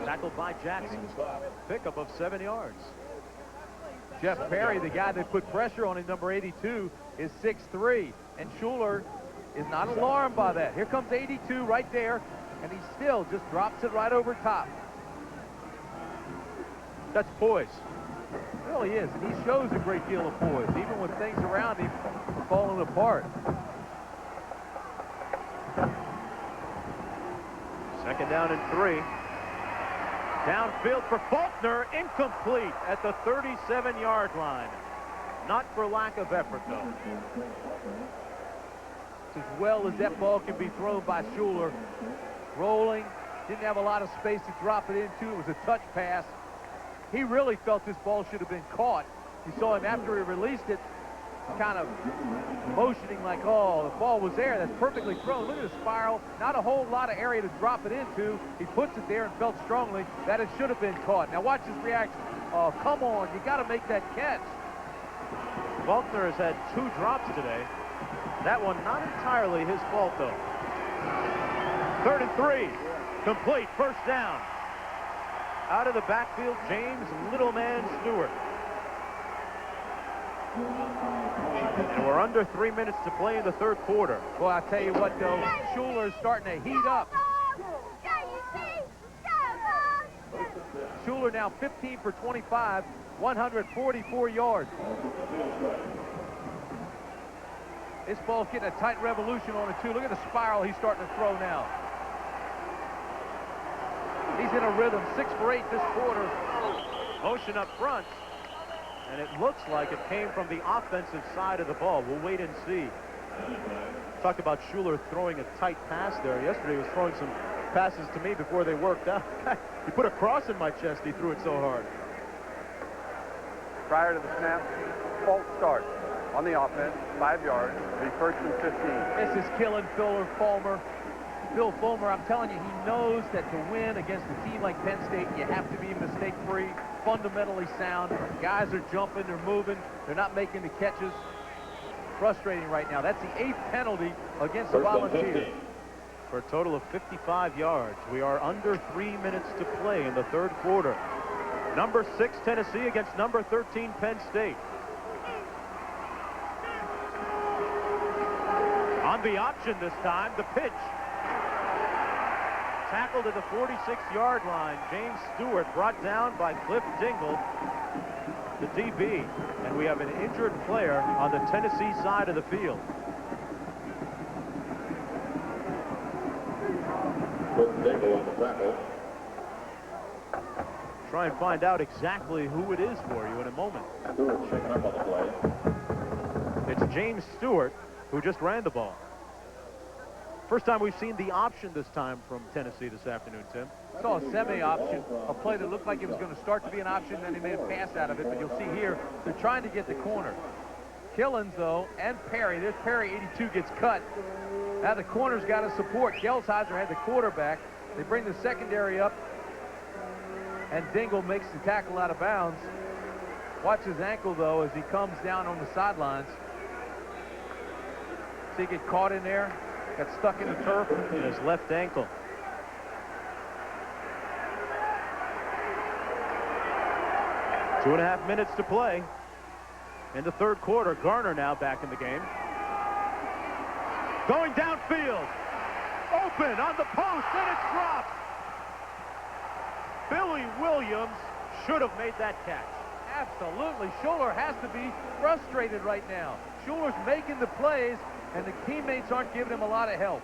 Tackled by Jackson. Pickup of 7 yards. Jeff Perry, the guy that put pressure on him, number 82, is 6'3", and Schuler is not alarmed by that. Here comes 82 right there, and he still just drops it right over top. That's poise. It really is, and he shows a great deal of poise, even when things around him are falling apart. 2nd down and 3. Downfield for Faulkner, incomplete at the 37-yard line. Not for lack of effort, though. As well as that ball can be thrown by Schuler. Rolling, didn't have a lot of space to drop it into. It was a touch pass. He really felt this ball should have been caught. You saw him after he released it, kind of motioning like, oh, the ball was there. That's perfectly thrown. Look at the spiral. Not a whole lot of area to drop it into. He puts it there and felt strongly that it should have been caught. Now watch his reaction. Oh, come on. You got to make that catch. Faulkner has had 2 drops today. That one not entirely his fault, though. 3rd and 3. Complete. First down. Out of the backfield, James Littleman Stewart. And we're under 3 minutes to play in the 3rd quarter. Well, I tell you what, though, Schuler's starting to heat up. Schuler now 15 for 25, 144 yards. This ball's getting a tight revolution on it, too. Look at the spiral he's starting to throw now. He's in a rhythm, 6 for 8 this quarter. Motion up front. And it looks like it came from the offensive side of the ball. We'll wait and see. Talked about Schuler throwing a tight pass there. Yesterday he was throwing some passes to me before they worked out. He put a cross in my chest. He threw it so hard. Prior to the snap, false start on the offense, 5 yards, the 1st and 15. This is killing Phil Fulmer, I'm telling you, he knows that to win against a team like Penn State, you have to be mistake-free, fundamentally sound. Guys are jumping, they're moving, they're not making the catches. Frustrating right now. That's the 8th penalty against the Volunteers. For a total of 55 yards. We are under 3 minutes to play in the 3rd quarter. Number 6 Tennessee against number 13 Penn State. On the option this time, the pitch. Tackled at the 46-yard line. James Stewart brought down by Cliff Dingle, the DB. And we have an injured player on the Tennessee side of the field. Cliff Dingle on the tackle. Try and find out exactly who it is for you in a moment. Stewart shaking up on the play. It's James Stewart who just ran the ball. First time we've seen the option this time from Tennessee this afternoon, Tim. Saw a semi-option, a play that looked like it was going to start to be an option, then he made a pass out of it, but you'll see here, they're trying to get the corner. Killens, though, and Perry. There's Perry, 82, gets cut. Now the corner's got to support. Gelsheiser had the quarterback. They bring the secondary up, and Dingle makes the tackle out of bounds. Watch his ankle, though, as he comes down on the sidelines. See, he get caught in there. Got stuck in the turf. In his left ankle. Two and a half minutes to play in the 3rd quarter. Garner now back in the game. Going downfield. Open on the post, and it's dropped. Billy Williams should have made that catch. Absolutely. Schuler has to be frustrated right now. Schuler's making the plays, and the teammates aren't giving him a lot of help.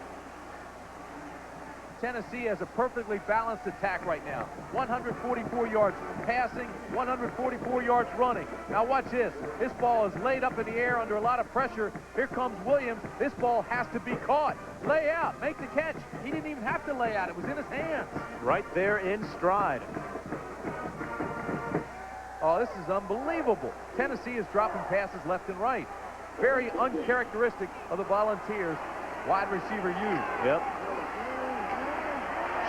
Tennessee has a perfectly balanced attack right now. 144 yards passing, 144 yards running. Now watch this. This ball is laid up in the air under a lot of pressure. Here comes Williams. This ball has to be caught. Lay out. Make the catch. He didn't even have to lay out. It was in his hands. Right there in stride. Oh, this is unbelievable. Tennessee is dropping passes left and right. Very uncharacteristic of the Volunteers. Wide receiver U. Yep.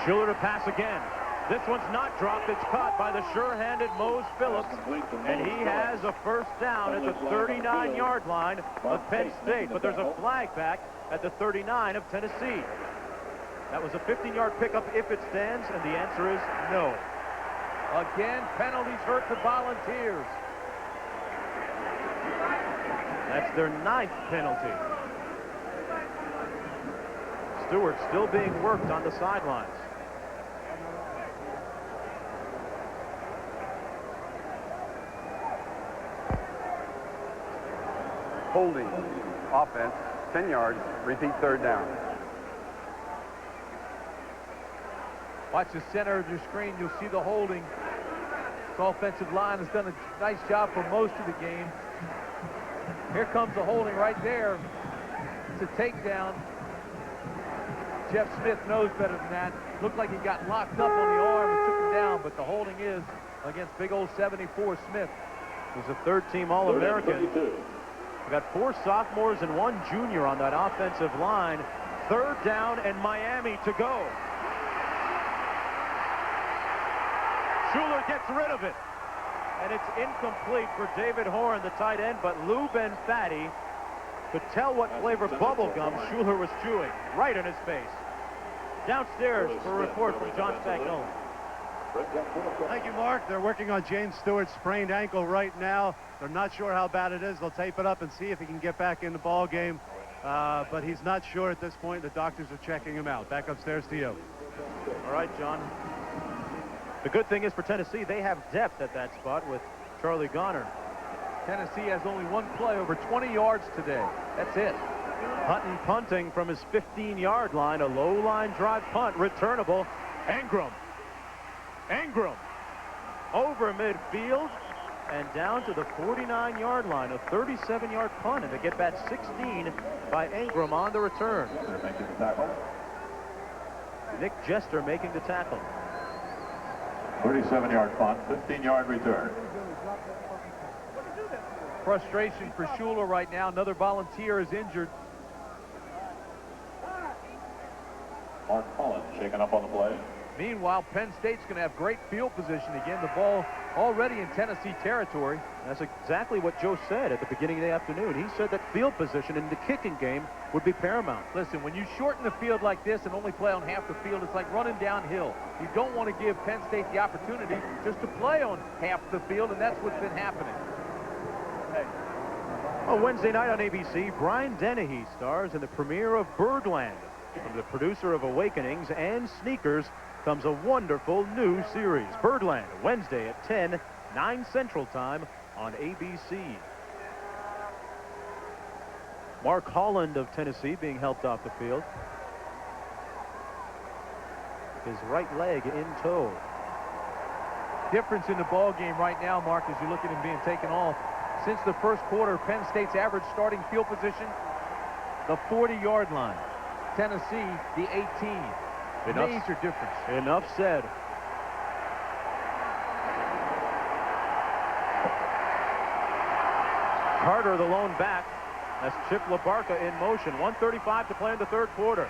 Schuler to pass again. This one's not dropped. It's caught by the sure-handed Mose Phillips. And he has a first down at the 39-yard line of Penn State. But there's a flag back at the 39 of Tennessee. That was a 15-yard pickup if it stands, and the answer is no. Again, penalties hurt the Volunteers. That's their 9th penalty. Stewart still being worked on the sidelines. Holding. Offense. 10 yards. Repeat third down. Watch the center of your screen. You'll see the holding. The offensive line has done a nice job for most of the game. Here comes the holding right there. It's a takedown. Jeff Smith knows better than that. Looked like he got locked up on the arm and took him down, but the holding is against big old 74 Smith. He's a third-team All-American. We got 4 sophomores and 1 junior on that offensive line. Third down and Miami to go. Schuler gets rid of it. And it's incomplete for David Horn, the tight end, but Lou Benfatti could tell what flavor bubblegum Schuler was chewing right in his face. Downstairs for a report from John Spagnolo. Thank you, Mark. They're working on James Stewart's sprained ankle right now. They're not sure how bad it is. They'll tape it up and see if he can get back in the ball game. But he's not sure at this point. The doctors are checking him out. Back upstairs to you. All right, John. The good thing is for Tennessee, they have depth at that spot with Charlie Goner. Tennessee has only one play over 20 yards today. That's it. Hutton punting from his 15-yard line. A low-line drive punt. Returnable. Ingram. Ingram. Over midfield and down to the 49-yard line. A 37-yard punt. And they get that 16 by Ingram on the return. Nick Jester making the tackle. 37-yard punt, 15-yard return. Frustration for Schuler right now. Another Volunteer is injured. Mark Collins shaken up on the play. Meanwhile, Penn State's going to have great field position again. The ball already in Tennessee territory. That's exactly what Joe said at the beginning of the afternoon. He said that field position in the kicking game would be paramount. Listen, when you shorten the field like this and only play on half the field, it's like running downhill. You don't want to give Penn State the opportunity just to play on half the field, and that's what's been happening. Well, Wednesday night on ABC, Brian Dennehy stars in the premiere of Birdland. From the producer of Awakenings and Sneakers comes a wonderful new series. Birdland, Wednesday at 10, 9 Central Time on ABC. Mark Holland of Tennessee being helped off the field. His right leg in tow. Difference in the ball game right now, Mark, as you look at him being taken off. Since the first quarter, Penn State's average starting field position, the 40-yard line. Tennessee, the 18. Major difference. Enough said. Carter, the lone back. That's Chip LaBarca in motion. 1:35 to play in the third quarter.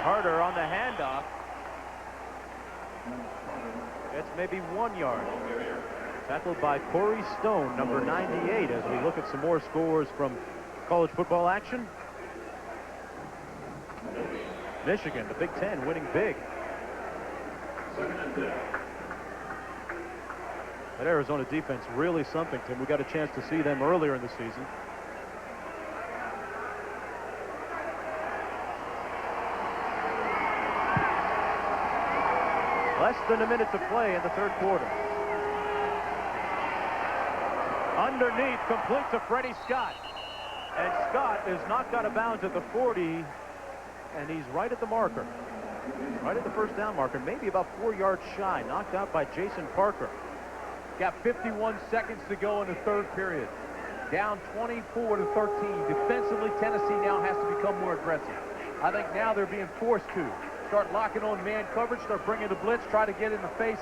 Carter on the handoff. It's maybe 1 yard. Tackled by Corey Stone, number 98, as we look at some more scores from college football action. Michigan, the Big Ten, winning big. That Arizona defense really something, Tim. We got a chance to see them earlier in the season. Less than a minute to play in the third quarter. Underneath, complete to Freddie Scott. And Scott is knocked out of bounds at the 40, and he's right at the marker. Right at the first down marker, maybe about 4 yards shy. Knocked out by Jason Parker. Got 51 seconds to go in the third period. Down 24-13. Defensively, Tennessee now has to become more aggressive. I think now they're being forced to start locking on man coverage, start bringing the blitz, try to get in the face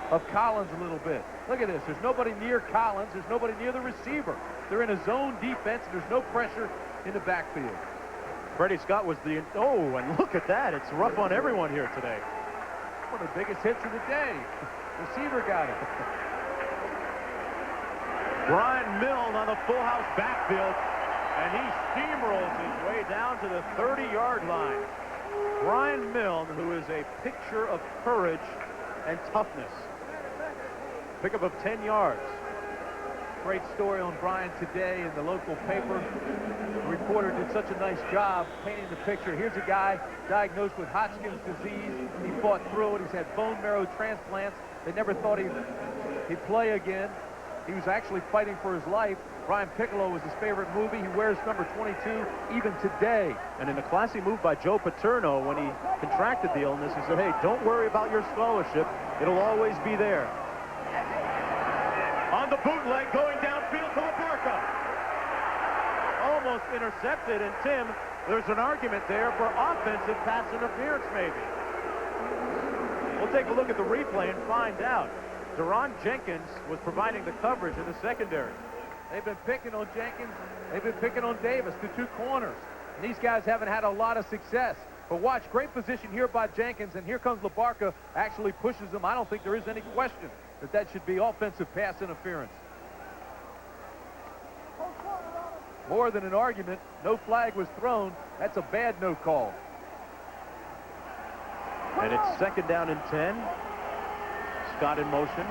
of Collins a little bit. Look at this. There's nobody near Collins. There's nobody near the receiver. They're in a zone defense, and there's no pressure in the backfield. Freddie Scott was the... Oh, and look at that. It's rough on everyone here today. One of the biggest hits of the day. Receiver got it. Brian Milne on the full house backfield, and he steamrolls his way down to the 30-yard line. Brian Milne, who is a picture of courage and toughness. Pickup of 10 yards. Great story on Brian today in the local paper. The reporter did such a nice job painting the picture. Here's a guy diagnosed with Hodgkin's disease. He fought through it. He's had bone marrow transplants. They never thought he'd play again. He was actually fighting for his life. Brian Piccolo was his favorite movie. He wears number 22 even today. And in a classy move by Joe Paterno, when he contracted the illness, he said, hey, don't worry about your scholarship. It'll always be there. On the bootleg, going downfield to Labarca. Almost intercepted, and Tim, there's an argument there for offensive pass interference, maybe. We'll take a look at the replay and find out. Deron Jenkins was providing the coverage in the secondary. They've been picking on Jenkins. They've been picking on Davis, the two corners. And these guys haven't had a lot of success. But watch, great position here by Jenkins, and here comes Labarca, actually pushes him. I don't think there is any question that should be offensive pass interference. More than an argument, no flag was thrown. That's a bad no call. And it's second down and 10. Scott in motion.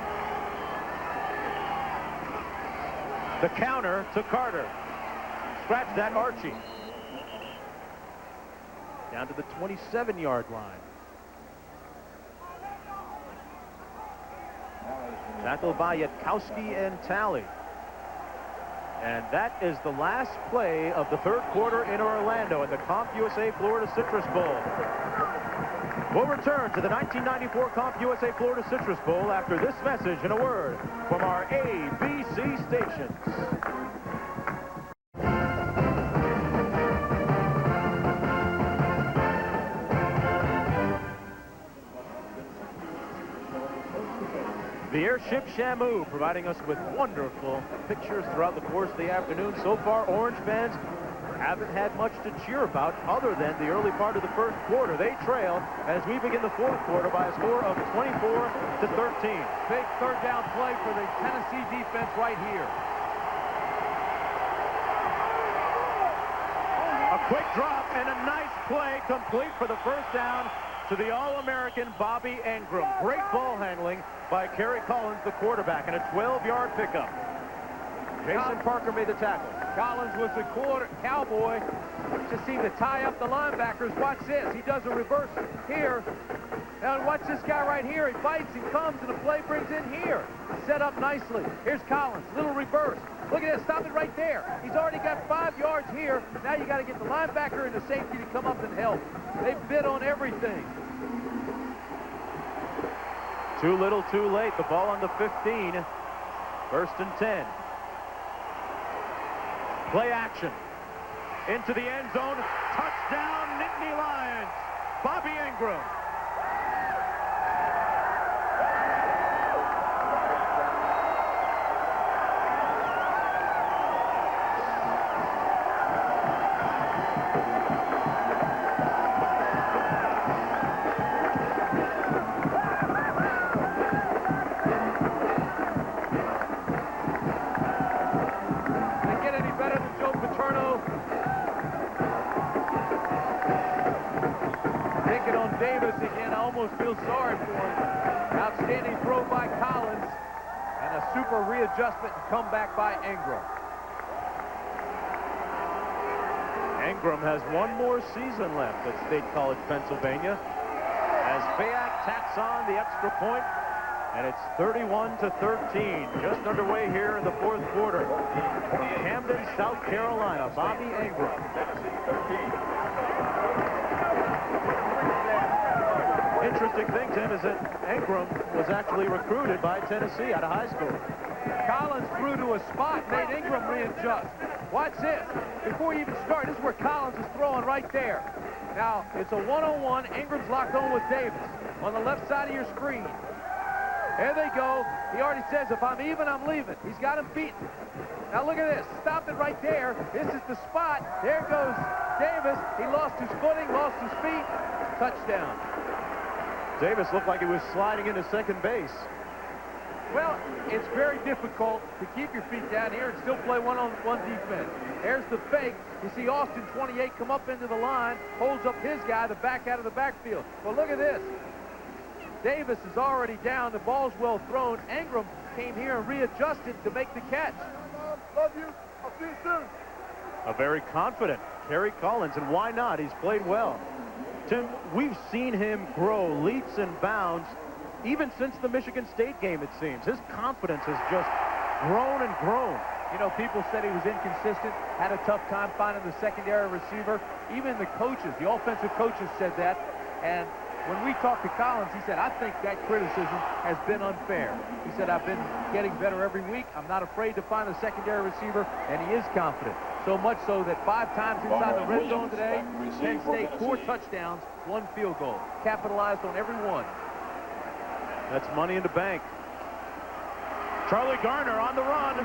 The counter to Carter. Scratch that, Archie. Down to the 27-yard line. Tackled by Yatkowski and Talley. And that is the last play of the third quarter in Orlando in the CompUSA Florida Citrus Bowl. We'll return to the 1994 CompUSA Florida Citrus Bowl after this message and a word from our ABC stations. The airship Shamu providing us with wonderful pictures throughout the course of the afternoon. So far, Orange fans haven't had much to cheer about other than the early part of the first quarter. They trail as we begin the fourth quarter by a score of 24-13. Big third down play for the Tennessee defense right here. A quick drop and a nice play complete for the first down to the All-American Bobby Ingram. Great ball handling by Kerry Collins, the quarterback, and a 12-yard pickup. Jason Parker made the tackle. Collins was the cowboy. Just seemed to tie up the linebackers. Watch this. He does a reverse here. Now watch this guy right here. He fights, he comes, and the play brings in here. Set up nicely. Here's Collins. Little reverse. Look at this. Stop it right there. He's already got 5 yards here. Now you got to get the linebacker and the safety to come up and help. They bid on everything. Too little, too late. The ball on the 15. First and 10. Play action. Into the end zone. Touchdown, Nittany Lions. Bobby Ingram. Feel sorry for him. Outstanding throw by Collins and a super readjustment and comeback by Ingram. Ingram has one more season left at State College, Pennsylvania, as Fayette tacks on the extra point, and it's 31-13, just underway here in the fourth quarter. From Camden, South Carolina, Bobby Ingram. Interesting thing, Tim, is that Ingram was actually recruited by Tennessee out of high school. Collins threw to a spot, made Ingram readjust. Watch this. Before you even start, this is where Collins is throwing right there. Now, it's a one-on-one. Ingram's locked on with Davis on the left side of your screen. There they go. He already says, if I'm even, I'm leaving. He's got him beaten. Now, look at this. Stop it right there. This is the spot. There goes Davis. He lost his footing, lost his feet. Touchdown. Davis looked like he was sliding into second base. Well, it's very difficult to keep your feet down here and still play one-on-one defense. There's the fake. You see Austin, 28, come up into the line, holds up his guy, the back out of the backfield. Well, look at this. Davis is already down. The ball's well thrown. Ingram came here and readjusted to make the catch. Love you. I'll see you soon. A very confident Kerry Collins, and why not? He's played well. Tim, we've seen him grow leaps and bounds even since the Michigan State game, it seems. His confidence has just grown and grown. You know, people said he was inconsistent, had a tough time finding the secondary receiver. Even the coaches, the offensive coaches said that. And when we talked to Collins, he said, I think that criticism has been unfair. He said, I've been getting better every week. I'm not afraid to find a secondary receiver, and he is confident. So much so that 5 times inside the red zone today, Penn State 4 touchdowns, 1 field goal. Capitalized on every one. That's money in the bank. Charlie Garner on the run.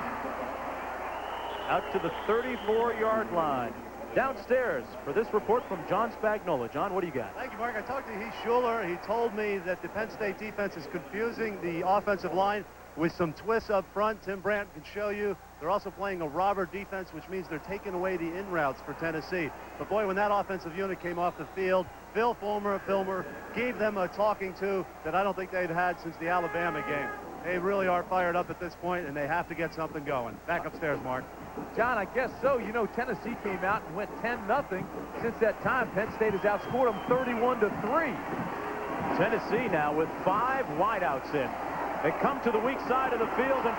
Out to the 34-yard line. Downstairs for this report from John Spagnola. John, what do you got? Thank you, Mark. I talked to Heath Schuler. He told me that the Penn State defense is confusing the offensive line with some twists up front. Tim Brandt can show you. They're also playing a robber defense, which means they're taking away the in routes for Tennessee. But boy, when that offensive unit came off the field, Phil Fulmer gave them a talking to that I don't think they'd had since the Alabama game. They really are fired up at this point, and they have to get something going. Back upstairs, Mark. John, I guess so. You know, Tennessee came out and went 10-0. Since that time, Penn State has outscored them 31-3. Tennessee now with 5 wideouts in. They come to the weak side of the field, and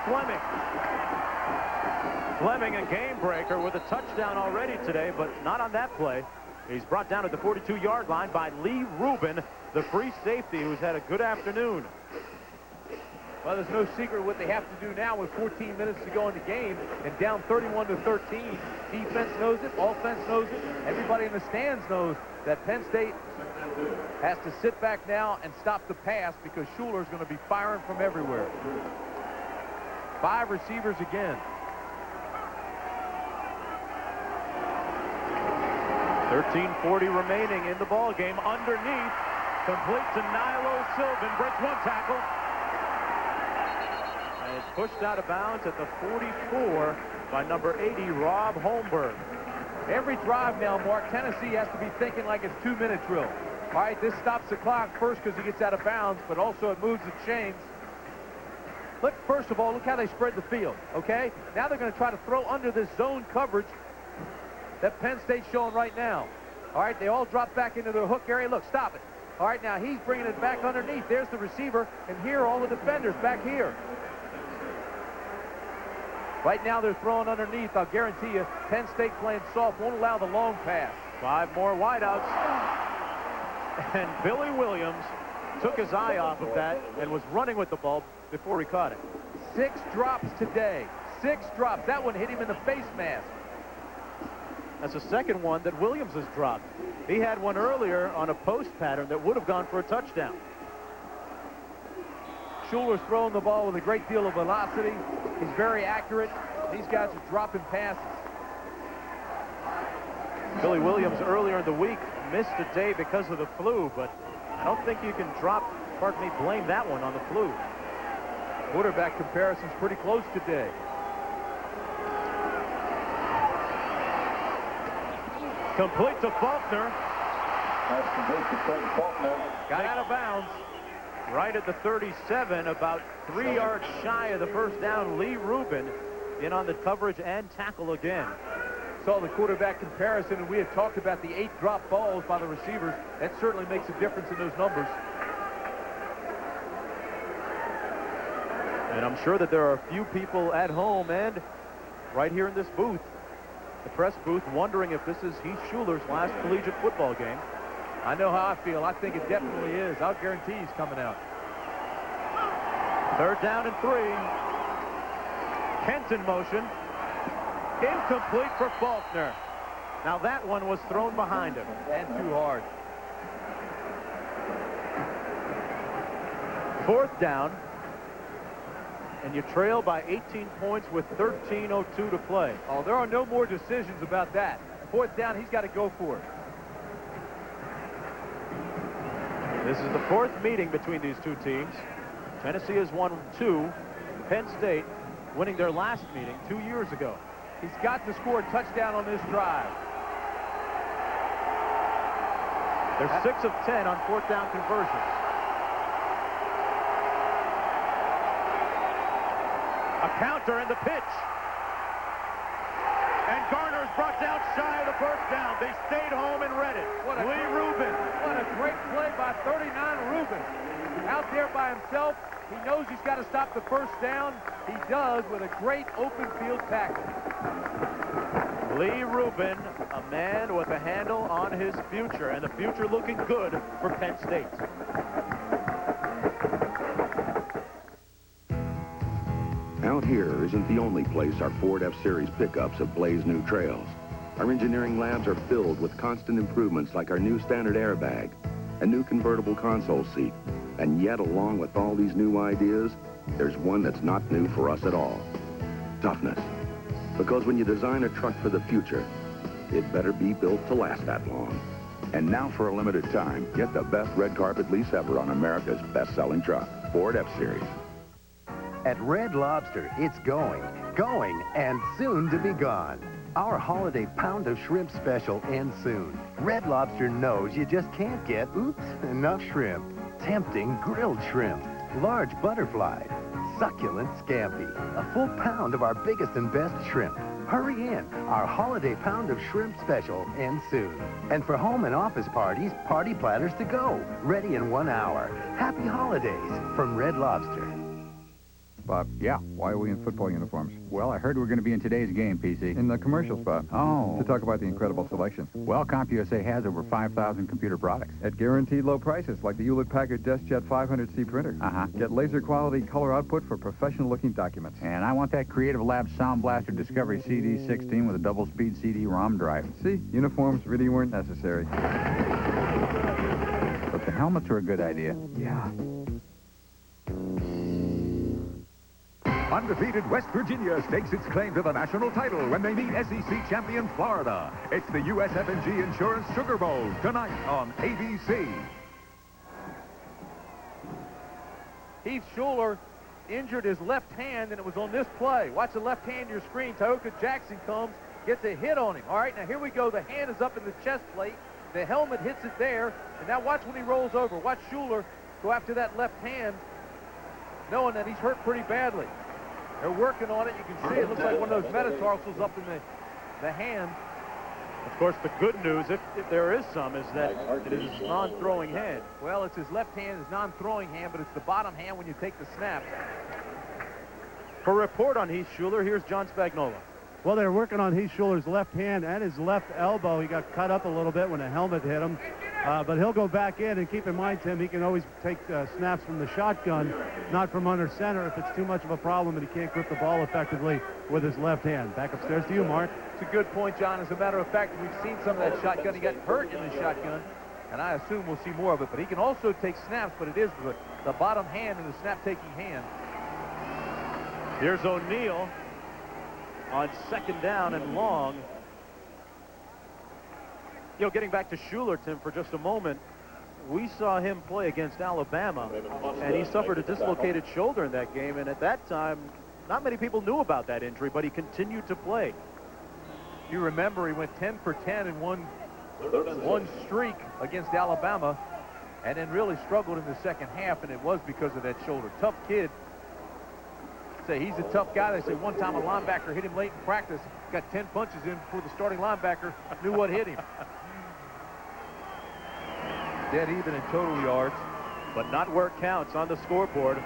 Fleming, a game breaker with a touchdown already today, but not on that play. He's brought down at the 42-yard line by Lee Rubin, the free safety, who's had a good afternoon. Well, there's no secret what they have to do now with 14 minutes to go in the game and down 31-13. Defense knows it, offense knows it. Everybody in the stands knows that Penn State has to sit back now and stop the pass because Schuler's going to be firing from everywhere. 5 receivers again. 13:40 remaining in the ball game. Underneath, complete to Nilo Sylvan, breaks 1 tackle. And it's pushed out of bounds at the 44 by number 80, Rob Holmberg. Every drive now, Mark, Tennessee has to be thinking like it's 2-minute drill. All right, this stops the clock first because he gets out of bounds, but also it moves the chains. Look, first of all, look how they spread the field, okay? Now they're going to try to throw under this zone coverage that Penn State's showing right now. All right, they all drop back into their hook area. Look, stop it. All right, now he's bringing it back underneath. There's the receiver, and here are all the defenders back here. Right now they're throwing underneath. I'll guarantee you, Penn State playing soft won't allow the long pass. 5 more wideouts. And Billy Williams took his eye off of that and was running with the ball before he caught it. 6 drops today. 6 drops. That one hit him in the face mask. That's the second one that Williams has dropped. He had one earlier on a post pattern that would have gone for a touchdown. Schuler's throwing the ball with a great deal of velocity. He's very accurate. These guys are dropping passes. Billy Williams earlier in the week missed a day because of the flu, but I don't think you can blame that one on the flu. Quarterback comparison's pretty close today. Complete to Faulkner. That's complete to Craig Faulkner. Got out of bounds. Right at the 37, about 3 yards shy of the first down. Lee Rubin in on the coverage and tackle again. Saw the quarterback comparison, and we had talked about the 8 drop balls by the receivers. That certainly makes a difference in those numbers. And I'm sure that there are a few people at home and right here in this booth, the press booth, wondering if this is Heath Schuler's last collegiate football game. I know how I feel. I think it definitely is. I'll guarantee he's coming out. 3rd down and 3. Kent in motion. Incomplete for Faulkner. Now that one was thrown behind him and too hard. 4th down. And you trail by 18 points with 13:02 to play. Oh, there are no more decisions about that. 4th down, he's got to go for it. This is the 4th meeting between these two teams. Tennessee has won 2. Penn State winning their last meeting 2 years ago. He's got to score a touchdown on this drive. They're 6 of 10 on 4th down conversions. A counter and the pitch. And Garner's brought down shy of the 1st down. They stayed home and read it. Lee Rubin. What a great play by 39 Rubin. Out there by himself. He knows he's got to stop the 1st down. He does with a great open field tackle. Lee Rubin, a man with a handle on his future, and the future looking good for Penn State. Out here isn't the only place our Ford F-Series pickups have blazed new trails. Our engineering labs are filled with constant improvements like our new standard airbag, a new convertible console seat, and yet along with all these new ideas, there's one that's not new for us at all. Toughness. Because when you design a truck for the future, it better be built to last that long. And now for a limited time, get the best red carpet lease ever on America's best-selling truck, Ford F-Series. At Red Lobster, it's going, and soon to be gone. Our holiday pound of shrimp special ends soon. Red Lobster knows you just can't get, enough shrimp. Tempting grilled shrimp, large butterfly, succulent scampi, a full pound of our biggest and best shrimp. Hurry in, our holiday pound of shrimp special ends soon. And for home and office parties, party platters to go, ready in 1 hour. Happy holidays from Red Lobster. Bob, yeah, why are we in football uniforms? Well, I heard we're going to be in today's game, PC. In the commercial spot. Oh. To talk about the incredible selection. Well, CompUSA has over 5,000 computer products. At guaranteed low prices, like the Hewlett-Packard DeskJet 500C printer. Get laser-quality color output for professional-looking documents. And I want that Creative Labs Sound Blaster Discovery CD16 with a double-speed CD-ROM drive. See, uniforms really weren't necessary. But the helmets are a good idea. Yeah. Undefeated West Virginia stakes its claim to the national title when they meet SEC champion Florida. It's the USF&G Insurance Sugar Bowl tonight on ABC. Heath Schuler injured his left hand, and it was on this play. Watch the left hand your screen. Tioka Jackson comes, gets a hit on him. All right, now here we go. The hand is up in the chest plate. The helmet hits it there. And now watch when he rolls over. Watch Schuler go after that left hand, knowing that he's hurt pretty badly. They're working on it. You can see it looks like one of those metatarsals up in the hand. Of course, the good news, if there is some, is that it is non-throwing hand. Well, it's his left hand, his non-throwing hand, but it's the bottom hand when you take the snap. For a report on Heath Schuler, here's John Spagnola. Well, they're working on Heath Schuler's left hand and his left elbow. He got cut up a little bit when a helmet hit him. But he'll go back in, and keep in mind, Tim, he can always take snaps from the shotgun, not from under center if it's too much of a problem and he can't grip the ball effectively with his left hand. Back upstairs to you, Mark. It's a good point, John. As a matter of fact, we've seen some of that shotgun. He got hurt in the shotgun, and I assume we'll see more of it. But he can also take snaps, but it is the bottom hand and the snap-taking hand. Here's O'Neal on 2nd down and long. You know, getting back to Schuler, Tim, for just a moment, we saw him play against Alabama, and he suffered a dislocated shoulder in that game, and at that time, not many people knew about that injury, but he continued to play. You remember he went 10 for 10 in one streak against Alabama, and then really struggled in the second half, and it was because of that shoulder. Tough kid. Say he's a tough guy. They say one time a linebacker hit him late in practice, got 10 punches in before the starting linebacker knew what hit him. Dead even in total yards, but not where it counts on the scoreboard.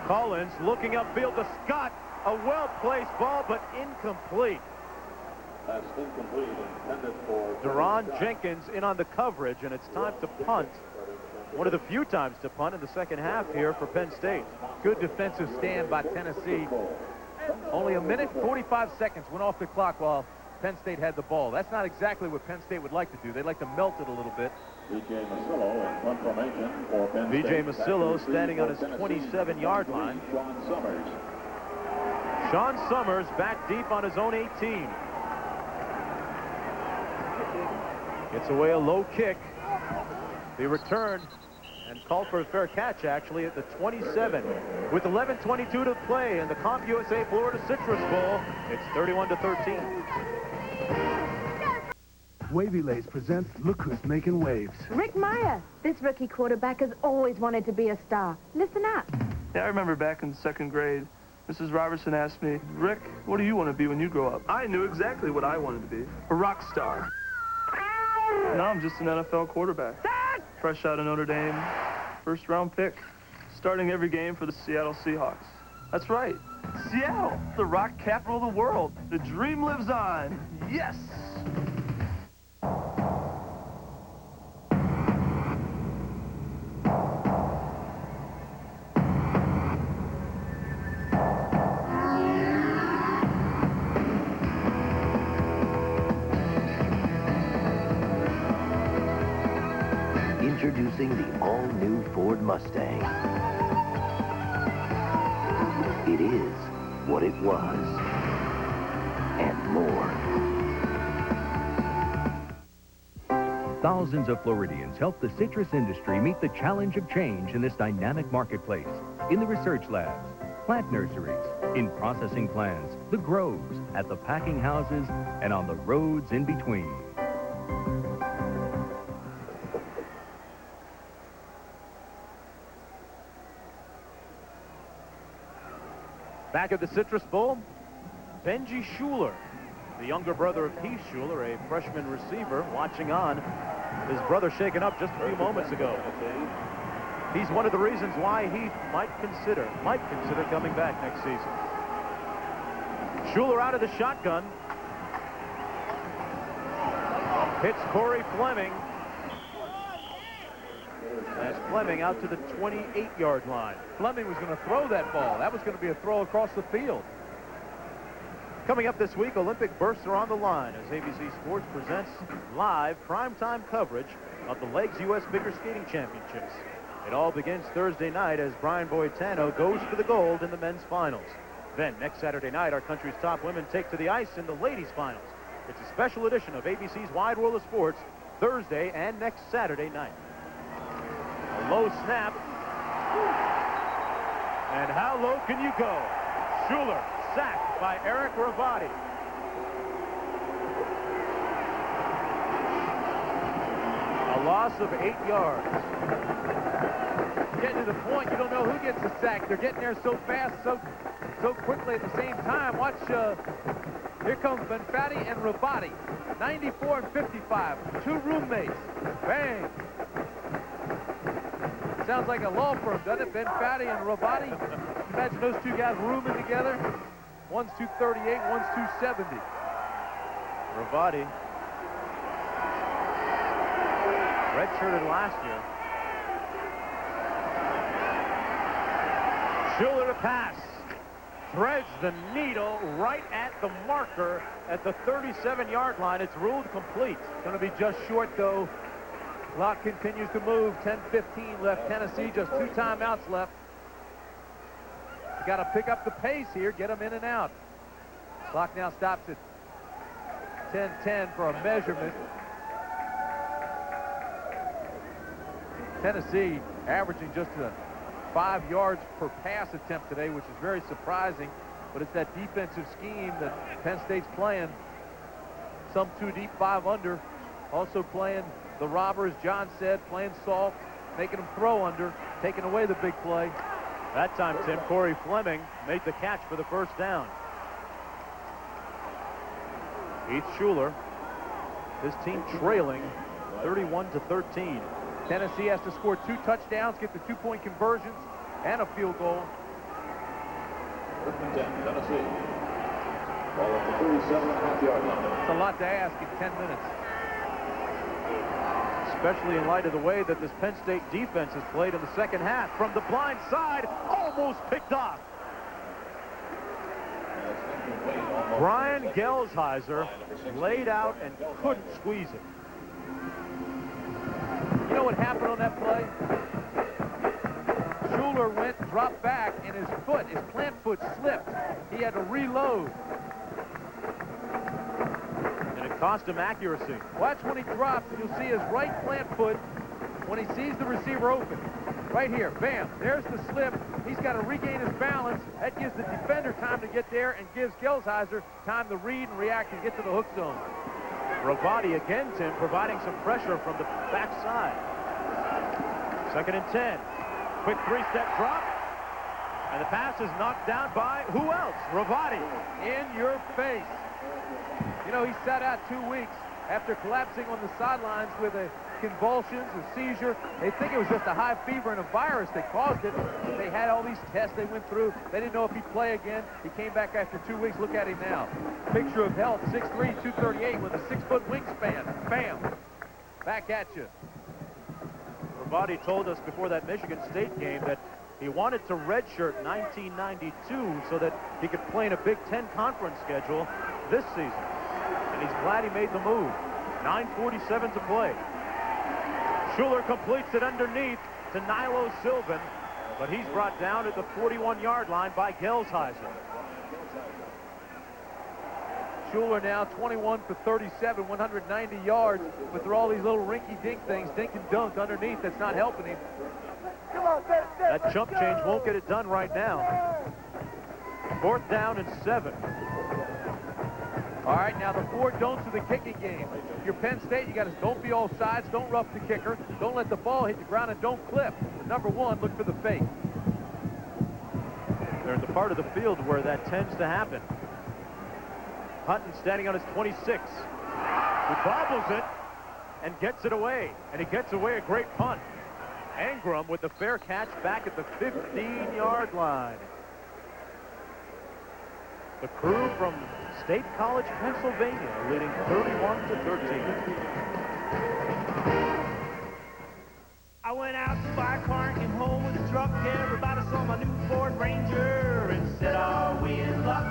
Collins looking upfield to Scott. A well-placed ball, but incomplete. That's incomplete, intended for Deron Jenkins in on the coverage, and it's time to punt. One of the few times to punt in the second half here for Penn State. Good defensive stand by Tennessee. Only a minute and 45 seconds went off the clock while Penn State had the ball. That's not exactly what Penn State would like to do. They'd like to melt it a little bit. B.J. Masillo in punt formation for Penn State. B.J. Masillo standing on his 27-yard line. Sean Summers. Sean Summers back deep on his own 18. Gets away a low kick. The return and called for a fair catch, actually, at the 27. With 11:22 to play in the Comp USA Florida Citrus Bowl, it's 31-13. Wavy Lays presents Look Who's Making Waves. Rick Meyer. This rookie quarterback has always wanted to be a star. Listen up. Yeah, I remember back in second grade, Mrs. Robertson asked me, Rick, what do you want to be when you grow up? I knew exactly what I wanted to be. A rock star. Now I'm just an NFL quarterback. Fresh out of Notre Dame, first-round pick, starting every game for the Seattle Seahawks. That's right, Seattle, the rock capital of the world. The dream lives on. Yes! Introducing the all-new Ford Mustang. It is what it was, and more. Thousands of Floridians help the citrus industry meet the challenge of change in this dynamic marketplace. In the research labs, plant nurseries, in processing plants, the groves, at the packing houses, and on the roads in between. Back at the Citrus Bowl, Benji Schuler, the younger brother of Heath Schuler, a freshman receiver, watching on. His brother shaken up just a few moments ago. He's one of the reasons why Heath might consider coming back next season. Schuler out of the shotgun. Hits Corey Fleming. As Fleming out to the 28-yard line. Fleming was going to throw that ball. That was going to be a throw across the field. Coming up this week, Olympic bursts are on the line as ABC Sports presents live primetime coverage of the Legs U.S. Figure Skating Championships. It all begins Thursday night as Brian Boitano goes for the gold in the men's finals. Then, next Saturday night, our country's top women take to the ice in the ladies' finals. It's a special edition of ABC's Wide World of Sports, Thursday and next Saturday night. A low snap. And how low can you go? Schuler sacked by Eric Ravati. A loss of 8 yards. Getting to the point, you don't know who gets the sack. They're getting there so fast, so quickly at the same time. Watch, here comes Benfatti and Ravati. 94 and 55, two roommates. Bang. Sounds like a law firm, doesn't it? Benfatti and Ravati. Imagine those two guys rooming together. One's 238, one's 270. Ravati, redshirted last year. Schuler to pass. Threads the needle right at the marker at the 37-yard line. It's ruled complete. Going to be just short, though. Clock continues to move. 10:15 left. Tennessee just 2 timeouts left. You got to pick up the pace here. Get them in and out. Clock now stops at 10:10 for a measurement. Tennessee averaging just 5 yards per pass attempt today, which is very surprising. But it's that defensive scheme that Penn State's playing. Some 2 deep, 5 under. Also playing the robbers, John said, playing soft, making them throw under, taking away the big play. That time, Tim, Corey Fleming made the catch for the first down. Heath Schuler, his team trailing 31-13. Tennessee has to score 2 touchdowns, get the 2-point conversions and a field goal First and 10, Tennessee. Ball at the 37.5-yard line. It's a lot to ask in 10 minutes. Especially in light of the way that this Penn State defense has played in the second half. From the blind side, almost picked off. Brian Gelsheiser laid out and couldn't squeeze it. You know what happened on that play? Schuler went, dropped back, and his plant foot slipped. He had to reload. And it cost him accuracy. Watch when he drops, you'll see his right plant foot when he sees the receiver open. Right here, bam, there's the slip. He's got to regain his balance. That gives the defender time to get there and gives Gelsheiser time to read and react and get to the hook zone. Ravati again, Tim, providing some pressure from the backside. 2nd and 10. Quick 3-step drop. And the pass is knocked down by who else? Ravati. In your face. You know, he sat out 2 weeks after collapsing on the sidelines with a convulsions, a seizure. They think it was just a high fever and a virus that caused it. They had all these tests they went through. They didn't know if he'd play again. He came back after 2 weeks. Look at him now. Picture of health, 6'3", 238 with a 6-foot wingspan. Bam. Back at you. Ravati told us before that Michigan State game that he wanted to redshirt 1992 so that he could play in a Big Ten conference schedule this season. And he's glad he made the move. 9:47 to play. Schuler completes it underneath to Nilo Sylvan, but he's brought down at the 41-yard line by Gelsheiser. Schuler now 21 for 37, 190 yards, but there are all these little rinky-dink things, dink and dunk underneath that's not helping him. That jump change won't get it done right now. 4th down and 7. All right, now the 4 don'ts of the kicking game. If you're Penn State, you got to don't be all sides, don't rough the kicker, don't let the ball hit the ground, and don't clip. But number 1, look for the fake. They're in the part of the field where that tends to happen. Hutton standing on his 26. He bobbles it and gets it away. And he gets away a great punt. Ingram with the fair catch back at the 15-yard line. The crew from State College, Pennsylvania, leading 31-13. I went out to buy a car and came home with a truck. Everybody saw my new Ford Ranger and said, "Are we in luck?"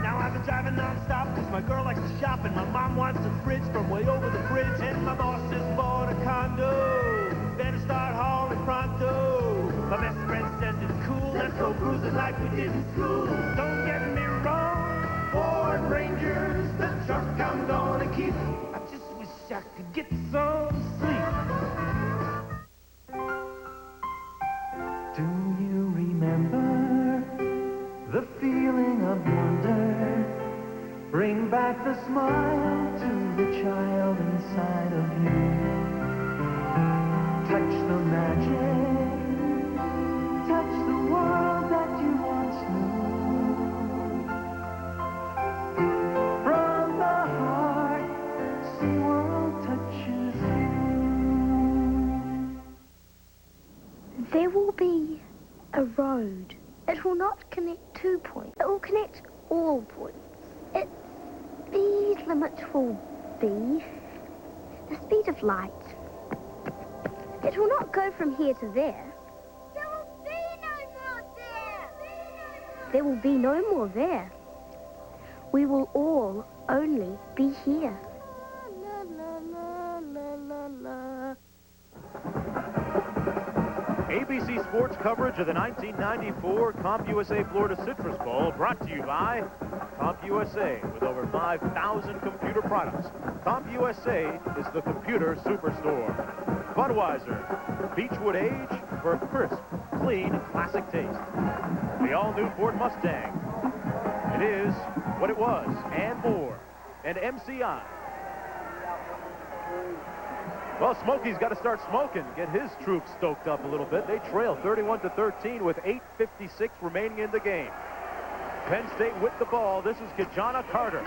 Now I've been driving non-stop because my girl likes to shop and my mom wants a fridge from way over the bridge and my boss just bought a condo. Better start hauling pronto. My best friend says it's cool. Let's go cruising like we did in school. Don't get me wrong, Ford Ranger's the truck I'm gonna keep. I just wish I could get some sleep. Do you remember the feeling of wonder? Bring back the smile to the child inside of you. Touch the magic, touch the world that you once knew. From the heart, SeaWorld touches you. There will be a road. It will not connect 2 points. It will connect all points. Its speed limit will be the speed of light. It will not go from here to there. There will be no more there. There will be no more there. We will all only be here. La, la, la, la, la, la. ABC Sports coverage of the 1994 CompUSA Florida Citrus Bowl brought to you by CompUSA with over 5,000 computer products. CompUSA is the computer superstore. Budweiser, Beechwood Age for crisp, clean, classic taste. The all-new Ford Mustang. It is what it was and more. And MCI. Well, Smokey's got to start smoking, get his troops stoked up a little bit. They trail 31-13 with 8:56 remaining in the game. Penn State with the ball. This is Kajana Carter.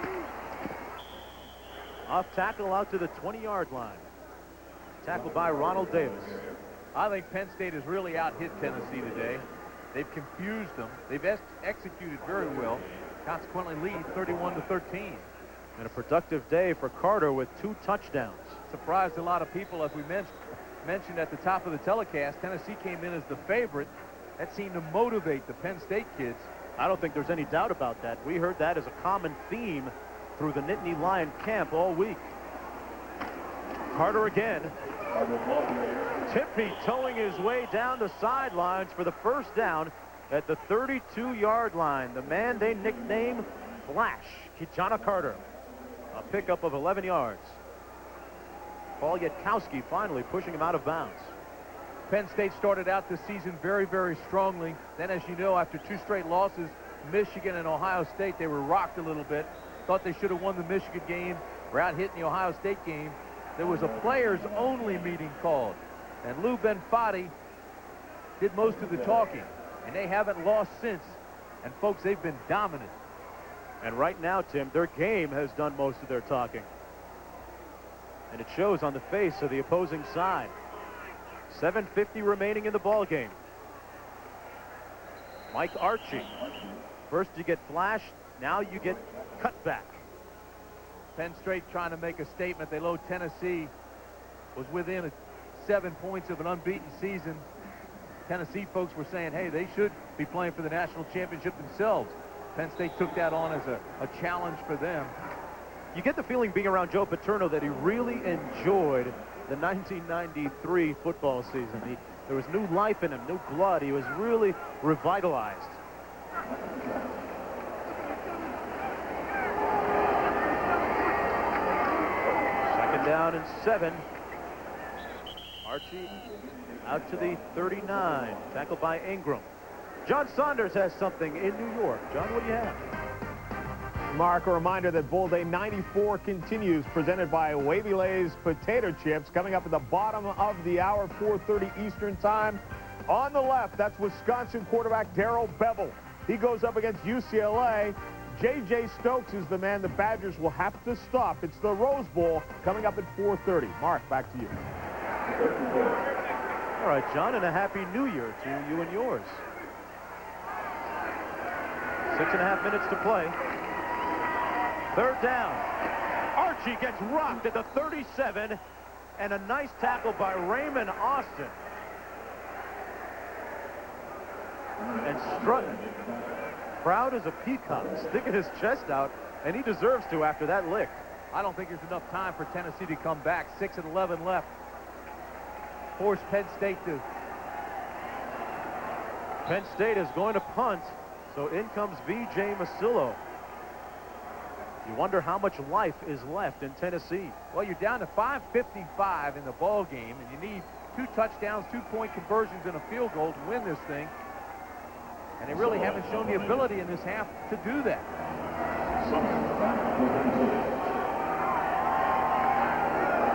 Off tackle out to the 20-yard line. Tackled by Ronald Davis. I think Penn State has really out-hit Tennessee today. They've confused them. They've executed very well. Consequently, lead 31-13. And a productive day for Carter with 2 touchdowns. Surprised a lot of people, as we mentioned at the top of the telecast. Tennessee came in as the favorite. That seemed to motivate the Penn State kids. I don't think there's any doubt about that. We heard that as a common theme through the Nittany Lion camp all week. Carter again. Tippy towing his way down the sidelines for the first down at the 32-yard line. The man they nickname Flash, Kijana Carter. A pickup of 11 yards. Paul Yatkowski finally pushing him out of bounds. Penn State started out this season very, very strongly. Then, as you know, after 2 straight losses, Michigan and Ohio State, they were rocked a little bit. Thought they should have won the Michigan game. Were out hitting the Ohio State game. There was a players-only meeting called. And Lou Benfatti did most of the talking. And they haven't lost since. And, folks, they've been dominant. And right now, Tim, their game has done most of their talking. And it shows on the face of the opposing side. 7:50 remaining in the ball game. Mike Archie. First you get Flash, now you get cutback. Penn State trying to make a statement. They know Tennessee was within 7 points of an unbeaten season. Tennessee folks were saying, hey, they should be playing for the national championship themselves. Penn State took that on as a challenge for them. You get the feeling being around Joe Paterno that he really enjoyed the 1993 football season. There was new life in him, new blood. He was really revitalized. Second down and 7. Archie out to the 39, tackled by Ingram. John Saunders has something in New York. John, what do you have? Mark, a reminder that Bull Day 94 continues, presented by Wavy Lay's Potato Chips, coming up at the bottom of the hour, 4:30 Eastern Time. On the left, that's Wisconsin quarterback Darrell Bevell. He goes up against UCLA. J.J. Stokes is the man the Badgers will have to stop. It's the Rose Bowl coming up at 4:30. Mark, back to you. All right, John, and a Happy New Year to you and yours. 6.5 minutes to play. Third down. Archie gets rocked at the 37, and a nice tackle by Raymond Austin. And Strutton, proud as a peacock, sticking his chest out, and he deserves to after that lick. I don't think there's enough time for Tennessee to come back. 6:11 left. Force Penn State to. Penn State is going to punt, so in comes V.J. Masillo. You wonder how much life is left in Tennessee. Well, you're down to 5:55 in the ball game, and you need 2 touchdowns, 2-point conversions, and a field goal to win this thing. And they really haven't shown the ability in this half to do that.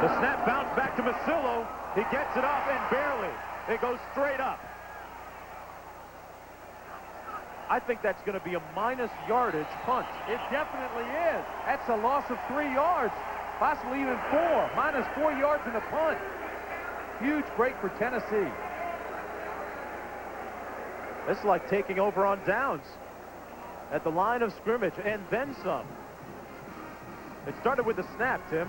The snap bounced back to Masillo. He gets it off, and barely. It goes straight up. I think that's going to be a minus yardage punt. It definitely is. That's a loss of 3 yards, possibly even 4. Minus 4 yards in a punt. Huge break for Tennessee. It's like taking over on downs at the line of scrimmage, and then some. It started with the snap, Tim.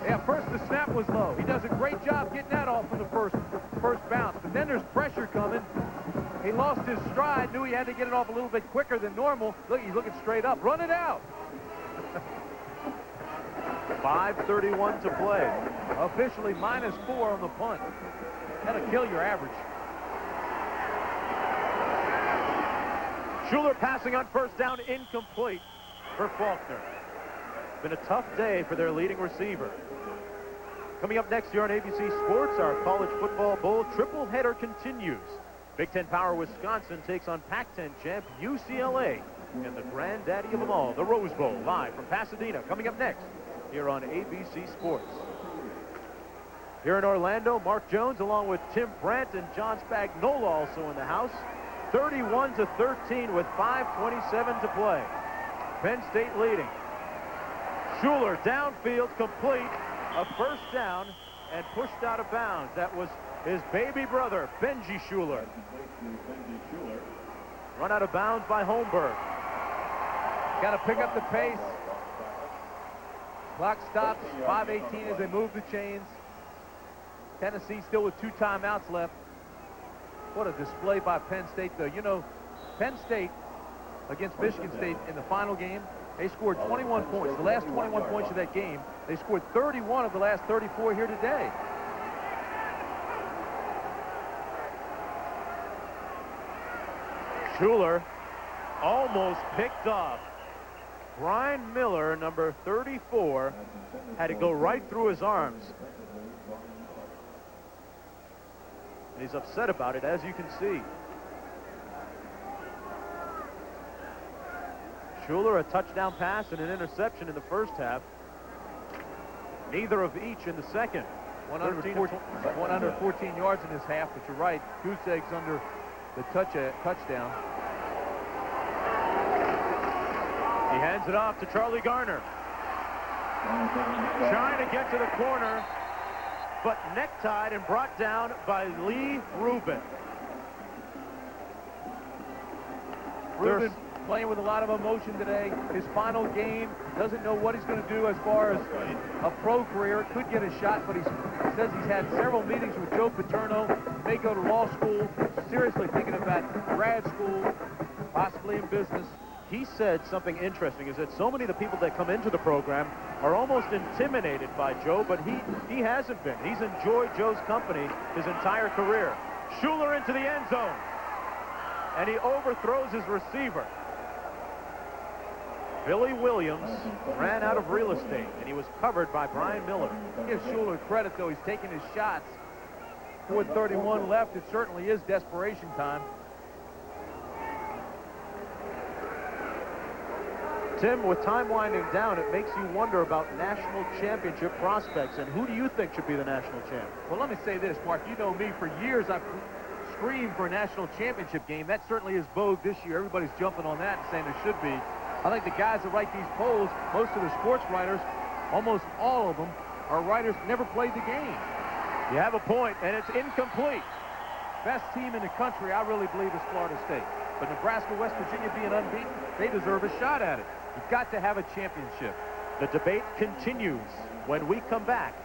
Yeah, first the snap was low. He does a great job getting that off from the first bounce. But then there's pressure coming. He lost his stride, knew he had to get it off a little bit quicker than normal. Look, he's looking straight up. Run it out. 5:31 to play. Officially minus 4 on the punt. That'll kill your average. Schuler passing on first down, incomplete for Faulkner. Been a tough day for their leading receiver. Coming up next year on ABC Sports, our college football bowl triple header continues. Big Ten Power Wisconsin takes on Pac-10 champ UCLA in the granddaddy of them all, the Rose Bowl, live from Pasadena. Coming up next here on ABC Sports. Here in Orlando, Mark Jones along with Tim Brandt and John Spagnola also in the house. 31-13 with 5:27 to play. Penn State leading. Schuler downfield complete, a first down and pushed out of bounds. That was his baby brother, Benji Schuler. Run out of bounds by Holmberg. Got to pick up the pace. Clock stops, 5:18 as they move the chains. Tennessee still with 2 timeouts left. What a display by Penn State, though. You know, Penn State against Michigan State in the final game, they scored 21 points. The last 21 points of that game, they scored 31 of the last 34 here today. Schuler almost picked off. Brian Miller, number 34, had to go right through his arms. And he's upset about it, as you can see. Schuler, a touchdown pass and an interception in the first half. Neither of each in the second. 114 yards in this half, but you're right. Goose eggs under the touchdown. He hands it off to Charlie Garner. Trying to get to the corner, but necktied and brought down by Lee Rubin. Rubin playing with a lot of emotion today. His final game, doesn't know what he's going to do as far as a pro career. Could get a shot, but he says he's had several meetings with Joe Paterno. May go to law school, seriously thinking about grad school, possibly in business. He said something interesting, is that so many of the people that come into the program are almost intimidated by Joe, but he hasn't been. He's enjoyed Joe's company his entire career. Schuler into the end zone, and he overthrows his receiver. Billy Williams ran out of real estate, and he was covered by Brian Miller. Give Schuler credit, though. He's taking his shots. 4:31 left. It certainly is desperation time. Tim, with time winding down, it makes you wonder about national championship prospects, and who do you think should be the national champ? Well, let me say this, Mark. You know me. For years, I've screamed for a national championship game. That certainly is vogue this year. Everybody's jumping on that and saying there should be. I think the guys that write these polls, most of the sports writers, almost all of them, are writers who never played the game. You have a point, and it's incomplete. Best team in the country, I really believe, is Florida State. But Nebraska, West Virginia being unbeaten, they deserve a shot at it. You've got to have a championship. The debate continues when we come back.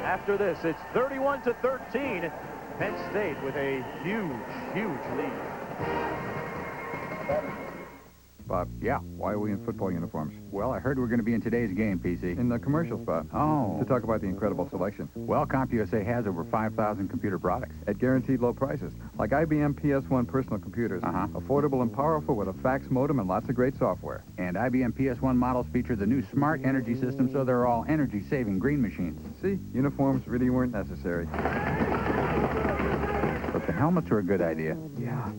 After this, it's 31-13. Penn State with a huge, huge lead. Bob, yeah, why are we in football uniforms? Well, I heard we're going to be in today's game, PC. In the commercial spot. Oh. To talk about the incredible selection. Well, CompUSA has over 5,000 computer products. At guaranteed low prices. Like IBM PS1 personal computers. Affordable and powerful with a fax modem and lots of great software. And IBM PS1 models feature the new smart energy system, so they're all energy-saving green machines. See, uniforms really weren't necessary. But the helmets are a good idea. Yeah.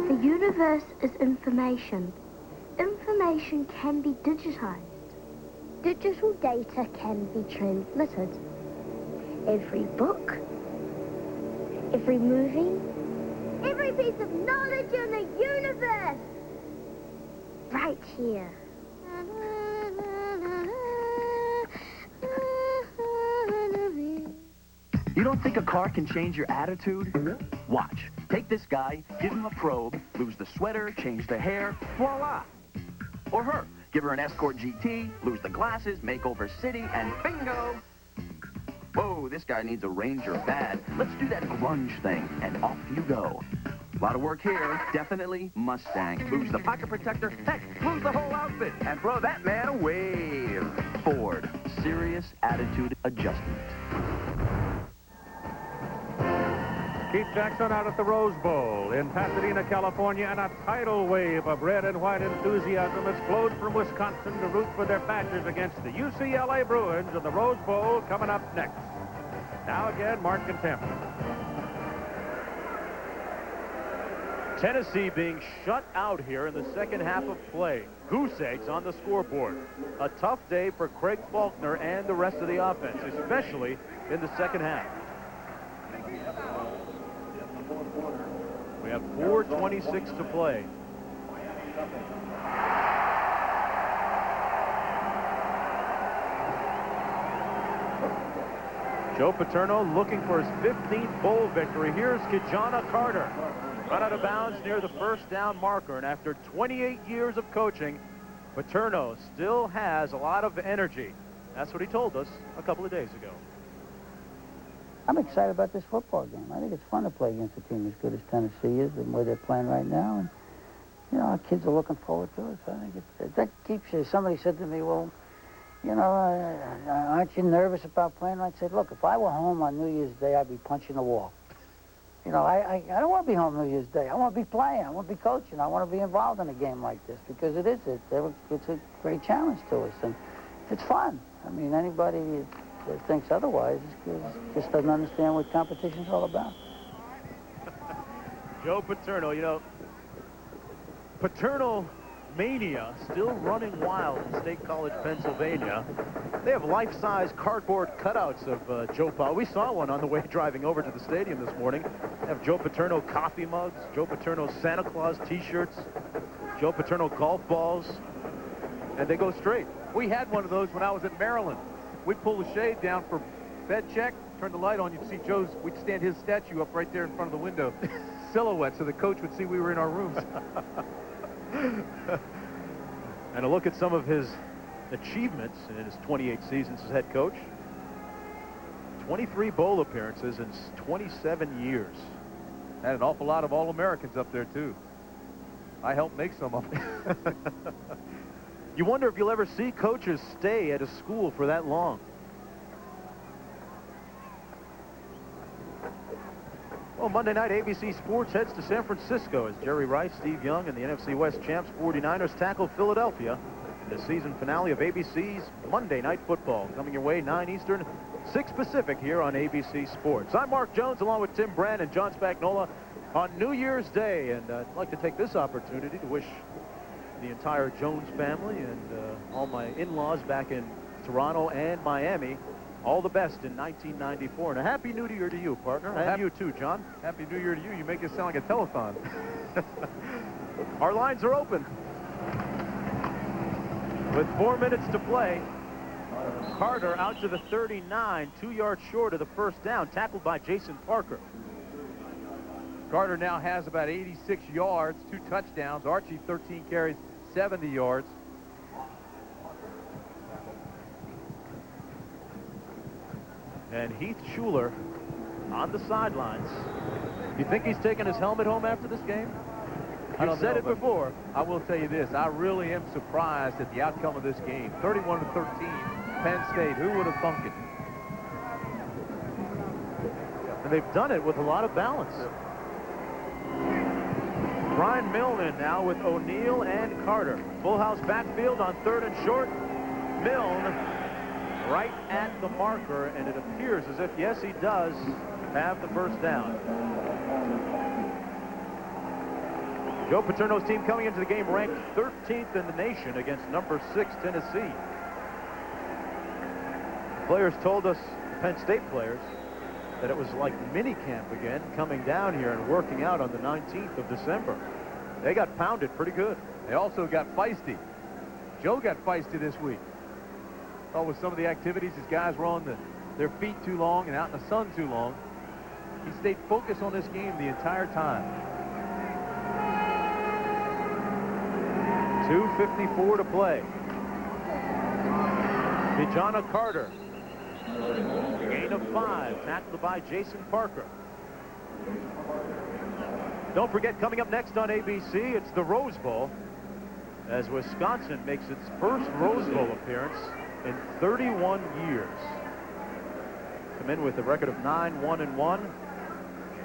The universe is information. Information can be digitized. Digital data can be transmitted. Every book, every movie, every piece of knowledge in the universe, right here. You don't think a car can change your attitude? Watch. Take this guy, give him a probe, lose the sweater, change the hair, voila. Or her. Give her an Escort GT, lose the glasses, makeover city, and bingo. Whoa, this guy needs a Ranger bad. Let's do that grunge thing, and off you go. A lot of work here. Definitely Mustang. Lose the pocket protector. Heck, lose the whole outfit. And throw that man a wave. Ford. Serious attitude adjustment. Keith Jackson out at the Rose Bowl in Pasadena, California, and a tidal wave of red and white enthusiasm has flowed from Wisconsin to root for their Badgers against the UCLA Bruins in the Rose Bowl coming up next. Now again, Mark and Tim. Tennessee being shut out here in the second half of play. Goose eggs on the scoreboard. A tough day for Craig Faulkner and the rest of the offense, especially in the second half. We have 4:26 to play. Joe Paterno looking for his 15th bowl victory. Here's Kijana Carter. Right out of bounds near the first down marker. And after 28 years of coaching, Paterno still has a lot of energy. That's what he told us a couple of days ago. I'm excited about this football game. I think it's fun to play against a team as good as Tennessee is and where they're playing right now. And, you know, our kids are looking forward to it. So I think that keeps you. Somebody said to me, well, you know, aren't you nervous about playing? I said, look, if I were home on New Year's Day, I'd be punching the wall. You know, I don't want to be home New Year's Day. I want to be playing. I want to be coaching. I want to be involved in a game like this because it's a great challenge to us. And it's fun. I mean, anybody that thinks otherwise just doesn't understand what competition's all about. Joe Paterno, you know, Paterno mania still running wild in State College, Pennsylvania. They have life-size cardboard cutouts of Joe Pa. We saw one on the way driving over to the stadium this morning. They have Joe Paterno coffee mugs, Joe Paterno Santa Claus T-shirts, Joe Paterno golf balls, and they go straight. We had one of those when I was at Maryland. We'd pull the shade down for bed check, turn the light on, you'd see Joe's, we'd stand his statue up right there in front of the window, silhouette, so the coach would see we were in our rooms. And a look at some of his achievements in his 28 seasons as head coach. 23 bowl appearances in 27 years. Had an awful lot of All-Americans up there, too. I helped make some of them. You wonder if you'll ever see coaches stay at a school for that long. Well, Monday night, ABC Sports heads to San Francisco as Jerry Rice, Steve Young, and the NFC West champs 49ers tackle Philadelphia in the season finale of ABC's Monday Night Football. Coming your way, 9 Eastern, 6 Pacific here on ABC Sports. I'm Mark Jones along with Tim Brand and John Spagnola on New Year's Day. And I'd like to take this opportunity to wish the entire Jones family and all my in-laws back in Toronto and Miami all the best in 1994. And a Happy New Year to you, partner. Well, and you too, John. Happy New Year to you. You make it sound like a telethon. Our lines are open. With 4 minutes to play, Carter out to the 39, 2 yards short of the first down, tackled by Jason Parker. Carter now has about 86 yards, 2 touchdowns. Archie, 13 carries, 70 yards. And Heath Schuler on the sidelines. You think he's taking his helmet home after this game? I've said it before. I will tell you this. I really am surprised at the outcome of this game. 31-13, Penn State. Who would have thunk it? And they've done it with a lot of balance. Brian Milne now with O'Neal and Carter. Full house backfield on 3rd and short. Milne right at the marker, and it appears as if, yes, he does have the first down. Joe Paterno's team coming into the game ranked 13th in the nation against number 6 Tennessee. The players told us, Penn State players, that it was like mini camp again, coming down here and working out on the 19th of December. They got pounded pretty good. They also got feisty. Joe got feisty this week. Oh, with some of the activities, his guys were on their feet too long and out in the sun too long. He stayed focused on this game the entire time. 2:54 to play. Kijana Carter. Gain of 5, tackled by Jason Parker. Don't forget, coming up next on ABC, it's the Rose Bowl, as Wisconsin makes its first Rose Bowl appearance in 31 years. Come in with a record of 9-1-1.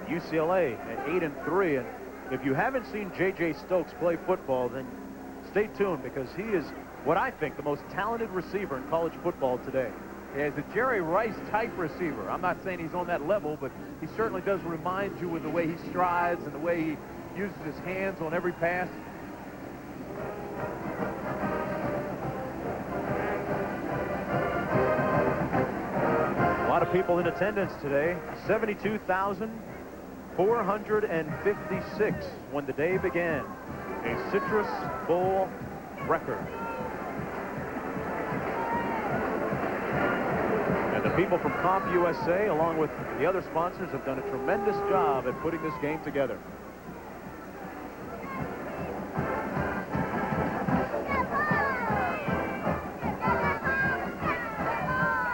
UCLA at 8-3. And if you haven't seen J.J. Stokes play football, then stay tuned, because he is what I think the most talented receiver in college football today. Yeah, he's a Jerry Rice type receiver. I'm not saying he's on that level, but he certainly does remind you with the way he strides and the way he uses his hands on every pass. A lot of people in attendance today. 72,456 when the day began. A Citrus Bowl record. And And the people from CompUSA, along with the other sponsors, have done a tremendous job at putting this game together.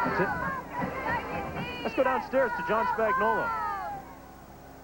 That's it. Let's go downstairs to John Spagnuolo.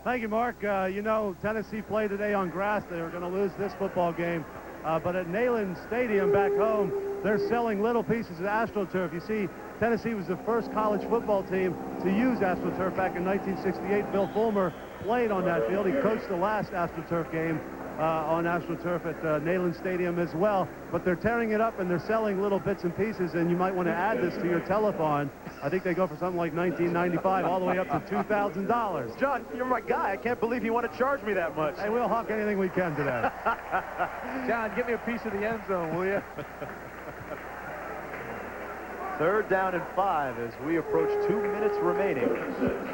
Thank you, Mark. You know, Tennessee played today on grass. They were going to lose this football game. But at Neyland Stadium back home, they're selling little pieces of AstroTurf. You see, Tennessee was the first college football team to use AstroTurf back in 1968. Bill Fulmer played on that field. He coached the last AstroTurf game on AstroTurf at Neyland Stadium as well. But they're tearing it up and they're selling little bits and pieces, and you might want to add this to your telethon. I think they go for something like $19.95 all the way up to $2,000. John, you're my guy. I can't believe you want to charge me that much. Hey, we'll hawk anything we can today. John, give me a piece of the end zone, will you? 3rd down and 5 as we approach 2 minutes remaining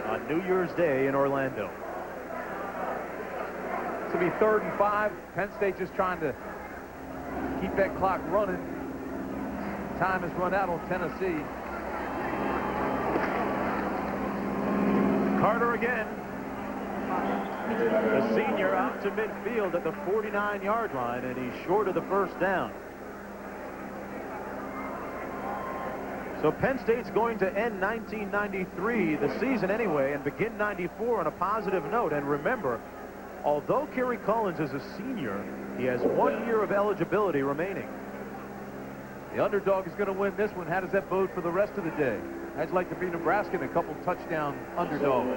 on New Year's Day in Orlando. It's going to be 3rd and 5. Penn State just trying to keep that clock running. Time has run out on Tennessee. Carter again. The senior out to midfield at the 49-yard line, and he's short of the 1st down. So Penn State's going to end 1993, the season anyway, and begin 94 on a positive note. And remember, although Kerry Collins is a senior, he has 1 year of eligibility remaining. The underdog is going to win this one. How does that bode for the rest of the day? I'd like to be Nebraska and a couple touchdown underdog.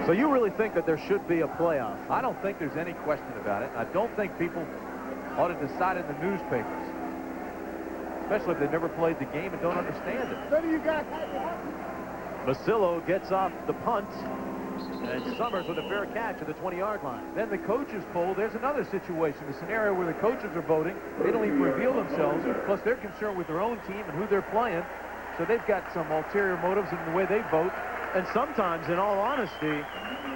So you really think that there should be a playoff? I don't think there's any question about it. I don't think people ought to decide in the newspapers, especially if they've never played the game and don't understand it. Masillo gets off the punt, and Summers with a fair catch at the 20-yard line. Then the coaches poll, there's another situation, a scenario where the coaches are voting. They don't even reveal themselves, plus they're concerned with their own team and who they're playing, so they've got some ulterior motives in the way they vote. And sometimes, in all honesty,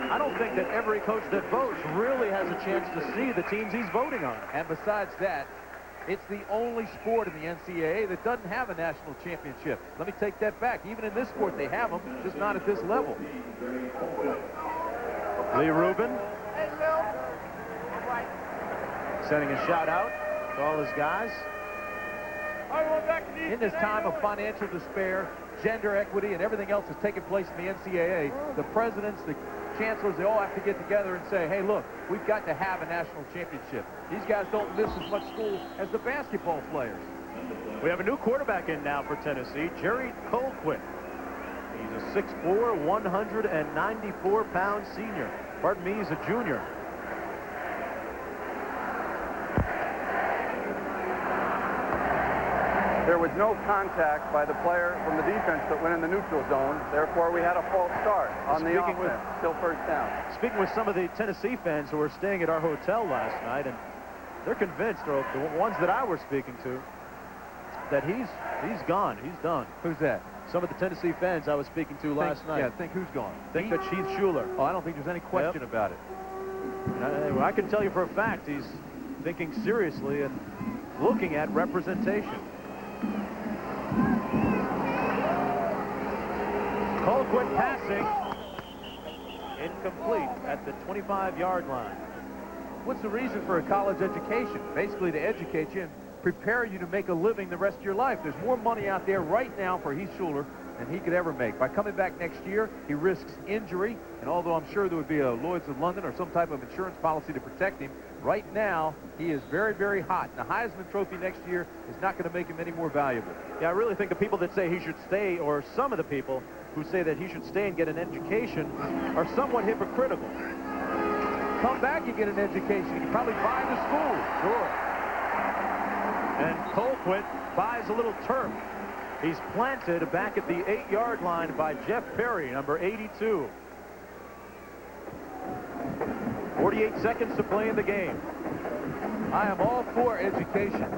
I don't think that every coach that votes really has a chance to see the teams he's voting on. And besides that, it's the only sport in the NCAA that doesn't have a national championship. Let me take that back. Even in this sport, they have them, just not at this level. Lee Rubin sending a shout out to all his guys. In this time of financial despair, gender equity, and everything else that's taking place in the NCAA, the presidents, the chancellors, they all have to get together and say, hey, look, we've got to have a national championship. These guys don't miss as much school as the basketball players. We have a new quarterback in now for Tennessee, Jerry Colquitt. He's a 6'4", 194-pound senior. Pardon me, he's a junior. There was no contact by the player from the defense that went in the neutral zone. Therefore, we had a false start on the offense. Still 1st down. Speaking with some of the Tennessee fans who were staying at our hotel last night, and they're convinced, or the ones that I were speaking to, that he's gone. He's done. Who's that? Some of the Tennessee fans I was speaking to last night. Yeah, think who's gone? Think that Keith Schuler. Oh, I don't think there's any question about it. I can tell you for a fact he's thinking seriously and looking at representation. Colquitt passing. Incomplete at the 25-yard line. What's the reason for a college education? Basically to educate you and prepare you to make a living the rest of your life. There's more money out there right now for Heath Schuler than he could ever make. By coming back next year, he risks injury, and although I'm sure there would be a Lloyd's of London or some type of insurance policy to protect him, right now he is very, very hot. And the Heisman Trophy next year is not going to make him any more valuable. Yeah, I really think the people that say he should stay, or some of the people who say that he should stay and get an education, are somewhat hypocritical. Come back and get an education. You can probably buy the school. Sure. And Colquitt buys a little turf. He's planted back at the 8-yard line by Jeff Perry, number 82. 48 seconds to play in the game. I am all for education,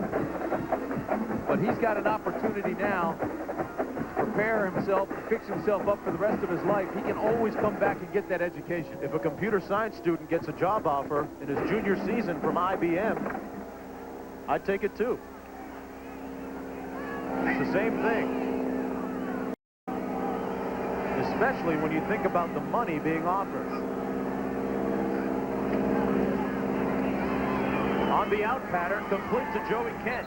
but he's got an opportunity now to prepare himself, fix himself up for the rest of his life. He can always come back and get that education. If a computer science student gets a job offer in his junior season from IBM, I'd take it too. It's the same thing. Especially when you think about the money being offered. On the out pattern, complete to Joey Kent.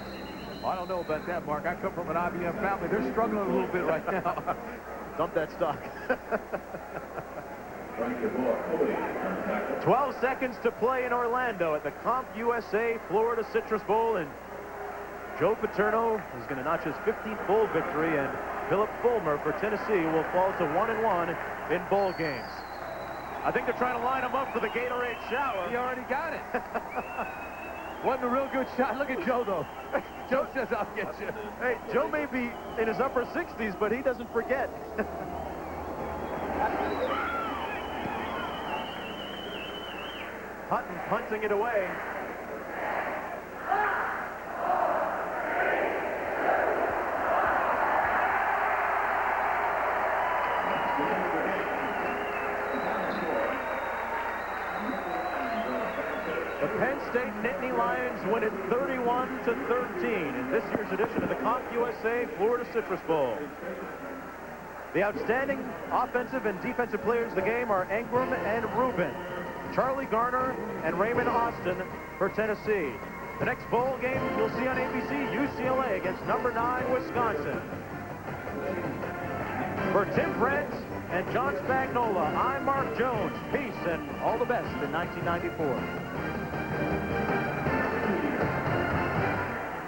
I don't know about that, Mark. I come from an IBM family. They're struggling a little bit right now. Dump that stock. 12 seconds to play in Orlando at the CompUSA Florida Citrus Bowl, and Joe Paterno is going to notch his 15th bowl victory, and Philip Fulmer for Tennessee will fall to 1-1 in bowl games. I think they're trying to line him up for the Gatorade shower. He already got it. Wasn't a real good shot. Look at Joe, though. Joe says, I'll get you. Hey, Joe may be in his upper 60s, but he doesn't forget. Hutton punting it away. The Penn State Nittany Lions win it 31-13 in this year's edition of the CompUSA Florida Citrus Bowl. The outstanding offensive and defensive players of the game are Ingram and Rubin, Charlie Garner and Raymond Austin for Tennessee. The next bowl game you'll see on ABC, UCLA against number 9 Wisconsin. For Tim Brent and John Spagnola, I'm Mark Jones. Peace and all the best in 1994.